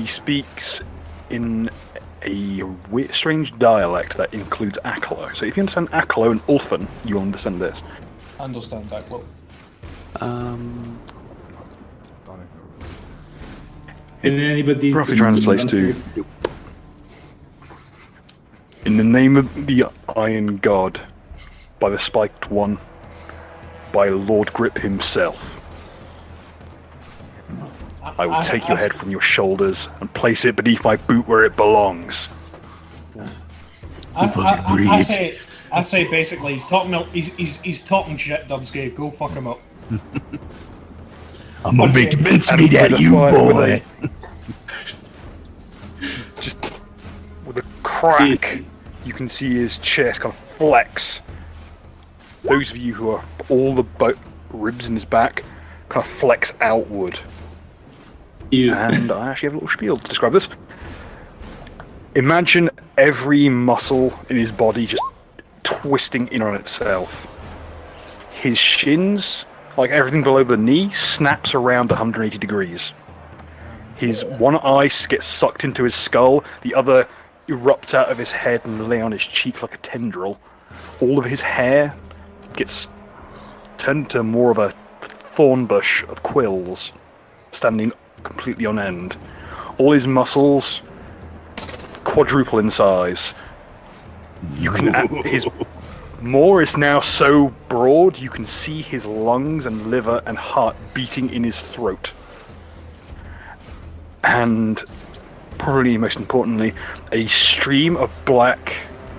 speaks in a weird, strange dialect that includes Aklo. So if you understand Aklo and Ulfan, you understand this. I understand that. Well, Um, Don't know. And anybody Roughly translates to, in the name of the Iron God, by the Spiked One, by Lord Grip himself, I will take your head from your shoulders and place it beneath my boot where it belongs. I say basically he's talking shit, Dubsky. Go fuck him up. I'm gonna make Okay. mincemeat And out of you, with a- boy. Just with a crack, you can see his chest kind of flex. Those of you who are all the ribs in his back kind of flex outward. You. And I actually have a little spiel to describe this. Imagine every muscle in his body just twisting in on itself. His shins, like everything below the knee, snaps around 180 degrees. His one eye gets sucked into his skull, the other erupts out of his head and lay on his cheek like a tendril. All of his hair gets turned to more of a thorn bush of quills, standing completely on end. All his muscles quadruple in size. You can his maw is now so broad you can see his lungs and liver and heart beating in his throat. And probably most importantly, a stream of black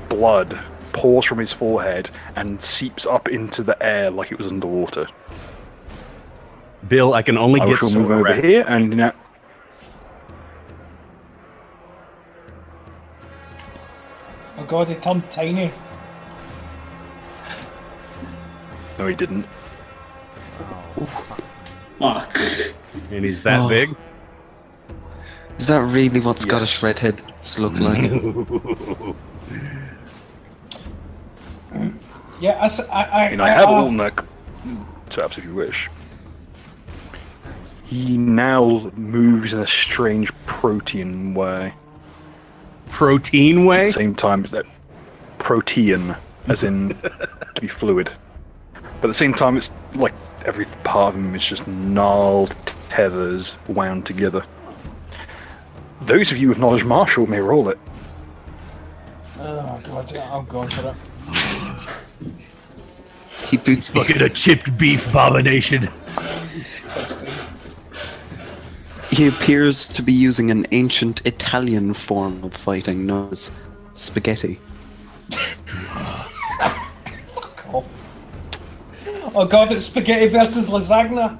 blood pours from his forehead and seeps up into the air like it was underwater. Bill, I can only I get shall so move over erect. here and now. Oh god, he turned tiny. No, he didn't. Fuck. And he's that Oh. big. is that really what Yes. Scottish redheads look like? Yeah, I I have alternate setups if you wish. He now moves in a strange protean way. Protein At way? the same time, that protean, as in to be fluid. But at the same time, it's like every part of him is just gnarled tethers wound together. Those of you with knowledge martial may roll it. Oh god, I'm going for it. He's fucking a chipped beef abomination. He appears to be using an ancient Italian form of fighting known as spaghetti. Fuck off. Oh god, it's spaghetti versus lasagna.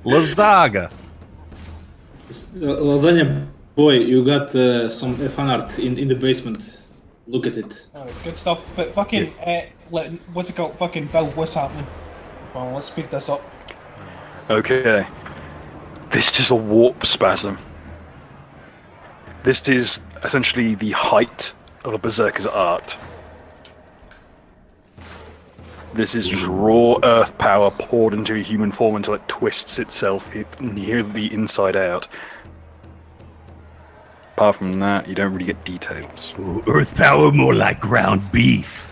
Lazaga. Lasagna boy, you got some fan art in the basement. Look at it. Oh, good stuff. But fucking, what's it called? Fucking Bill, what's happening? Well, let's speed this up. Okay. This is a warp spasm. This is essentially the height of a berserker's art. This is just raw earth power poured into a human form until it twists itself, and you hear the inside out. Apart from that, you don't really get details. Ooh, earth power, more like ground beef.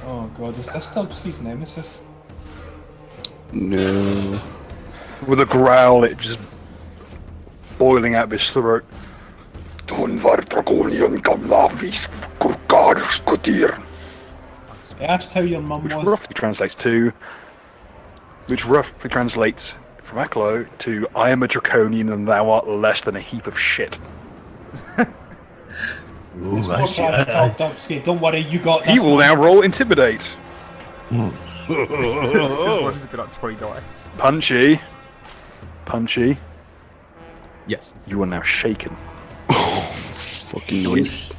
Oh god, is this Dubsky's nemesis? No. With a growl, it just boiling out of his throat. I asked how your mum Which was. roughly translates from Aklo to I am a draconian and thou art less than a heap of shit. Ooh, It's I more see. trash talk, Dubsky. Don't worry, you got this. He will now roll intimidate. Because Roger's got like 20 dice. Punchy, Yes. you are now shaken. Fucking noise.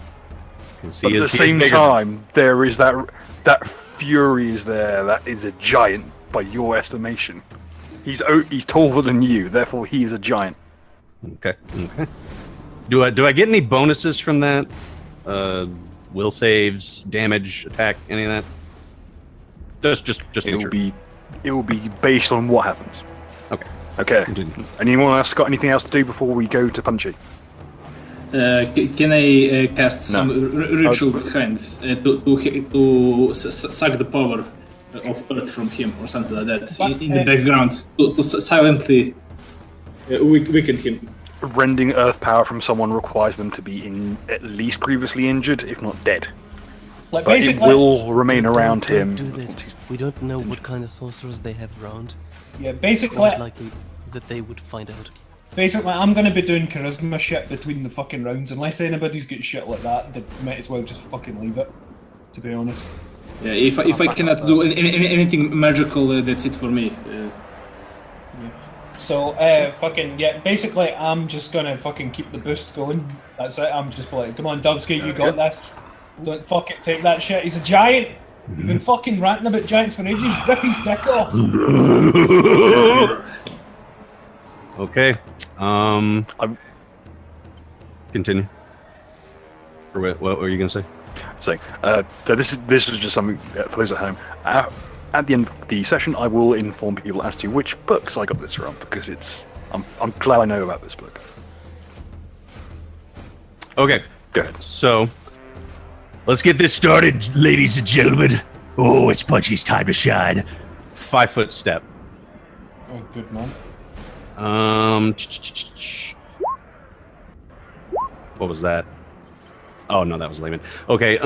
Can see But at the same time, there is that fury is there. That is a giant by your estimation. He's taller than you, therefore he is a giant. Okay. Okay. Do I get any bonuses from that? Will saves, damage, attack, any of that? Just It make will sure. be based on what happens. Okay. Okay. Continue. Anyone else got anything else to do before we go to Punchy? Can I cast some ritual behind to suck the power of earth from him or something like that in the background to silently weaken him? Rending earth power from someone requires them to be at least grievously injured, if not dead. Like, But it basically, will remain around Don't him. do that. We don't know what kind of sorcerers they have around. yeah, Quite basically, likely that they would find out. I'm gonna be doing charisma shit between the fucking rounds. Unless anybody's got shit like that, they might as well just fucking leave it. To be honest. Yeah, if I cannot do anything magical, that's it for me. So, basically, I'm just gonna fucking keep the boost going. That's it. I'm just like, come on, Dubsky, you got this. Don't fucking take that shit. He's a giant. You've been fucking ranting about giants for ages. Rip his dick off. Okay. Continue. Or what were you gonna say? So, this was just something for those at home. At the end of the session, I will inform people as to which books I got this from because I'm glad I know about this book. Okay. Go ahead. So, Let's get this started, ladies and gentlemen. Oh, it's Punchy's time to shine. 5-foot step. Oh, good man. What was that? Oh no, that was Layman. Okay.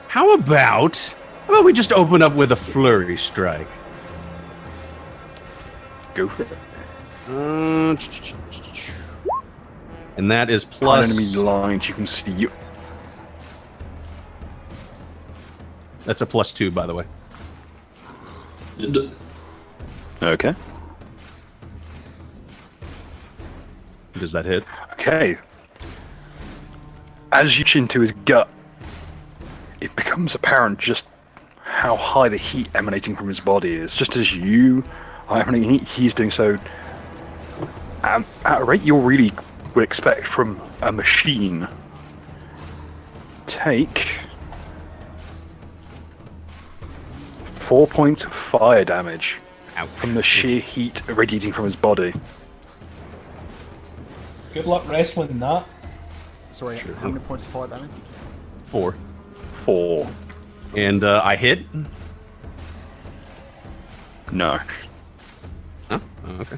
How about we just open up with a flurry strike? Go for it. And that is On plus. enemy lines, you can see you. That's a +2, by the way. Okay. Does that hit? Okay. As you reach into his gut, it becomes apparent just how high the heat emanating from his body is. Just as you are emanating heat, he's doing so at a rate you really would expect from a machine. Take 4 points of fire damage from the sheer heat radiating from his body. Good luck wrestling that. Sorry, how many points of fire damage? 4. 4. And I hit. No. Oh, okay.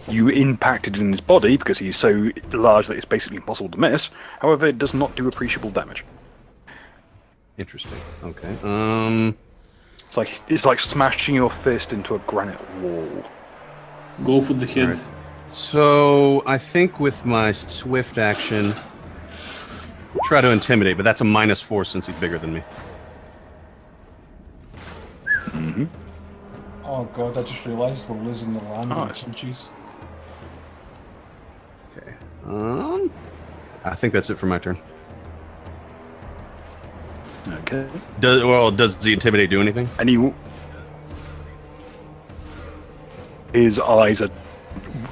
You impacted in his body because he's so large that it's basically impossible to miss. However, it does not do appreciable damage. Interesting. Okay. It's like smashing your fist into a granite wall. Go for the head. Alright. So I think with my swift action, try to intimidate, but that's a -4 since he's bigger than me. Mm-hmm. Oh god, I just realised we're losing the land Nice. punches. Okay. I think that's it for my turn. Okay. Does the intimidate do anything? And his eyes are,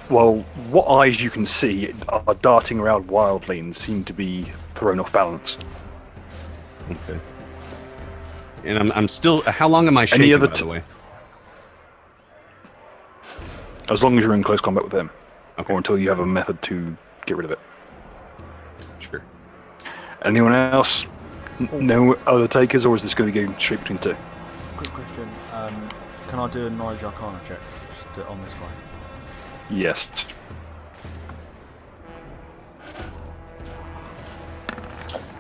well, what eyes you can see are darting around wildly and seem to be thrown off balance. Okay. And I'm still. How long am I shaking? other By the way. As long as you're in close combat with him, Okay. or until you have a method to get rid of it. Sure. Anyone else? No other takers, or is this going to go straight between the two? Quick question. Can I do a knowledge arcana check just on this guy? Yes.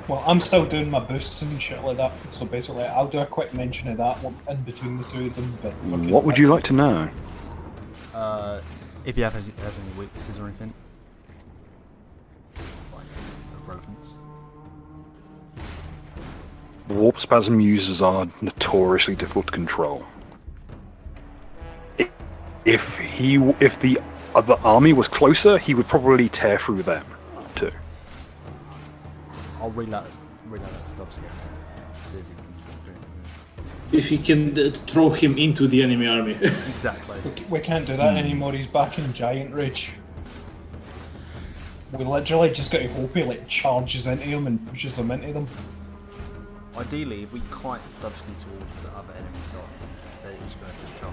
Well, I'm still doing my boosts and shit like that, so basically I'll do a quick mention of that one in between the two of them, but fucking What would you like to know? If he has any weaknesses or anything. Like, of relevance. Warp spasm users are notoriously difficult to control. If the other army was closer, he would probably tear through them too. I'll reload that stuff again. See if he can do anything. If he can throw him into the enemy army. Exactly. we can't do that anymore, he's back in Giant Rage. We literally just got to hope he like charges into them and pushes them into them. Ideally, if we kite Dubsky towards the other enemy side, they're just going to discharge.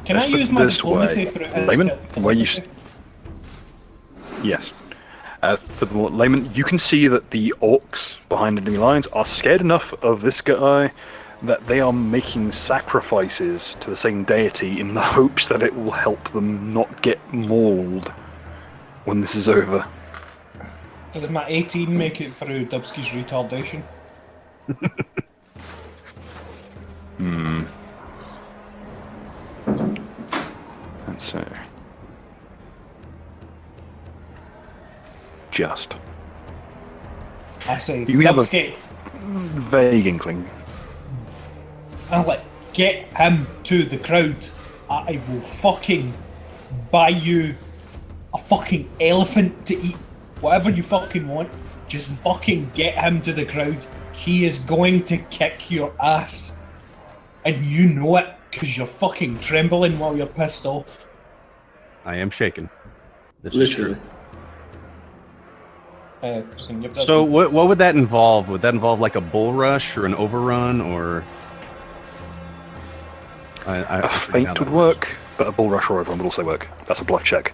Can Let's I put use my this diplomacy way. for it? Layman, where you Yes. For the layman, you can see that the orcs behind enemy lines are scared enough of this guy that they are making sacrifices to the same deity in the hopes that it will help them not get mauled when this is over. Does my 18 make it through Dubsky's retardation? Let's see. Just. I say, You have a- Dubsky, Vague inkling. I'm like, get him to the crowd. I will fucking buy you a fucking elephant to eat. Whatever you fucking want, just fucking get him to the crowd. He is going to kick your ass. And you know it, because you're fucking trembling while you're pissed off. I am shaken. This is Literally. true. So what would that involve? Would that involve like a bull rush or an overrun or? A feint would work, but a bull rush or overrun would also work. That's a bluff check.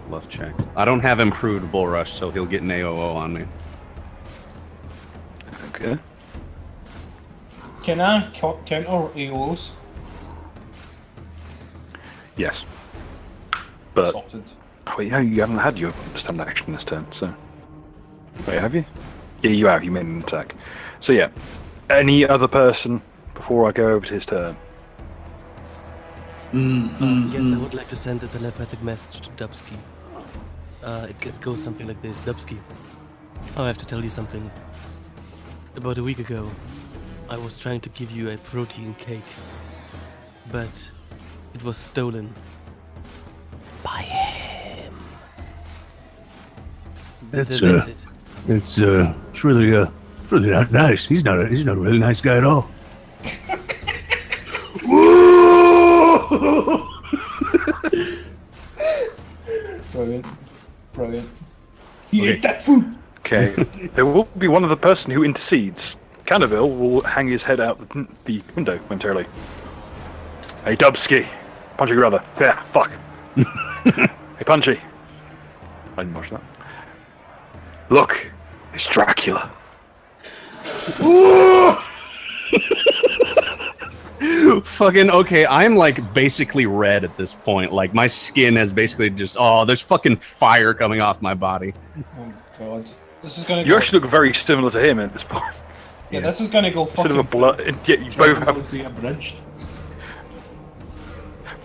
Bluff check. I don't have improved bull rush, so he'll get an AOO on me. Okay. Can I counter AOs? Yes. But Sorted. wait, no, you haven't had your standard action this turn, so. Wait, have you? Yeah, you have. You made an attack. So yeah, any other person before I go over to his turn? Yes, I would like to send a telepathic message to Dubsky. It goes something like this. Dubsky, I have to tell you something. About a week ago, I was trying to give you a protein cake, but it was stolen by him. That's it. it's really not nice. He's not a really nice guy at all. Brilliant. Brilliant. He ate that food! Okay. There will be one other person who intercedes. Canterville will hang his head out the window momentarily. Hey, Dubsky. Punchy your brother. Yeah, fuck. Hey, Punchy. I didn't watch that. Look, it's Dracula. Fucking okay, I'm like basically red at this point. Like my skin has basically just there's fucking fire coming off my body. Oh god. This is gonna You go. actually look very similar to him at this point. Yeah, this is gonna go Sort fucking. of a blood. Yeah, you both have abridged.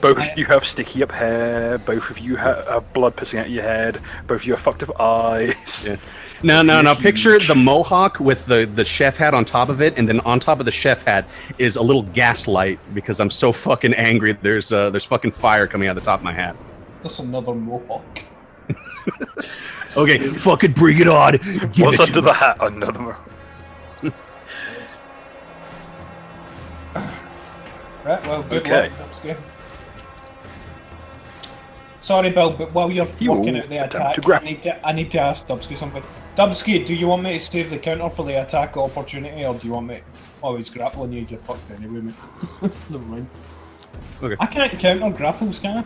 both of you have sticky up hair. Both of you have blood pissing out your head. Both of you have fucked up eyes. Yeah. Now picture the mohawk with the chef hat on top of it, and then on top of the chef hat is a little gaslight because I'm so fucking angry. There's fucking fire coming out of the top of my hat. That's another mohawk. Okay, fucking bring it on. Give What's it under to the hat? Another. Right, well, good Okay. luck, Dubsky. Sorry, Bill, but while you're You working will out the attempt attack, to grab- I need to ask Dubsky something. Dubsky, do you want me to save the counter for the attack opportunity, or do you want me... Oh, he's grappling you, you're fucked anyway, mate. Never mind. Okay. I can't counter grapples, can I?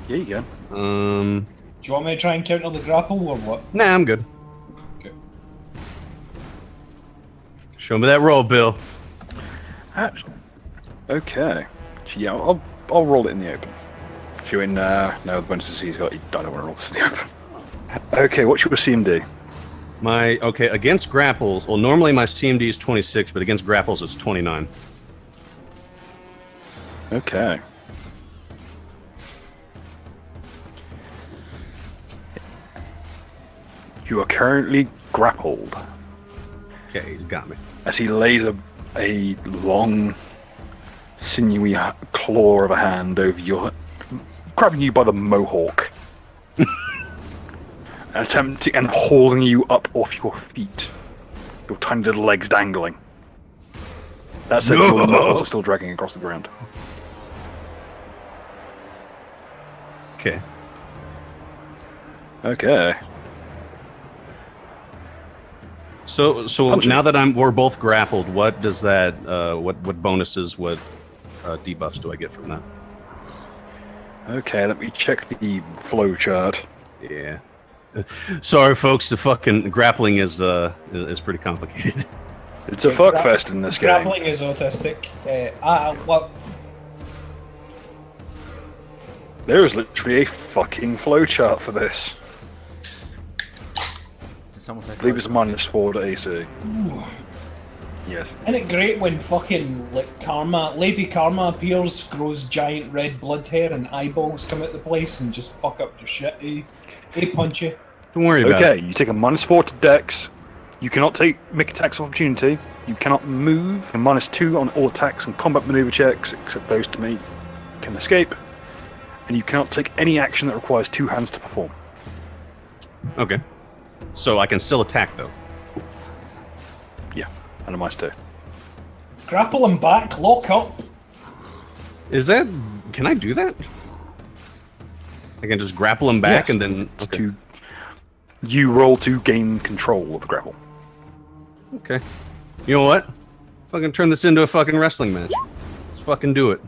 Yeah, you can. Do you want me to try and counter the grapple, or what? Nah, I'm good. Okay. Show me that roll, Bill. Actually, okay. Yeah, I'll roll it in the open. Showing no, the bonuses he's got. I don't want to roll this in the open. Okay, what's your CMD? Against grapples. Well, normally my CMD is 26, but against grapples it's 29. Okay. You are currently grappled Okay, he's got me. as he lays a long, sinewy claw of a hand over your, grabbing you by the mohawk, and attempting and hauling you up off your feet, your tiny little legs dangling. That said, your knuckles are still dragging across the ground. Okay. Okay. So Punch now that we're both grappled, what does that what bonuses, what debuffs do I get from that? Okay, let me check the flow chart. Yeah. Sorry, folks. The fucking grappling is pretty complicated. It's a fuckfest in this game. Grappling is autistic. What? There is literally a fucking flow chart for this. Did someone say? I believe it's -4 to AC. Yes. Isn't it great when fucking Lady Karma appears, grows giant red blood hair, and eyeballs come out the place and just fuck up your shit? They punch you. Don't worry about Okay, it. you take a -4 to Dex. You cannot make attacks of opportunity. You cannot move. And -2 on all attacks and combat maneuver checks, except those to me can escape. And you cannot take any action that requires 2 hands to perform. Okay. So I can still attack though. Yeah, and a -2. Grapple him back, lock up. Is that? Can I do that? I can just grapple him back Yes. and then. It's Okay. to you roll to gain control of the grapple. Okay. You know what? Fucking turn this into a fucking wrestling match. Let's fucking do it.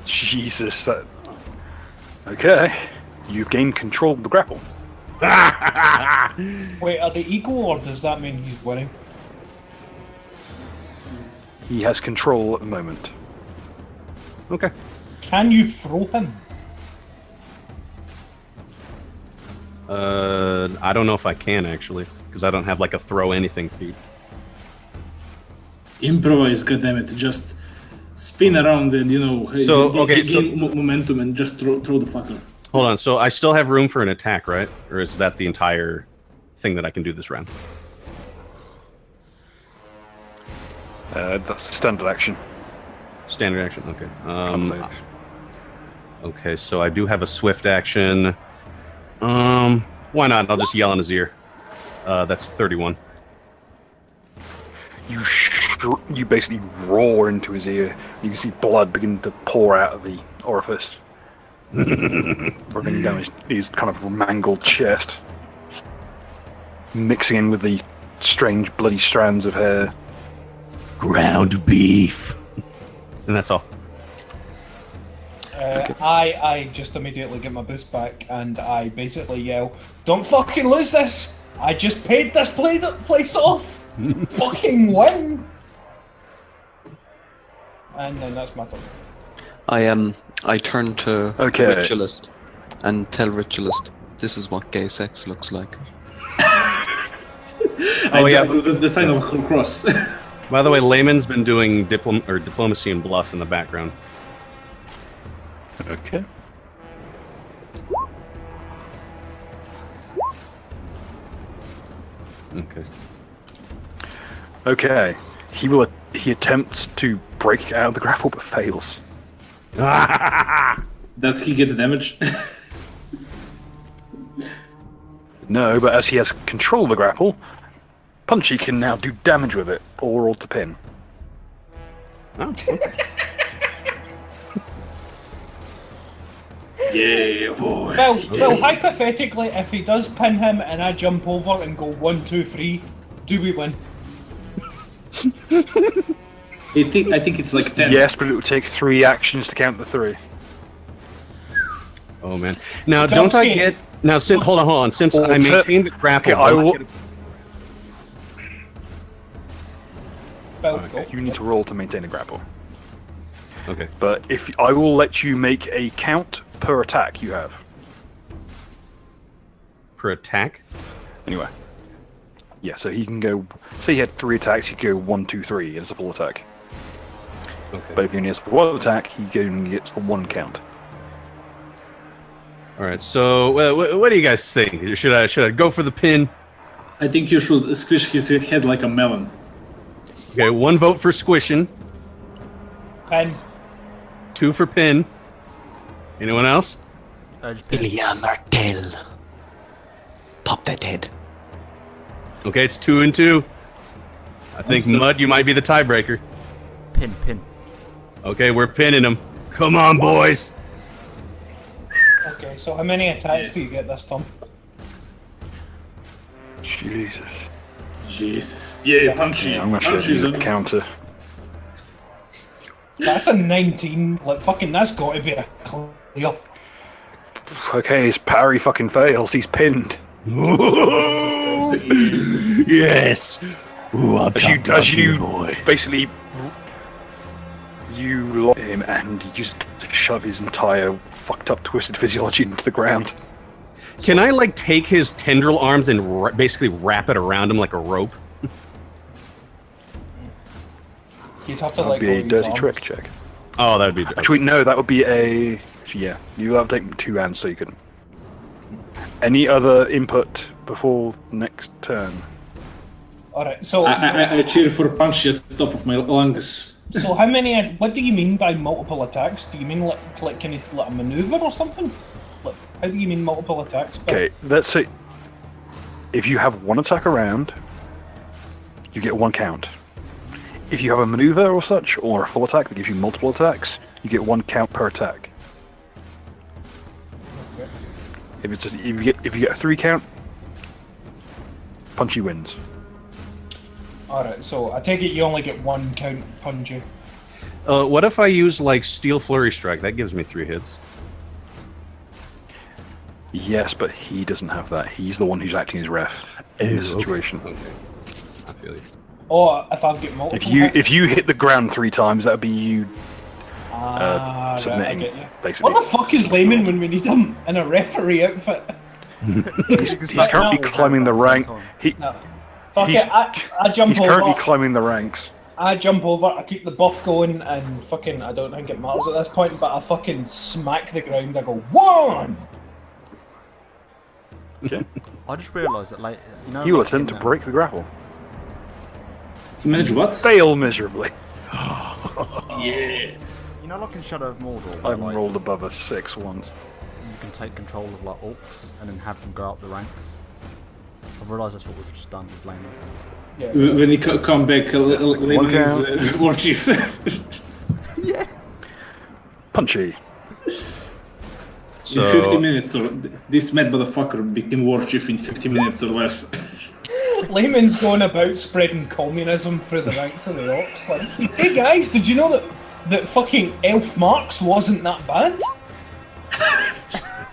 Jesus, that. Okay, you've gained control of the grapple. Wait, are they equal, or does that mean he's winning? He has control at the moment. Okay. Can you throw him? I don't know if I can actually, because I don't have like a throw anything feat. Improvise, goddammit. Just spin around and, So, okay, gain momentum and just throw the fucker. Hold on. So I still have room for an attack, right? Or is that the entire thing that I can do this round? That's a standard action. Standard action. Okay. Unload. Okay. So I do have a swift action. Why not? I'll just yell in his ear. That's 31. You basically roar into his ear. You can see blood begin to pour out of the orifice, running down his kind of mangled chest, mixing in with the strange bloody strands of hair. Ground beef. And that's all. I just immediately get my boost back, and I basically yell, "Don't fucking lose this!" I just paid this place off. Fucking win. And then that's my turn. I turn to Okay. Ritualist and tell Ritualist this is what gay sex looks like. I do the sign of a cross. By the way, Layman's been doing diplomacy and bluff in the background. Okay. Okay. Okay. He attempts to break out of the grapple but fails. Does he get the damage? No, but as he has control of the grapple, Punchy can now do damage with it, or roll to pin. Oh, okay. Yeah, boy. Well, hypothetically, if he does pin him and I jump over and go 1, 2, 3, do we win? I think it's like 10. Yes, but it would take 3 actions to count the 3. Oh man. Now, don't I get... Now, hold on. Since I maintain the grapple... Okay, I will... Well, Okay. You need to roll to maintain the grapple. Okay. But if I will let you make a count per attack you have. Per attack? Anyway. Yeah, so he can go... Say he had 3 attacks, he could go 1, 2, 3, and it's a full attack. Okay. But if he only has 1 attack, he only gets the 1 count. All right. So, what do you guys think? Should I go for the pin? I think you should squish his head like a melon. Okay. 1 vote for squishing. pin. 2 for pin. Anyone else? Just pin. Ilya Martel. Pop that head. Okay, it's 2 and 2. I think Mud, you might be the tiebreaker. Pin. Okay, we're pinning him. Come on, boys. Okay, so how many attacks do you get this time? Jesus. Yeah, Punchy. Yeah, I'm gonna Punchy's use a on. counter. That's a 19. Like, fucking, that's got to be a clear. Okay, his parry fucking fails. He's pinned. Yes. Ooh, I'm As you basically you lock him and you just shove his entire fucked up twisted physiology into the ground. Can I like take his tendril arms and basically wrap it around him like a rope? You'd have to, That'd like, be go a use dirty arms. trick check. Oh, that would be. Actually, no, that would be a yeah. You have to take 2 hands so you can. Any other input before next turn? Alright, so I cheer for Punchy at the top of my lungs. so how many? What do you mean by multiple attacks? Do you mean like can you like a maneuver or something? Like, how do you mean multiple attacks? Okay, let's say if you have 1 attack around, you get 1 count. If you have a maneuver or such, or a full attack that gives you multiple attacks, you get 1 count per attack. Okay. If you get a 3 count, Punchy wins. Alright, so I take it you only get 1 count, Punchy. What if I use like Steel Flurry Strike? That gives me 3 hits. Yes, but he doesn't have that. He's the one who's acting as ref in this situation. Okay. I feel you. Or if I've got multiple If you hit the ground 3 times, that would be you right, submitting, I get you. basically. What the fuck is Layman when we need him in a referee outfit? He's currently climbing the rank. No. Fuck He's- it, I jump He's over. currently climbing the ranks. I jump over, I keep the buff going, and fucking, I don't think it matters at this point, but I fucking smack the ground, I go, 1! Okay. I just realised that, like, you know, He will like attempt in, to break the grapple. Manage what? Fail miserably. Yeah. You know, like in Shadow of Mordor, I where, haven't like, rolled above a 6 once. you can take control of like orcs and then have them go up the ranks. I've realised that's what we've just done with Layman. Yeah. When he come back, Layman count. is war chief. Yeah. Punchy. In 50 minutes, or this mad motherfucker became war chief in 50 minutes or less. Layman's going about spreading communism through the ranks of the orcs. Like, hey guys, did you know that fucking Elf Marx wasn't that bad?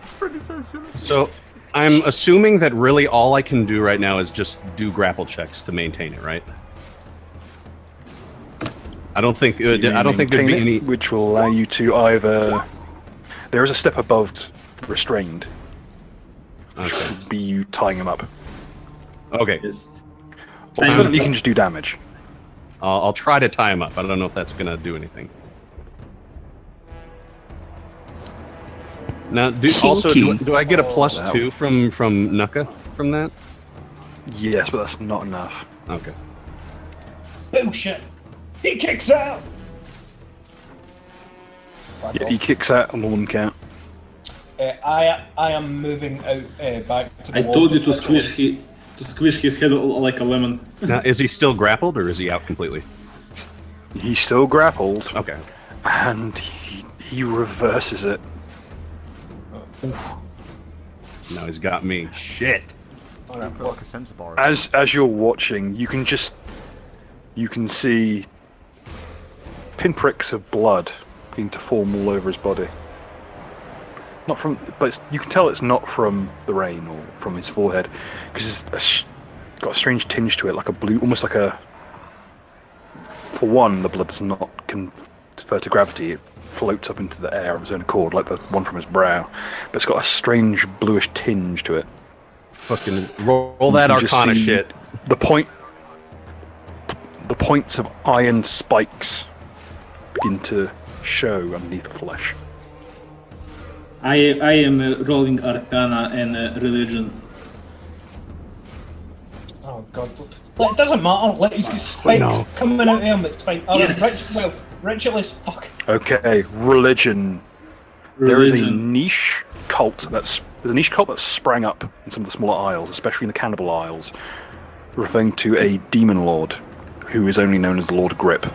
It's pretty sensational. So I'm assuming that really all I can do right now is just do grapple checks to maintain it, right? I don't think there'd be any. Which will allow you to either. There is a step above restrained. Okay. Would be you tying him up. Okay. Yes. Or you can just do damage. I'll try to tie him up. I don't know if that's gonna do anything. Now, do I get a +2 from Nuka from that? Yes, but that's not enough. Okay. Bullshit! He kicks out! Yeah, he kicks out on the 1 count. I am moving out back to the I wall. told you to squish his head like a lemon. Now, is he still grappled or is he out completely? He's still grappled. Okay. And he reverses it. Now he's got me. Shit. Put like a sensor bar. As you're watching, you can see pinpricks of blood beginning to form all over his body. Not from, but you can tell it's not from the rain or from his forehead, because it's got a strange tinge to it, like a blue, almost like a. For one, the blood does not convert to gravity; it floats up into the air of its own accord, like the one from his brow. But it's got a strange bluish tinge to it. Fucking roll that Arcana shit. The points of iron spikes begin to show underneath the flesh. I am rolling Arcana and religion. Oh god. Like, it doesn't matter, let us get spikes coming out of him, it's fine. Yes. Ritual is fuck. Okay, religion. There is a niche cult that's sprang up in some of the smaller isles, especially in the cannibal isles, referring to a demon lord who is only known as the Lord Grip.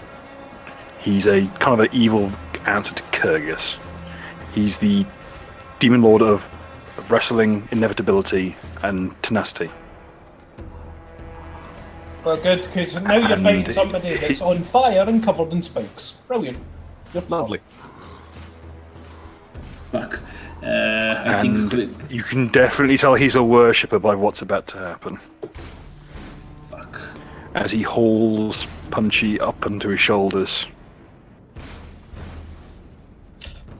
He's a kind of an evil answer to Kyrgyz. He's the demon lord of wrestling, inevitability, and tenacity. Well, good, because now you're fighting somebody that's on fire and covered in spikes. Brilliant. You're Lovely. Fuck. I think. You can definitely tell he's a worshipper by what's about to happen. Fuck. As he hauls Punchy up onto his shoulders.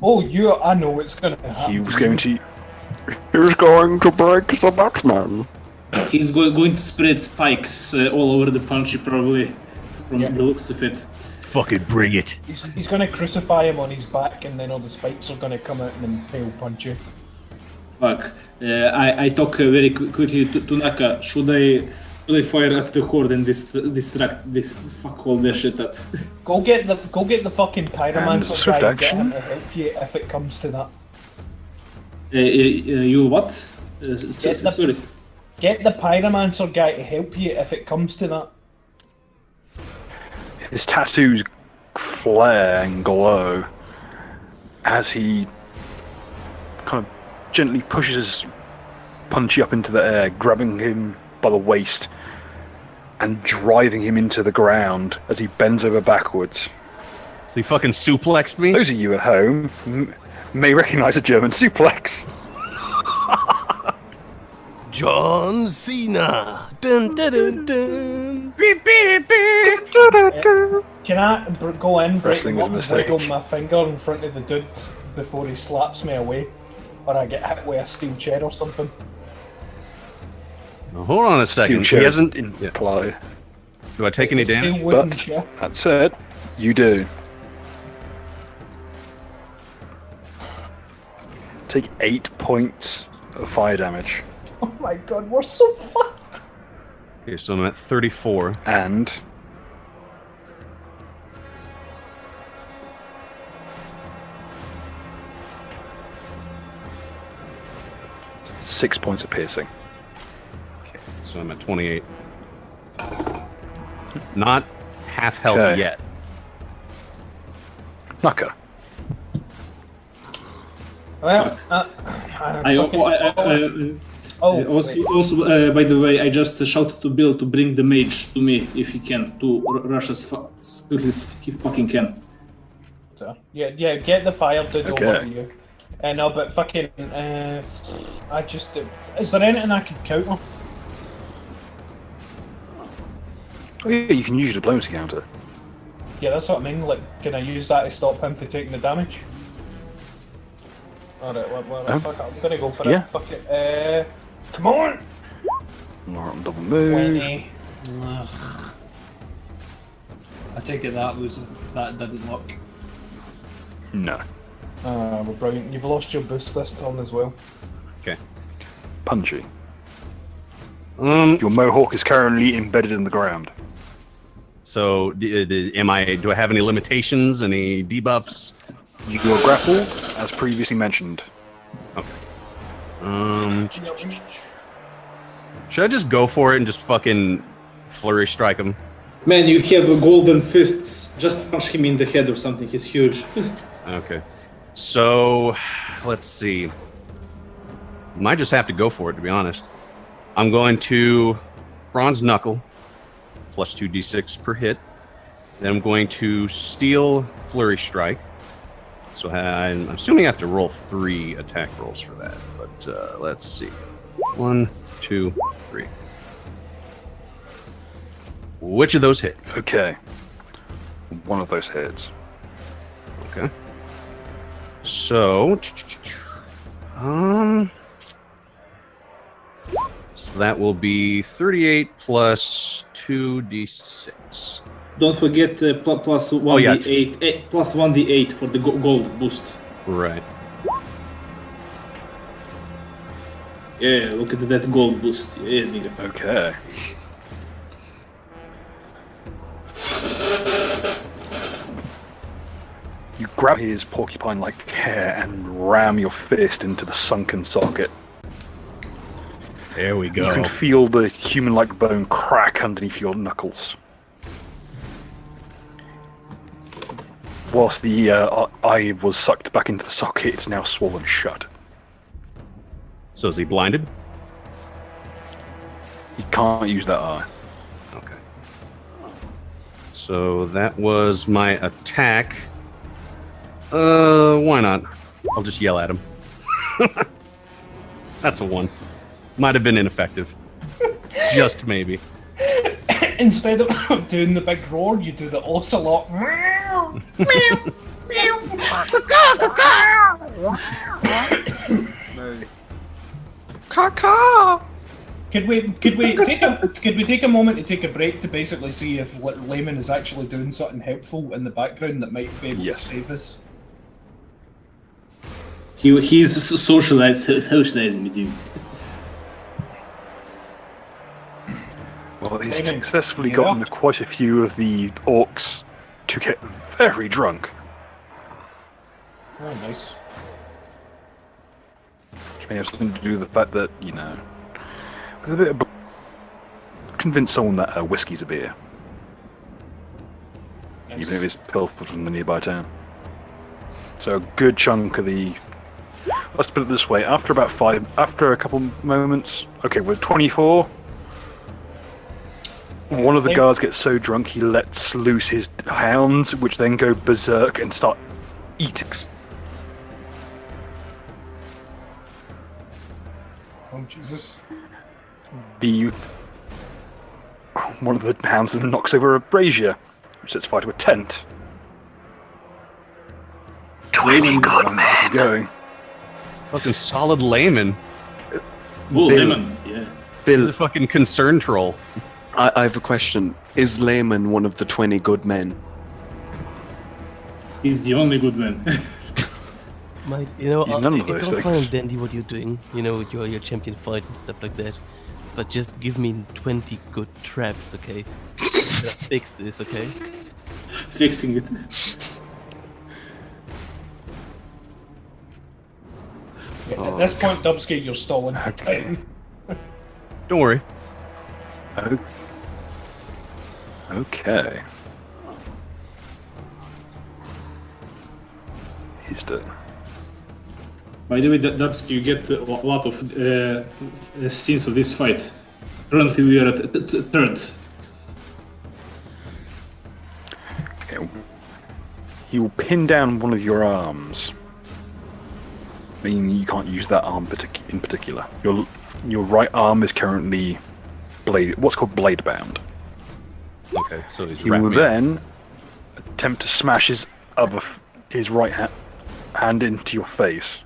Oh, I know it's going to happen. He was going to. He's going to break the Batman. He's going to spread spikes all over the Punchy, probably, from Yeah. the looks of it. Fucking bring it. He's going to crucify him on his back, and then all the spikes are going to come out and impale Punchy. Fuck. I talk very quickly to Naka. Should I fire at the horde and distract this? Fuck all this shit up. Go get the fucking And pyromancer swift guy and get action. him to help you if it comes to that. You what? Sorry. Get the pyromancer guy to help you if it comes to that. His tattoos flare and glow as he kind of gently pushes Punchy up into the air, grabbing him by the waist and driving him into the ground as he bends over backwards. So he fucking suplexed me? Those of you at home may recognize a German suplex. John Cena. Dun, dun, dun, dun. Can I go in, break Wrestling him was up, a and wiggle mistake. my finger in front of the dude before he slaps me away? Or I get hit with a steel chair or something? Now, hold on a second. He hasn't. Yeah. Imply. Do I take any A steel damage? wooden But chair. that said, you do. Take 8 points of fire damage. Oh my god, we're so fucked! Okay, so I'm at 34. And six points of piercing. Okay, so I'm at 28. Not half health Okay. yet. Naka. Well, Also, by the way, I just shouted to Bill to bring the mage to me if he can, to rush as quickly as he fucking can. yeah, get the fire dude over Okay. to you. No, but fucking, I just, is there anything I could counter? Oh yeah, you can use your diplomacy counter. Yeah, that's what I mean. Like, can I use that to stop him from taking the damage? Alright, fuck it, I'm gonna go for yeah. it. Fuck it. Come on! Alright, double move. 20. Ugh. I take it that didn't work. No. We're brilliant. You've lost your boost this turn as well. Punchy. Your mohawk is currently embedded in the ground. So, do I have any limitations, any debuffs? You are grappled, as previously mentioned. Should I just go for it and just fucking flurry strike him? Man, you have golden fists. Just punch him in the head or something. He's huge. Okay. So, let's see. Might just have to go for it, to be honest. I'm going to Bronze Knuckle, plus 2d6 per hit. Then I'm going to Steel Flurry Strike. So I'm assuming I have to roll 3 attack rolls for that. But let's see. 1, 2, 3. Which of those hit? Okay. One of those hits. Okay. So, so that will be 38 plus 2d6. Don't forget plus 1d8, plus 1d8 for the gold boost. Right. Yeah, look at that gold boost. Yeah, nigga. Okay. You grab his porcupine-like hair and ram your fist into the sunken socket. There we You go. can feel the human-like bone crack underneath your knuckles. Whilst the eye was sucked back into the socket, it's now swollen shut. So is he blinded? You can't use that eye. Okay. So that was my attack. Why not? I'll just yell at him. That's a 1. Might have been ineffective. Just maybe. Instead of doing the big roar, you do the ocelot. Could we take a moment to take a break to basically see if Layman is actually doing something helpful in the background that might be able to save us? He's socializing with you. Well, he's Layman, successfully you gotten up? quite a few of the orcs to get very drunk. Oh, nice. Which may have something to do with the fact that, you know, with a bit of convince someone that whiskey's a beer, Nice. even if it's pilfered from the nearby town. So a good chunk of the. Let's put it this way: after a couple moments, okay, we're 24. One of the guards gets so drunk he lets loose his hounds, which then go berserk and start eating. Oh, Jesus. One of the hounds then knocks over a brazier, which sets fire to a tent. 20 good This is going. Fucking solid layman. Oh, Bill. lemon. Yeah. He's Bill, a fucking concern troll. I have a question. Is Layman one of the 20 good men? He's the only good man. Mate, He's none of it's those all fine things. and dandy what you're doing, with your champion fight and stuff like that. But just give me 20 good traps, okay? Fix this, okay? Fixing it. At this point, Dubsky, you're stalling for time. Don't worry. Okay. He's done. By the way, Dubsky, you get a lot of scenes of this fight. Currently, we are at third. Okay. He will pin down one of your arms. mean you can't use that arm in particular. Your right arm is currently what's called blade bound. Okay, so he's He will wrapped me up. then attempt to smash his right hand into your face.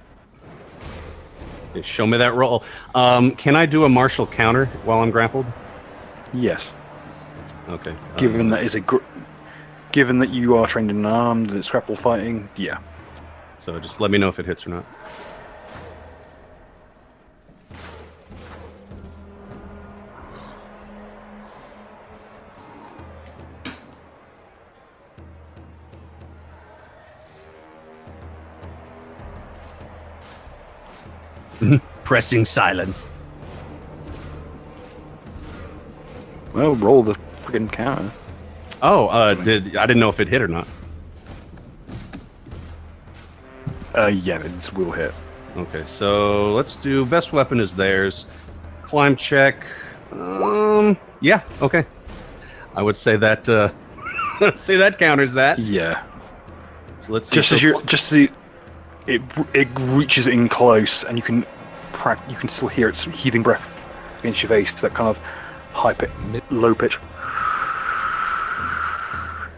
Okay, show me that roll. Can I do a martial counter while I'm grappled? Yes. Okay. Given given that you are trained in armed and it's grapple fighting, yeah. So just let me know if it hits or not. Pressing silence. Well, roll the friggin' counter. Oh, I didn't know if it hit or not. Yeah, it will hit. Okay, so let's do best weapon is theirs. Climb check. Yeah, okay. I would say that say that counters that. Yeah. So let's see. It reaches in close, and you can still hear its heaving breath against your face. That kind of low pitch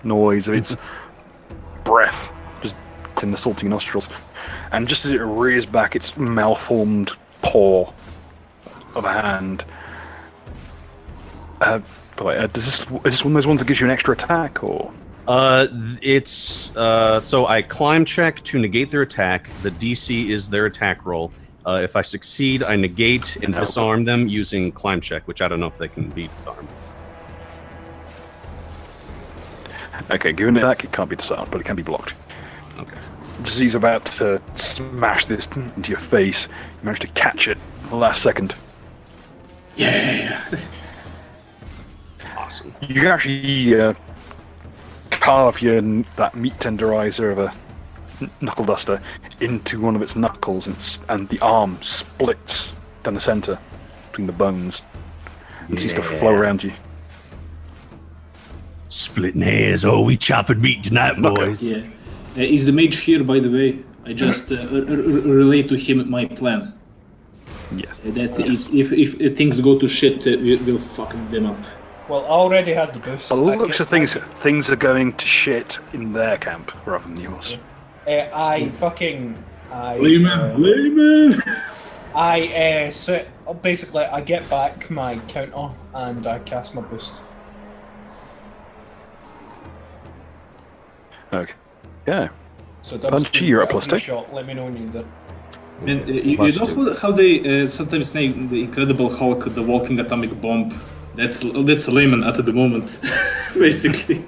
noise of its breath just in the salty nostrils. And just as it rears back its malformed paw of a hand, is this one of those ones that gives you an extra attack, or? It's so I climb check to negate their attack. The DC is their attack roll. If I succeed, I negate and disarm them using climb check, which I don't know if they can be disarmed. Okay, given an attack, it can't be disarmed, but it can be blocked. Okay. Just as he's about to smash this into your face, you manage to catch it at the last second. Yeah. Awesome. You can actually carve that meat tenderizer of a knuckle duster into one of its knuckles, and the arm splits down the center between the bones and seems to flow around you. Splitting hairs. Oh, we chopping meat tonight, boys. Yeah. Is the mage here, by the way? I just relay to him my plan. Yes. That if things go to shit, we'll fuck them up. Well, I already had the boost. By the looks of things are going to shit in their camp rather than yours. Layman. Basically, I get back my counter and I cast my boost. Okay. Yeah. So Punchy, you're at +2. Shot. Let me know when you need it. And you know how they sometimes name the Incredible Hulk the walking atomic bomb? That's Layman at the moment, basically.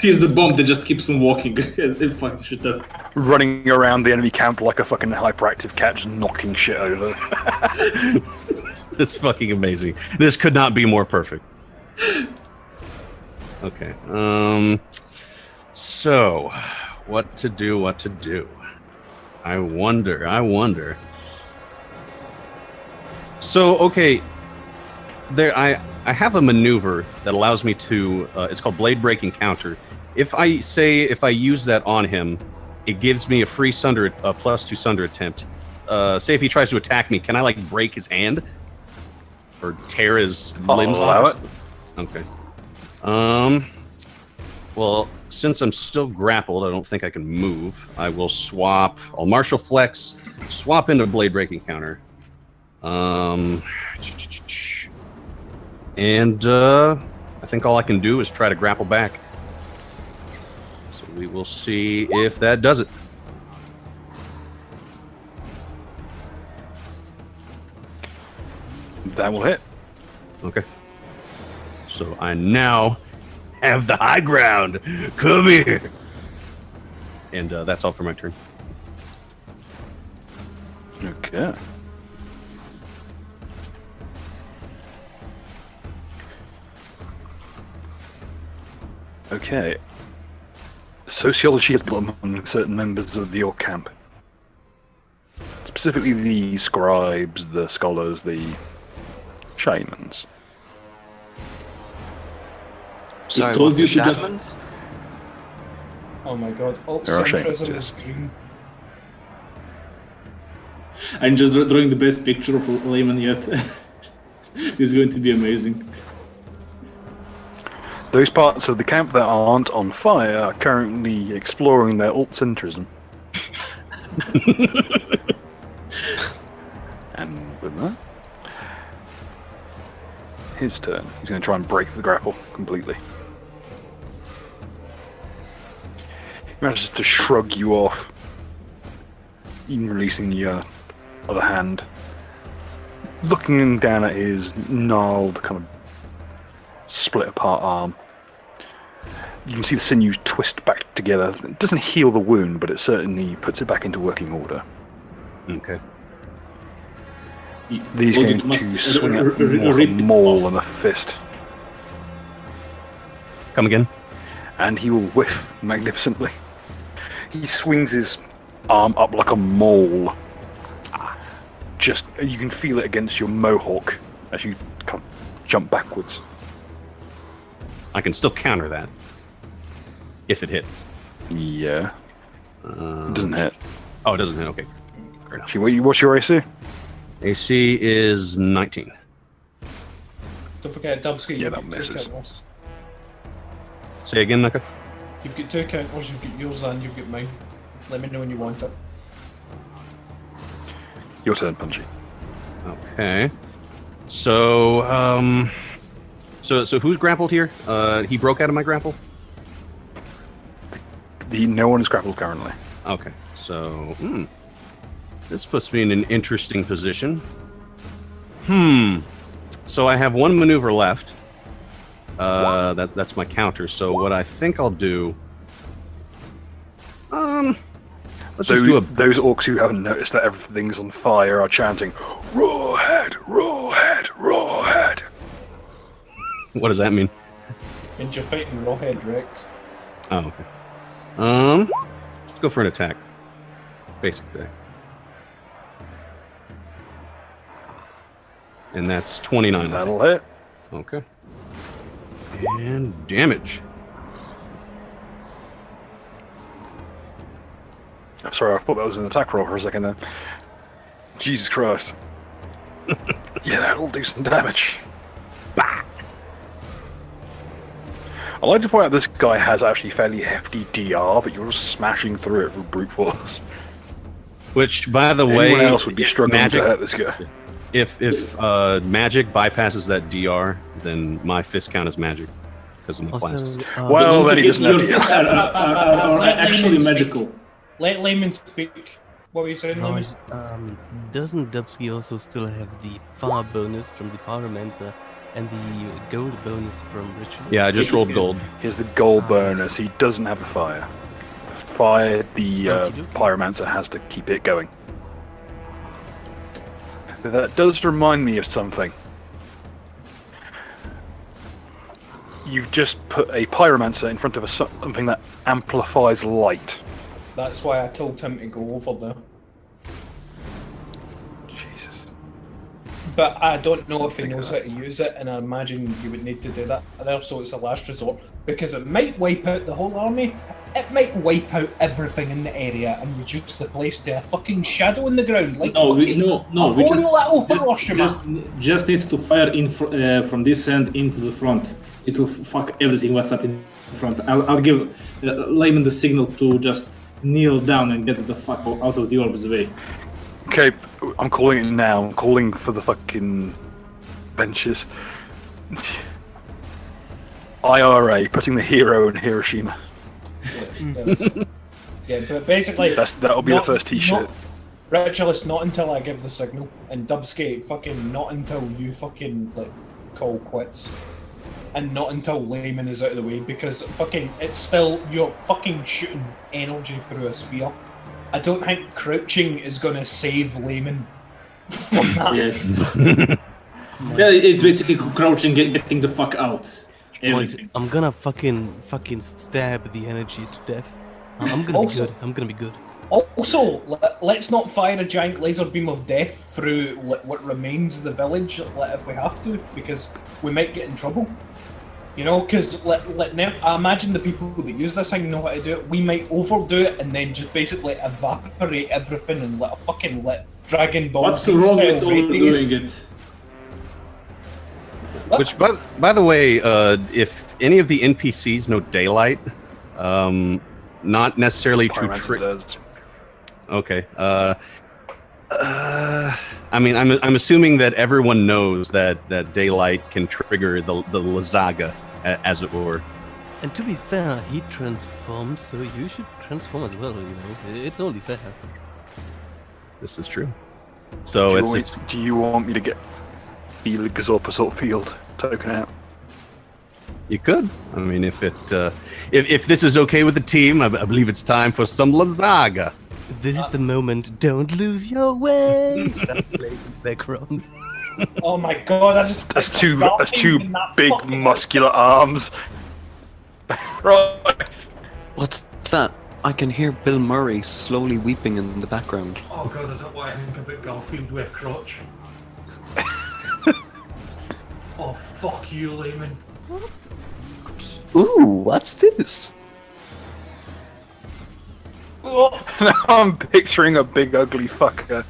he's the bomb that just keeps on walking and fucking shit up. Running around the enemy camp like a fucking hyperactive cat, just knocking shit over. That's fucking amazing. This could not be more perfect. Okay. So, what to do? I wonder. So, okay, I have a maneuver that allows me to, it's called Blade Break Encounter. If I use that on him, it gives me a free +2 sunder attempt. Say if he tries to attack me, can I, like, break his hand? Or tear his limbs off? Okay. Well, since I'm still grappled, I don't think I can move. I will swap. I'll martial flex, swap into Blade Break Encounter. And I think all I can do is try to grapple back. So we will see if that does it. That will hit. Okay. So I now have the high ground. Come here. And that's all for my turn. Okay. Okay. Sociology is built among certain members of your camp. Specifically the scribes, the scholars, the shamans. Sorry, told what, you the to just- shamans? Oh my god. There are Centrism shamans, is green. I'm just drawing the best picture of Layman yet. It's going to be amazing. Those parts of the camp that aren't on fire are currently exploring their alt-centrism. And with that, his turn. He's going to try and break the grapple completely. He manages to shrug you off, even releasing your other hand. Looking down at his gnarled, kind of split apart arm. You can see the sinews twist back together. It doesn't heal the wound, but it certainly puts it back into working order. Okay. He's going to swing at you more with a maul and a fist. Come again? And he will whiff magnificently. He swings his arm up like a maul. Just, you can feel it against your mohawk as you kind of jump backwards. I can still counter that. If it hits. Yeah. It doesn't hit. Oh, it doesn't hit. Okay. Fair enough. Actually, what's your AC? AC is 19. Don't forget, Dubsky, Yeah, you've that got two misses. counters. Say again, Naka? You've got two counters, you've got yours and you've got mine. Let me know when you want it. Your turn, Punchy. Okay. So, so who's grappled here? He broke out of my grapple? No one is grappled currently. Okay. So, this puts me in an interesting position. So I have one maneuver left. That's my counter. So what I think I'll do... let's just do a... Those orcs who haven't noticed that everything's on fire are chanting, "Rawhead, rawhead, rawhead." What does that mean? And you're fighting Rawhead Rex. Oh, okay. Let's go for an attack. Basic attack. And that's 29. That'll hit. Okay. And damage. Sorry, I thought that was an attack roll for a second there. Jesus Christ. Yeah, that'll do some damage. Bah! I like to point out this guy has actually fairly hefty DR, but you're just smashing through it with brute force. Which, by the Anyone way, else would be if struggling to hurt this guy. If magic bypasses that DR, then my fist count as magic because of my class. Well, then he doesn't have Your fists are actually magical. Let Layman speak. What were you saying, Layman? Doesn't Dubsky also still have the fire bonus from the Pyromancer and the gold bonus from Ritual? Yeah, I just rolled gold. Here's the gold bonus. He doesn't have the fire. Fire, the Pyromancer has to keep it going. That does remind me of something. You've just put a Pyromancer in front of something that amplifies light. That's why I told him to go over there. Jesus. But I don't know if he knows how to use it, and I imagine you would need to do that there, so it's a last resort. Because it might wipe out the whole army, it might wipe out everything in the area and reduce the place to a fucking shadow in the ground. Like We just need to fire in from this end into the front. It will fuck everything what's up in front. I'll give Layman the signal to just kneel down and get the fuck out of the orb's way. Okay, I'm calling it now. I'm calling for the fucking benches. IRA, putting the hero in Hiroshima. Yeah, but basically... That'll be the first t-shirt. Ritualist, not until I give the signal. And Dubsky, fucking not until you fucking, like, call quits. And not until Layman is out of the way, because fucking, it's still, you're fucking shooting energy through a sphere. I don't think crouching is gonna save Layman from that. Yes. Yeah, it's basically crouching, getting the fuck out. Everything. I'm gonna fucking stab the energy to death. I'm gonna be good. I'm gonna be good. Also, let's not fire a giant laser beam of death through what remains of the village if we have to, because we might get in trouble. You know, because I imagine the people that use this thing know how to do it. We might overdo it and then just basically evaporate everything and let Dragon Ball What's Z wrong style with radius. overdoing it? Which, by the way, if any of the NPCs know daylight, not necessarily to trick. Okay. I mean, I'm assuming that everyone knows that daylight can trigger the Lazaga, as it were. And to be fair, he transformed, so you should transform as well. You know, it's only fair. This is true. So do you want me to get the Gazorpasort field token out? You could. I mean, if this is okay with the team, I believe it's time for some Lazaga. This is the moment. Don't lose your way. That playing in the background. Oh my god! That's two big muscular arms. Right. What's that? I can hear Bill Murray slowly weeping in the background. Oh god, I don't want to think about Garfield with a crotch. Oh fuck you, Layman. Ooh, what's this? Oh, Now I'm picturing a big ugly fucker.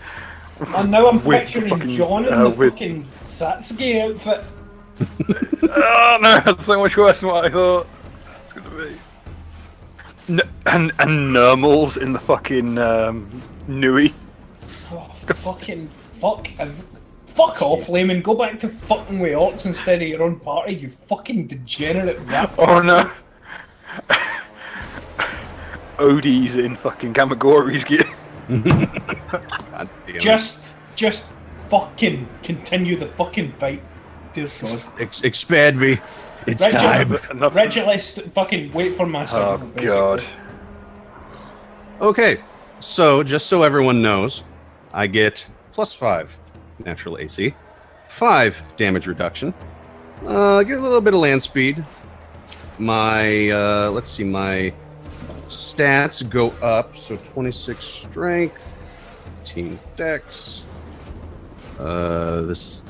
and now I'm With picturing fucking, John in the with- fucking Satsuki outfit. Oh no, that's so much worse than what I thought it's gonna be. And Nermals in the fucking Nui. Oh, fucking fuck! Fuck off, Layman. Go back to fucking with orcs instead of your own party. You fucking degenerate rat. Oh no. Odie's in fucking Kamagori's gear. God damn it. Just fucking continue the fucking fight. Dear God. Expand me. It's time. Enough. Reggie, let's fucking wait for my Oh signal, basically. god. Okay, so just so everyone knows, I get +5 natural AC, 5 damage reduction, get a little bit of land speed. My let's see, my stats go up, so 26 strength, 18 dex. This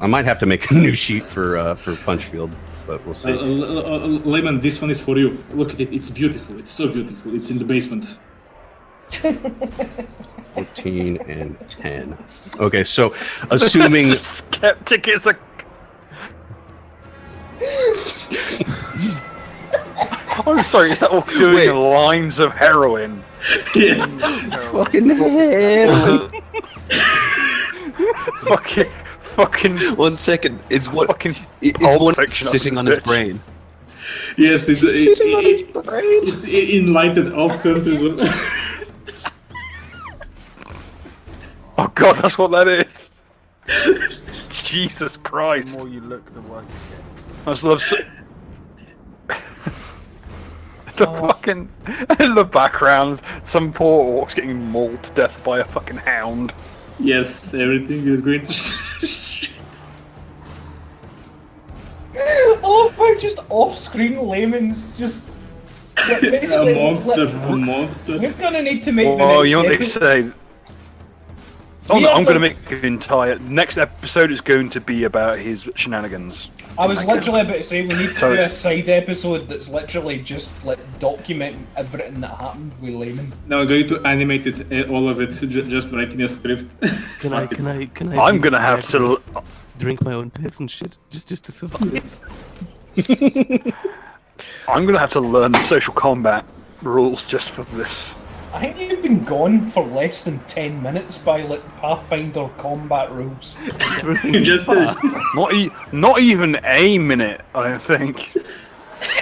I might have to make a new sheet for Punchfield, but we'll see. Layman, this one is for you. Look at it. It's beautiful. It's so beautiful. It's in the basement. 14 and 10. Okay, so assuming Skeptic is a. I'm sorry, is that all doing Wait. lines of heroin? Yes. fucking head. Fucking 1 second. Is what? fucking Is Pulp one Fiction sitting of on this his bitch. brain? Yes, it's Sitting on his brain. it's enlightened alt centers. Oh god, that's what that is. Jesus Christ. The more you look, the worse it gets. I just love the fucking in the background, some poor orc's getting mauled to death by a fucking hound. Yes, everything is going to shit. I love how just off-screen Layman's just A basically, monster, like, a monster. We're gonna need to make the Oh, next you know what they episode- say? Oh We no, have I'm gonna the- make an entire next episode is going to be about his shenanigans. I was literally about to say we need to So do a it's- side episode that's literally just like documenting everything that happened with Layman. Now I'm going to animate it, all of it. Just write me a script. Can I? I'm do gonna have to. accents, drink my own piss and shit just to survive. I'm gonna have to learn the social combat rules just for this. I think you've been gone for less than 10 minutes by like Pathfinder combat rules. Just Not even a minute, I don't think.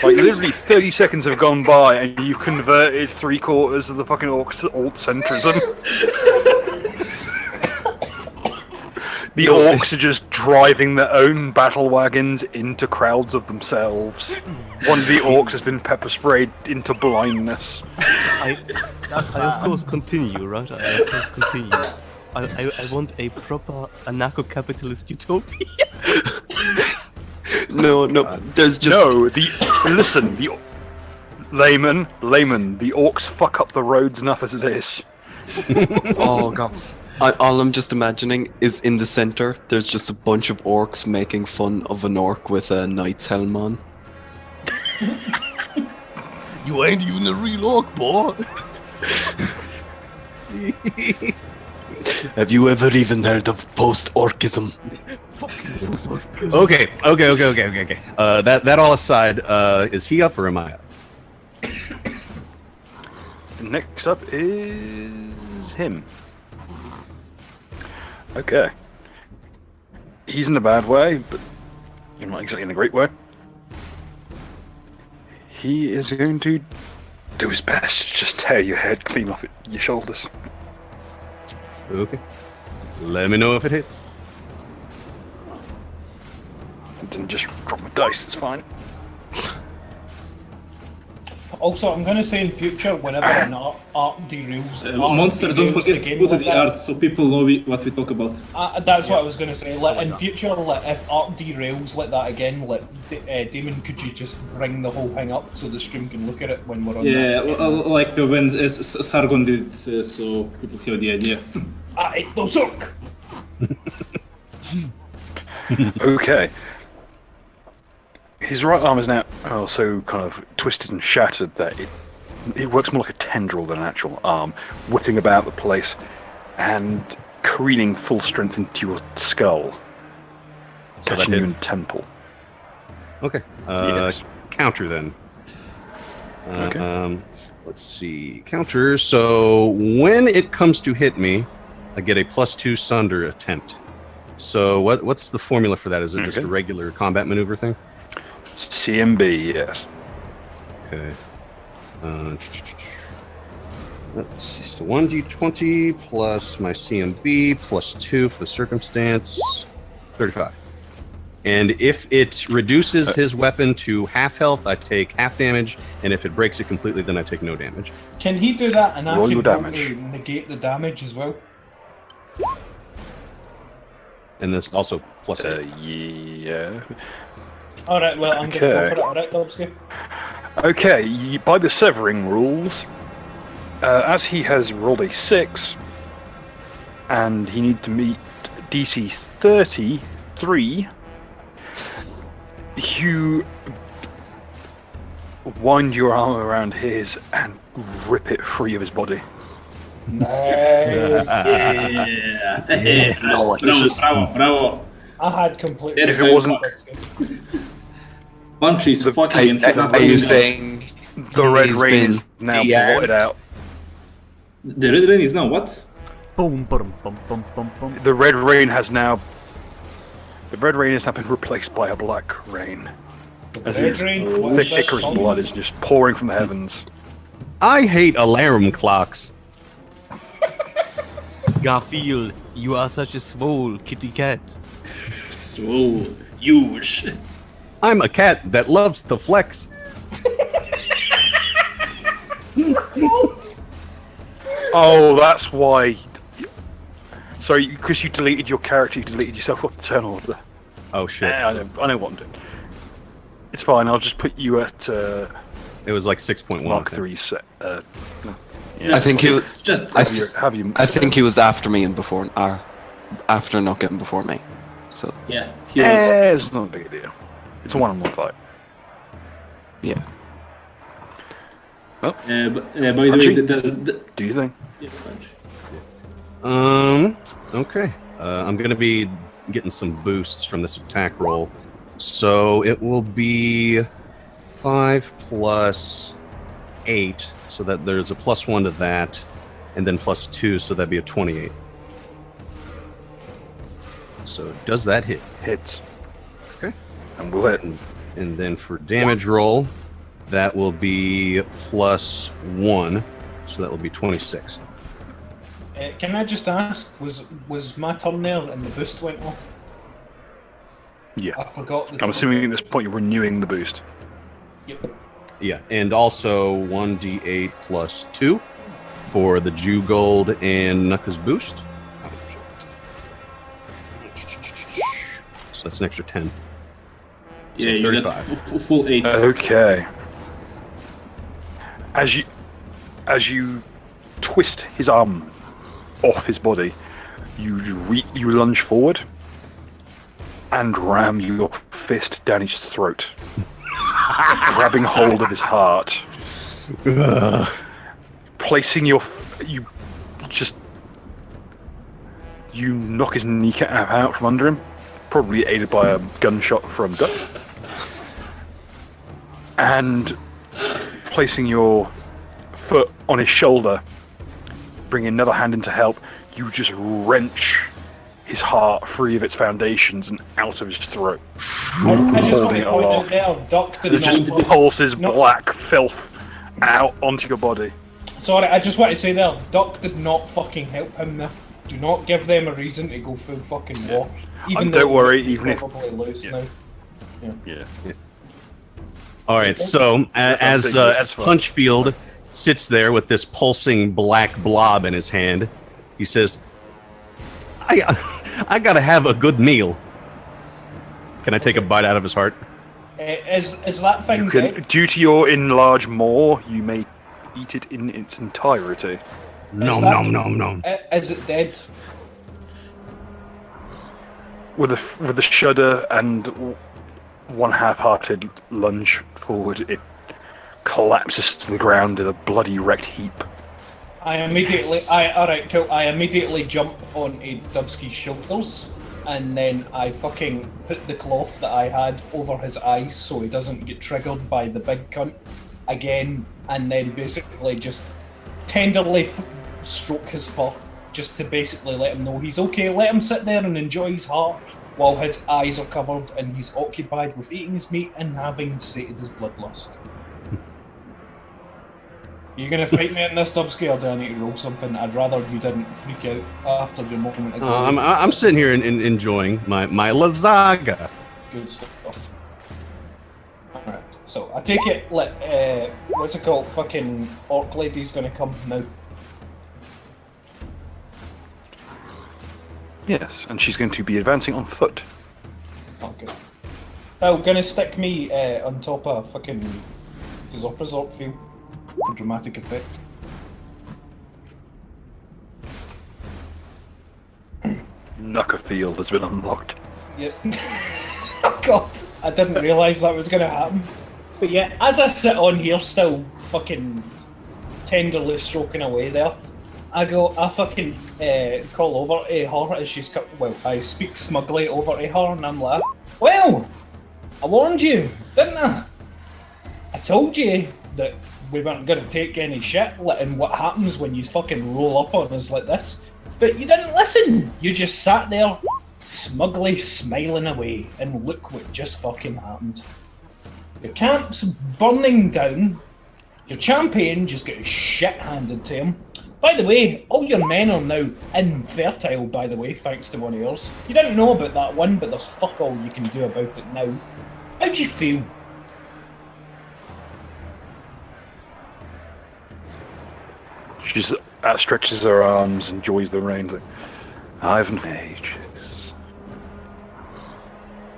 Like literally 30 seconds have gone by and you converted 3/4 of the fucking orcs to alt-centrism. The orcs are just driving their own battle wagons into crowds of themselves. One of the orcs has been pepper sprayed into blindness. I of course continue, right? I of course continue. I want a proper anarcho-capitalist utopia. No, there's just No, listen, layman, the orcs fuck up the roads enough as it is. Oh god. All I'm just imagining is in the center, there's just a bunch of orcs making fun of an orc with a knight's helm on. You ain't even a real orc, boy. Have you ever even heard of post-orcism? Fucking those orcs. Okay. That all aside, is he up or am I up? Next up is him. Okay. He's in a bad way, but you're not exactly in a great way. He is going to do his best to just tear your head clean off your shoulders. Okay. Let me know if it hits. Then just drop my dice, it's fine. Also, I'm going to say in future, whenever an art derails... Monster, don't forget to go to like the that, art so people know what we talk about. that's what I was going to say. In that. future, if art derails like that again, Damon, could you just bring the whole thing up so the stream can look at it when we're on Yeah, that? like when Sargon did it, so people have the idea. It does suck! Okay. His right arm is now also kind of twisted and shattered that it works more like a tendril than an actual arm, whipping about the place and careening full strength into your skull, So that catching you hits. in the temple. Okay. Yes. Counter then. Okay. Let's see. Counter. So when it comes to hit me, I get a +2 sunder attempt. So what's the formula for that? Is it just a Okay. regular combat maneuver thing? CMB, yes. Okay. Let's see. So 1d20 plus my CMB +2 for the circumstance. 35. And if it reduces his weapon to half health, I take half damage, and if it breaks it completely, then I take no damage. Can he do that and I Roll can your damage. to negate the damage as well? And this also +8. Yeah. Alright, well, I'm going to go Okay. for it. Alright, Dobsky? Okay, by the severing rules, as he has rolled a 6, and he needs to meet DC 33, you wind your arm around his and rip it free of his body. Nice. Bravo. I had completely... If it wasn't- Punchy is fucking and he's not Are you running. saying The red he's rain been is now de-armed? blotted out. The red rain is now what? Boom, bum, bum, bum, bum, bum. The red rain has now been replaced by a black rain. As Red his rain, thick what is that Icarus called? blood is just pouring from the heavens. I hate alarm clocks. Garfield, you are such a swole kitty cat. So huge. I'm a cat that loves to flex. Oh, that's why. Sorry, because you deleted your character, you deleted yourself off the turn order. Oh shit. I know what I'm doing. It's fine. I'll just put you at It was like 6.1. Mark I think. 3 set. I think he was. Just I Have you? I think he was after me and before, or after not getting before me. So yeah. He was. It's not a big deal. It's a one-on-one fight. yeah. By the way, Punchy? the Do you think? yeah, punch. Okay. I'm gonna be getting some boosts from this attack roll, so it will be 5 plus 8, so that there's a +1 to that, and then +2, so that'd be a 28. So does that hit? Hits. Okay. And we'll hit. And then for damage roll, that will be +1, so that will be 26. Can I just ask, was my turn there and the boost went off? Yeah. I forgot the I'm assuming at this point you're renewing the boost. Yep. Yeah, and also 1d8 plus 2 for the Jew Gold and Nuka's boost. So that's an extra 10. Yeah, you got 35. full 8. Okay. As you twist his arm off his body, you lunge forward and ram your fist down his throat. grabbing hold of his heart, placing you knock his kneecap out from under him, probably aided by a gunshot from Duck, and placing your foot on his shoulder, bringing another hand in to help. You just wrench his heart free of its foundations and out of his throat. I just want to point out there, Duck did This just not... pulses black filth out onto your body. Sorry, I just want to say there, Duck did not fucking help him there. Do not give them a reason to go full fucking war. Even Don't worry, they're even if... probably loose now. Yeah. All right, so as Punchfield sits there with this pulsing black blob in his hand, he says, I gotta have a good meal. Can I take a bite out of his heart? Is that thing dead? Due to your enlarged maw, you may eat it in its entirety. No. Is it dead? With a shudder and one half-hearted lunge forward, it collapses to the ground in a bloody wrecked heap. I immediately jump onto Dubsky's shoulders, and then I fucking put the cloth that I had over his eyes so he doesn't get triggered by the big cunt again, and then basically just tenderly stroke his fur, just to basically let him know he's okay. Let him sit there and enjoy his heart while his eyes are covered and he's occupied with eating his meat and having sated his bloodlust. You gonna fight me in this, Dubsky, or do I need to roll something? I'd rather you didn't freak out after your moment ago. I'm sitting here and enjoying my lasagna. Good stuff. Alright, so I take it, what's it called? Fucking orc lady's gonna come now. Yes, and she's going to be advancing on foot. Oh, good. Oh, gonna stick me on top of fucking Resort field for dramatic effect. Knuckerfield has been unlocked. Yep. Oh god, I didn't realise that was gonna happen. But yeah, as I sit on here still fucking tenderly stroking away there, I fucking call over to her as she's I speak smugly over to her and I'm like, well, I warned you, didn't I? I told you that we weren't going to take any shit and what happens when you fucking roll up on us like this. But you didn't listen. You just sat there smugly smiling away and look what just fucking happened. Your camp's burning down. Your champion just got his shit handed to him. By the way, all your men are now infertile, by the way, thanks to one of yours. You didn't know about that one, but there's fuck all you can do about it now. How do you feel? She just outstretches her arms, enjoys the rain. Like, I've known ages.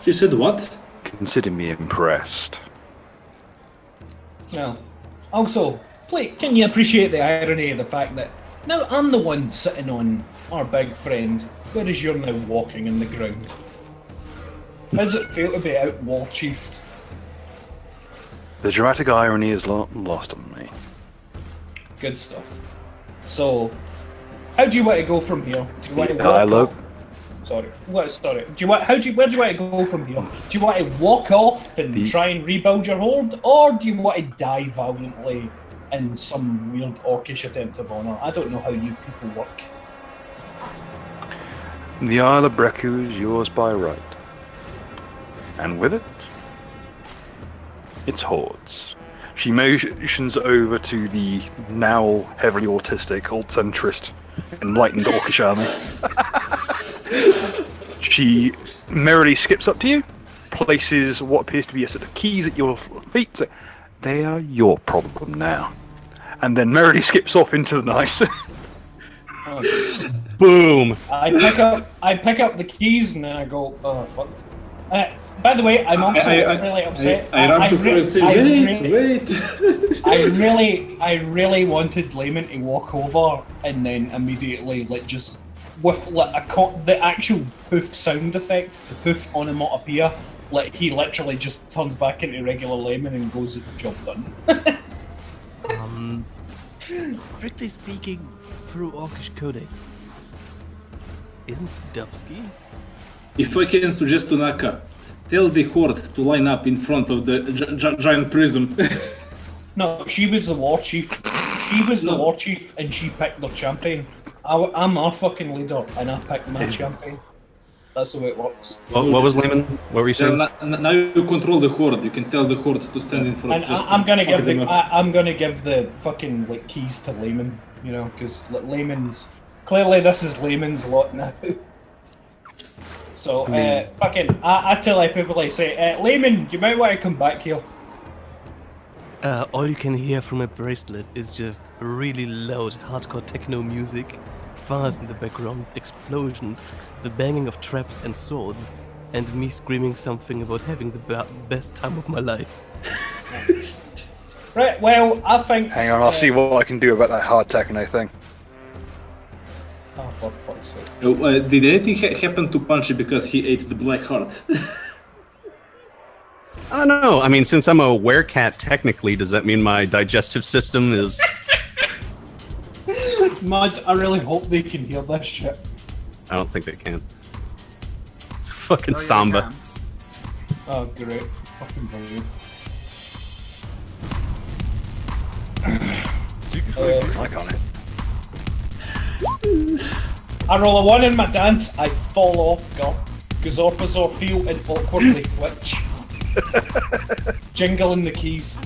She said what? Consider me impressed. Well, also, please, can you appreciate the irony of the fact that now I'm the one sitting on our big friend, whereas you're now walking in the ground? How does it feel to be out war-chiefed? The dramatic irony is lost on me. Good stuff. So, how do you want to go from here? Do you want to walk off? Sorry. Sorry. Where do you want to go from here? Do you want to walk off and try and rebuild your horde, or do you want to die valiantly in some weird orcish attempt of honour? I don't know how you people work. The Isle of Breku is yours by right. And with it, it's hordes. She motions over to the now heavily autistic, old-centrist, enlightened orcish army. She merrily skips up to you, places what appears to be a set of keys at your feet. So, they are your problem now. And then merrily skips off into the night. Boom! I pick up the keys and then I go, oh fuck. By the way, I'm also really upset. I run to her and say, wait! I really wanted Layman to walk over and then immediately just with the actual poof sound effect, the poof onomatopoeia Like he literally just turns back into regular layman and goes, "Job done." Strictly speaking, through Orcish Codex, isn't Dubsky? If I can suggest to Naka, tell the horde to line up in front of the giant prism. No, she was the war chief. She was the war chief, and she picked their champion. I'm our fucking leader, and I picked my champion. That's the way it works. What was Lehman? What were you saying? Now you control the horde. You can tell the horde to stand in front. And I'm gonna give the fucking like keys to Layman, you know, because Layman's clearly this is Layman's lot now. So fucking, I telepathically say, Layman, you might want to come back here. All you can hear from a bracelet is just really loud hardcore techno music, fires in the background, explosions, the banging of traps and swords, and me screaming something about having the best time of my life. Right, well, I think... Hang on, I'll see what I can do about that hard techno thing. Oh, for fuck's sake. Did anything happen to Punchy because he ate the black heart? I don't know. I mean, since I'm a werecat, technically, does that mean my digestive system is... Mud, I really hope they can hear this shit. I don't think they can. It's fucking samba. Oh, great. Fucking brilliant. Click on it. I roll a 1 in my dance, I fall off, girl. Gazorpazor feel and awkwardly twitch. Jingling the keys.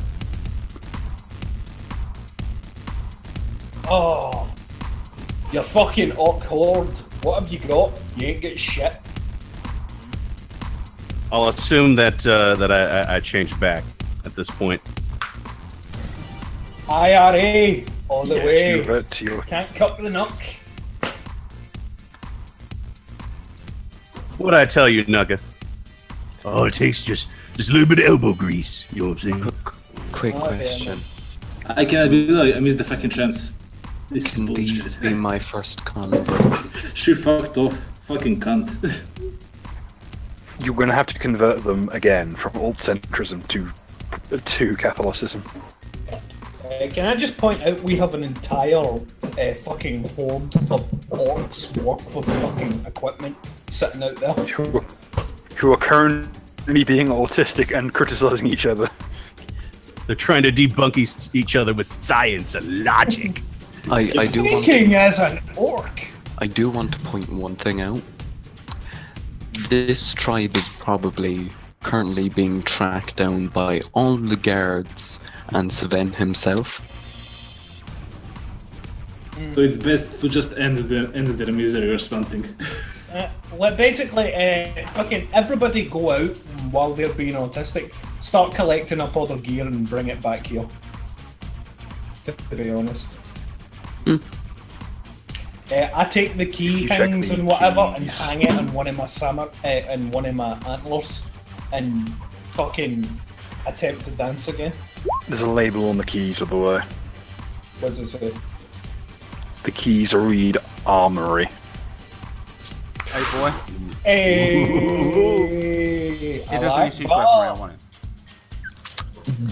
Oh, you fucking orc horde. What have you got? You ain't got shit. I'll assume that I changed back at this point. IRA all the way. Revert to your... Can't cut the knock. What'd I tell you, Nugga? All it takes just a little bit of elbow grease. You know what I'm saying? Quick question. I cannot believe I missed the fucking chance. This is Can these bullshit. be my first converts? She fucked off. Fucking cunt. You're going to have to convert them again from alt-centrism to Catholicism. Can I just point out we have an entire fucking horde of orcs worth of fucking equipment sitting out there. Who are currently being autistic and criticizing each other. They're trying to debunk each other with science and logic. I do want Speaking as an orc. I do want to point one thing out. This tribe is probably currently being tracked down by all the guards and Sven himself. So it's best to just end their misery or something. Well, basically, fucking everybody go out while they're being autistic. Start collecting up all their gear and bring it back here. To be honest. I take the key things and whatever and hang it on one of my one of my antlers and fucking attempt to dance again. There's a label on the keys, by the way. What does it say? The keys read Armory. Hey boy. Hey, It doesn't use super weaponry, I want it.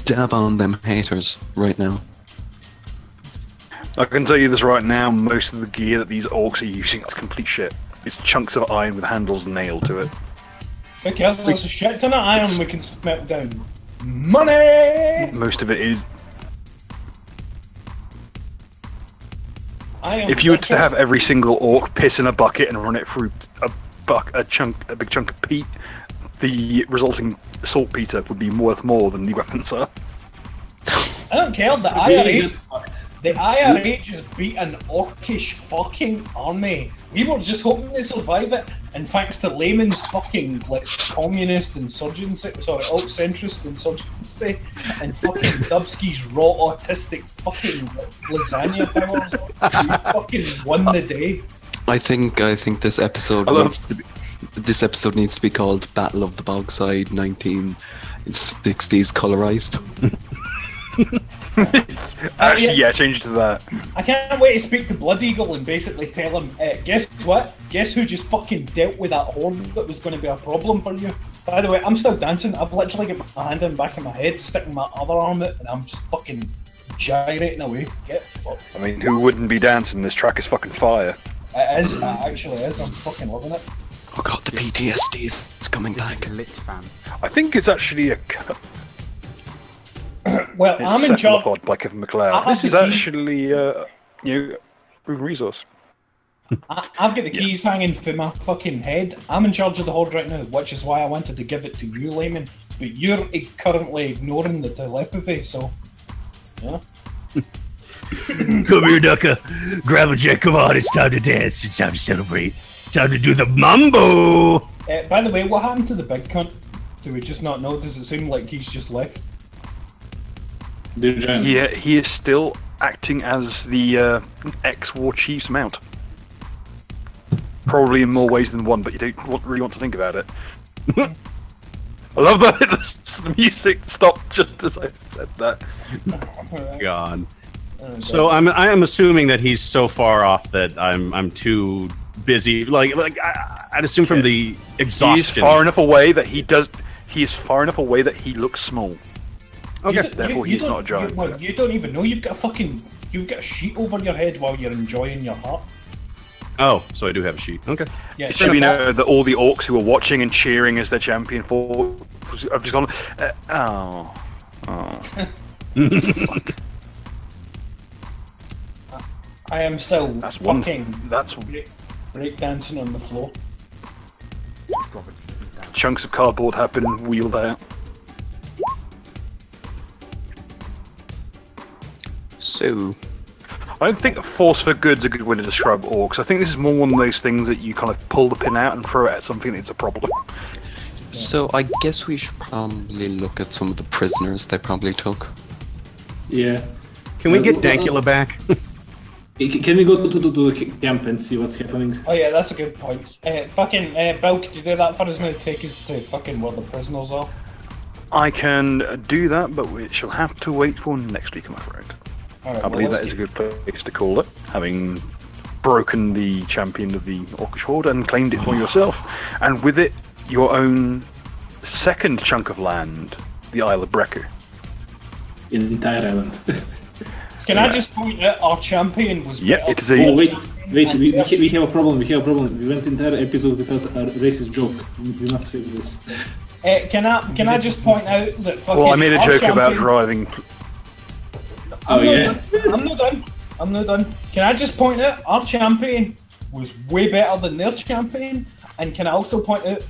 Dab on them haters right now. I can tell you this right now, most of the gear that these orcs are using is complete shit. It's chunks of iron with handles nailed to it. Who cares? There's a shit ton of iron we can smelt down. Money! Most of it is... If you were to have every single orc piss in a bucket and run it through a big chunk of peat, the resulting saltpeter would be worth more than the weapons are. I don't care, the IRA just beat an orcish fucking army. We were just hoping to survive it, and thanks to Layman's fucking like communist insurgency, alt-centrist insurgency, and fucking Dubsky's raw autistic fucking lasagna powers, we fucking won the day. I think this episode needs to be called Battle of the Bogside 1960s colorized. Actually, yeah, change it to that. I can't wait to speak to Blood Eagle and basically tell him, guess what? Guess who just fucking dealt with that horde that was going to be a problem for you? By the way, I'm still dancing. I've literally got my hand in the back of my head, sticking my other arm out, and I'm just fucking gyrating away. Get fucked. I mean, who wouldn't be dancing? This track is fucking fire. It is. It actually is. I'm fucking loving it. Oh god, the PTSD is coming This back. is lit, fam. I think it's actually a Well, it's I'm in charge. Cephalopod by Kevin I McLeod. have This the is key. actually proven resource. I've got the keys hanging from my fucking head. I'm in charge of the horde right now, which is why I wanted to give it to you, Layman. But you're currently ignoring the telepathy, so yeah. Come here, Ducker. Grab a jack. Come on, it's time to dance. It's time to celebrate. Time to do the mambo. By the way, what happened to the big cunt? Do we just not know? Does it seem like he's just left? The giant. Yeah, he is still acting as the ex-war chief's mount. Probably in more ways than one, but you don't really want to think about it. I love that the music stopped just as I said that. God. So I am assuming that he's so far off that I'm too busy. I'd assume from the exhaustion. He is far enough away that he does. He is far enough away that he looks small. Okay. Therefore, he's not a giant. You don't even know you've got a sheet over your head while you're enjoying your heart. Oh, so I do have a sheet. Okay. Yeah, It should be noted that all the orcs who were watching and cheering as their champion fought, I've just gone. I am still That's one. fucking That's break dancing on the floor. Robert, down. chunks of cardboard have been wheeled out. So, I don't think force for good's a good way to describe orcs. I think this is more one of those things that you kind of pull the pin out and throw it at something that's a problem. so I guess we should probably look at some of the prisoners they probably took. Yeah. Can we get Dankula back? Can we go to the camp and see what's happening? Oh yeah, that's a good point. Bill, could you do that for us now? Take us to fucking where the prisoners are. I can do that, but we shall have to wait for next week, I'm afraid. Alright, I believe that is a good place to call it, having broken the champion of the Orcish Horde and claimed it for yourself, and with it, your own second chunk of land, the Isle of Brecker. In the entire island. Can I just point out our champion was Yeah, better it is a. Oh wait, we have a problem. We have a problem. We went entire episode without a racist joke. We must fix this. Can I just point out that fucking Well, I made a our joke about champion- driving. Oh yeah. I'm not done. Can I just point out our champion was way better than their champion? And can I also point out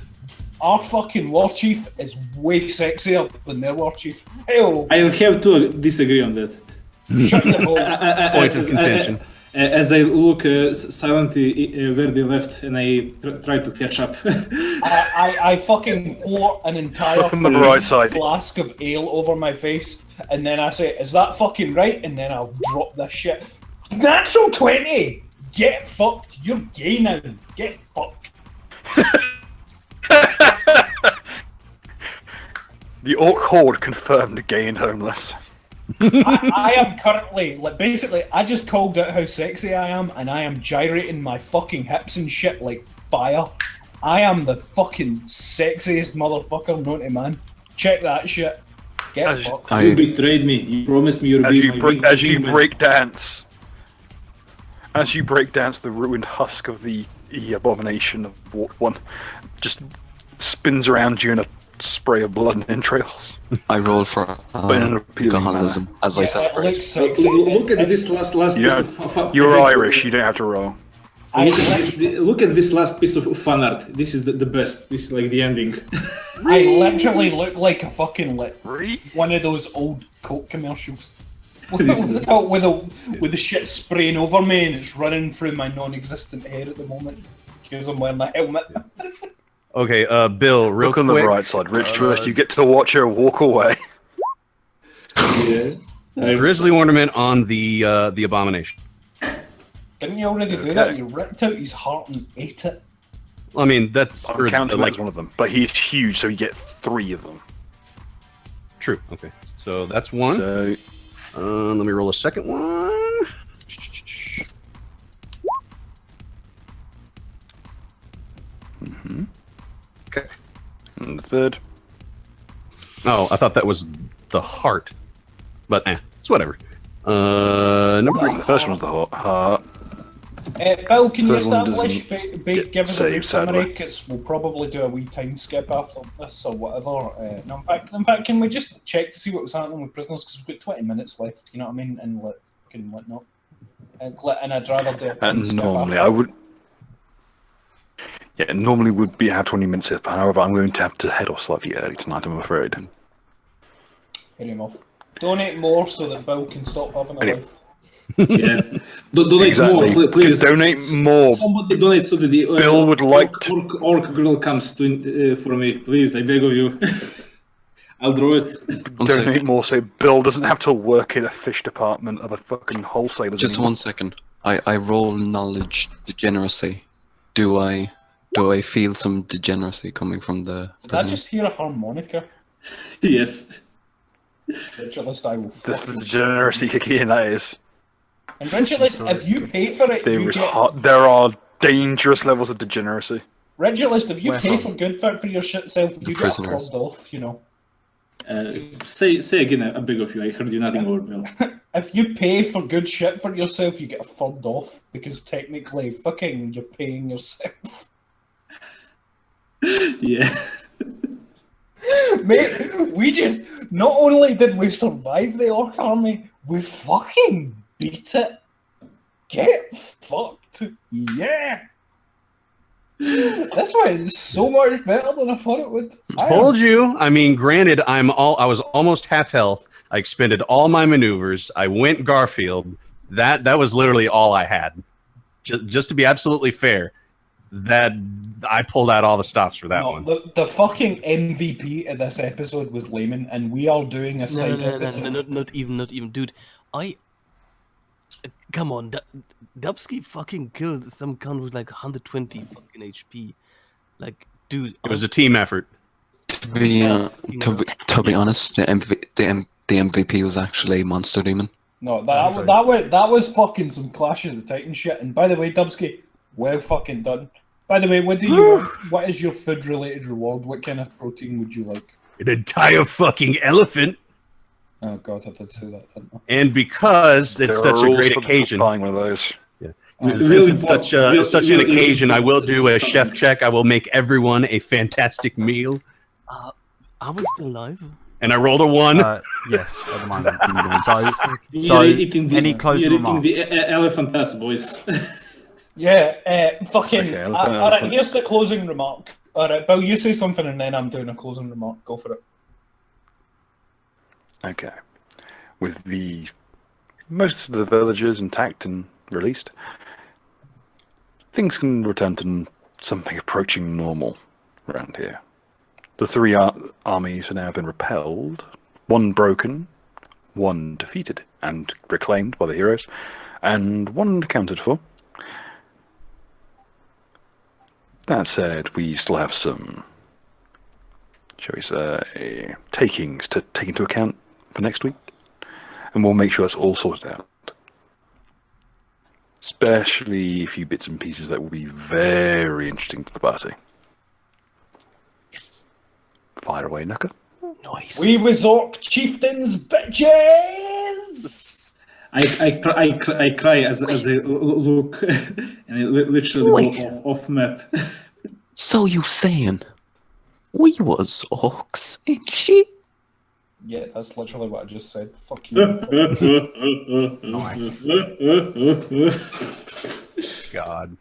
our fucking war chief is way sexier than their war chief? Hell, I'll have to disagree on that. shut the hole. Point of contention. As I look silently where they left and I try to catch up. I fucking pour an entire Look on the bright fucking side. flask of ale over my face, and then I say, "Is that fucking right?" And then I'll drop this shit. Natural 20. Get fucked. You're gay now. Get fucked. The Orc Horde confirmed gay and homeless. I am currently, basically, I just called out how sexy I am, and I am gyrating my fucking hips and shit like fire. I am the fucking sexiest motherfucker known to man. Check that shit. Get As- fucked. You betrayed me. You promised me you'd As be you my break, as you wingman. break dance the ruined husk of the abomination of Walk One, just spins around you in a spray of blood and entrails. I roll for But in an appealing alcoholism as I It celebrate. looks sexy. Look at this last You piece don't- of You're Irish. You don't have to roll. Look at this last piece of fan art. This is the best. This is like the ending. I literally look like a fucking Really? one of those old Coke commercials. This is- What's it called? With the shit spraying over me and it's running through my non-existent hair at the moment because I'm wearing my helmet. Okay, Bill, real Look on quick. the bright side, Rich. First, you get to watch her walk away. Yeah. Grizzly ornament on the abomination. Didn't you already do Okay. that? You ripped out his heart and ate it. I mean, that's I'm for counting like as one of them, but he's huge, so you get 3 of them. true. Okay, so that's one. So Let me roll a second one. Okay. And the third. Oh, I thought that was the heart. But it's whatever. Number 3. The first one was the heart. Bill, can you Third one establish, doesn't give us a brief saved, summary? sadly. Because we'll probably do a wee time skip after this or whatever. No, in fact, can we just check to see what was happening with prisoners? Because we've got 20 minutes left, you know what I mean? And whatnot. And I'd rather do a time skip Normally, after. I would. Yeah, normally would be have 20 minutes. However, I'm going to have to head off slightly early tonight. I'm afraid. Fair enough. Donate more so that Bill can stop having a Anyway. life. Yeah. Donate Exactly. more, please. Donate more. Somebody donate so that the Bill would like orc girl comes to for me, please. I beg of you. I'll draw it. Donate more so Bill doesn't have to work in a fish department of a fucking wholesaler. Just 1 second. I roll knowledge degeneracy. Do I feel some degeneracy coming from the Did I prisoner? just hear a harmonica? Yes. Ritualist, I will That's fucking... the degeneracy kicking in, that is. And Ritualist, if you pay for it, you get... There are dangerous levels of degeneracy. Ritualist, if you Where pay from? for good for yourself, you get prisoners. fucked off, you know. Say again, I beg of you. I heard you nothing over, Bill. If you pay for good shit for yourself, you get fucked off, because technically, fucking, you're paying yourself. Yeah. Mate, we just... Not only did we survive the Orc army, we fucking beat it. Get fucked. Yeah. This went so much better than I thought it would. Told you. I mean, granted, I was almost half health. I expended all my maneuvers. I went Garfield. That was literally all I had. Just to be absolutely fair, that I pulled out all the stops for that one. The fucking MVP of this episode was Layman, and we are doing a side episode. Not even, dude. Come on, Dubsky fucking killed some cunt with like 120 fucking HP. Like, dude. Oh. It was a team effort. To be honest, the MVP was actually Monster Demon. No, that was fucking some Clash of the Titans shit. And by the way, Dubsky, well fucking done. By the way, what is your food related reward? What kind of protein would you like? An entire fucking elephant. Oh god, I did say that, didn't I? And because it's There are such a rules great for occasion, buying one of those. since it's such an occasion, I will do a chef check. I will make everyone a fantastic meal. Are we still alive? And I rolled a 1. Yes, at the moment. So You're eating any closing remarks? the elephant ass, boys. Yeah, fucking. Okay, Alright, here's the closing remark. Alright, Bill, you say something and then I'm doing a closing remark. Go for it. Okay. With most of the villagers intact and released, things can return to something approaching normal around here. The 3 armies have now been repelled, 1 broken, 1 defeated and reclaimed by the heroes, and 1 accounted for. That said, we still have some, shall we say, takings to take into account for next week, and we'll make sure it's all sorted out. Especially a few bits and pieces that will be very interesting to the party. Yes. Fire away, Nuka. Nice. We resort chieftains, bitches! I cry as I look and I literally go off map. So you saying we was orcs, ain't she? Yeah, that's literally what I just said. Fuck you. Nice. God.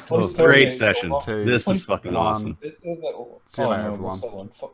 Please tell Great me- session. Two, This was Please- fucking one. awesome. See you later, everyone. Fuck.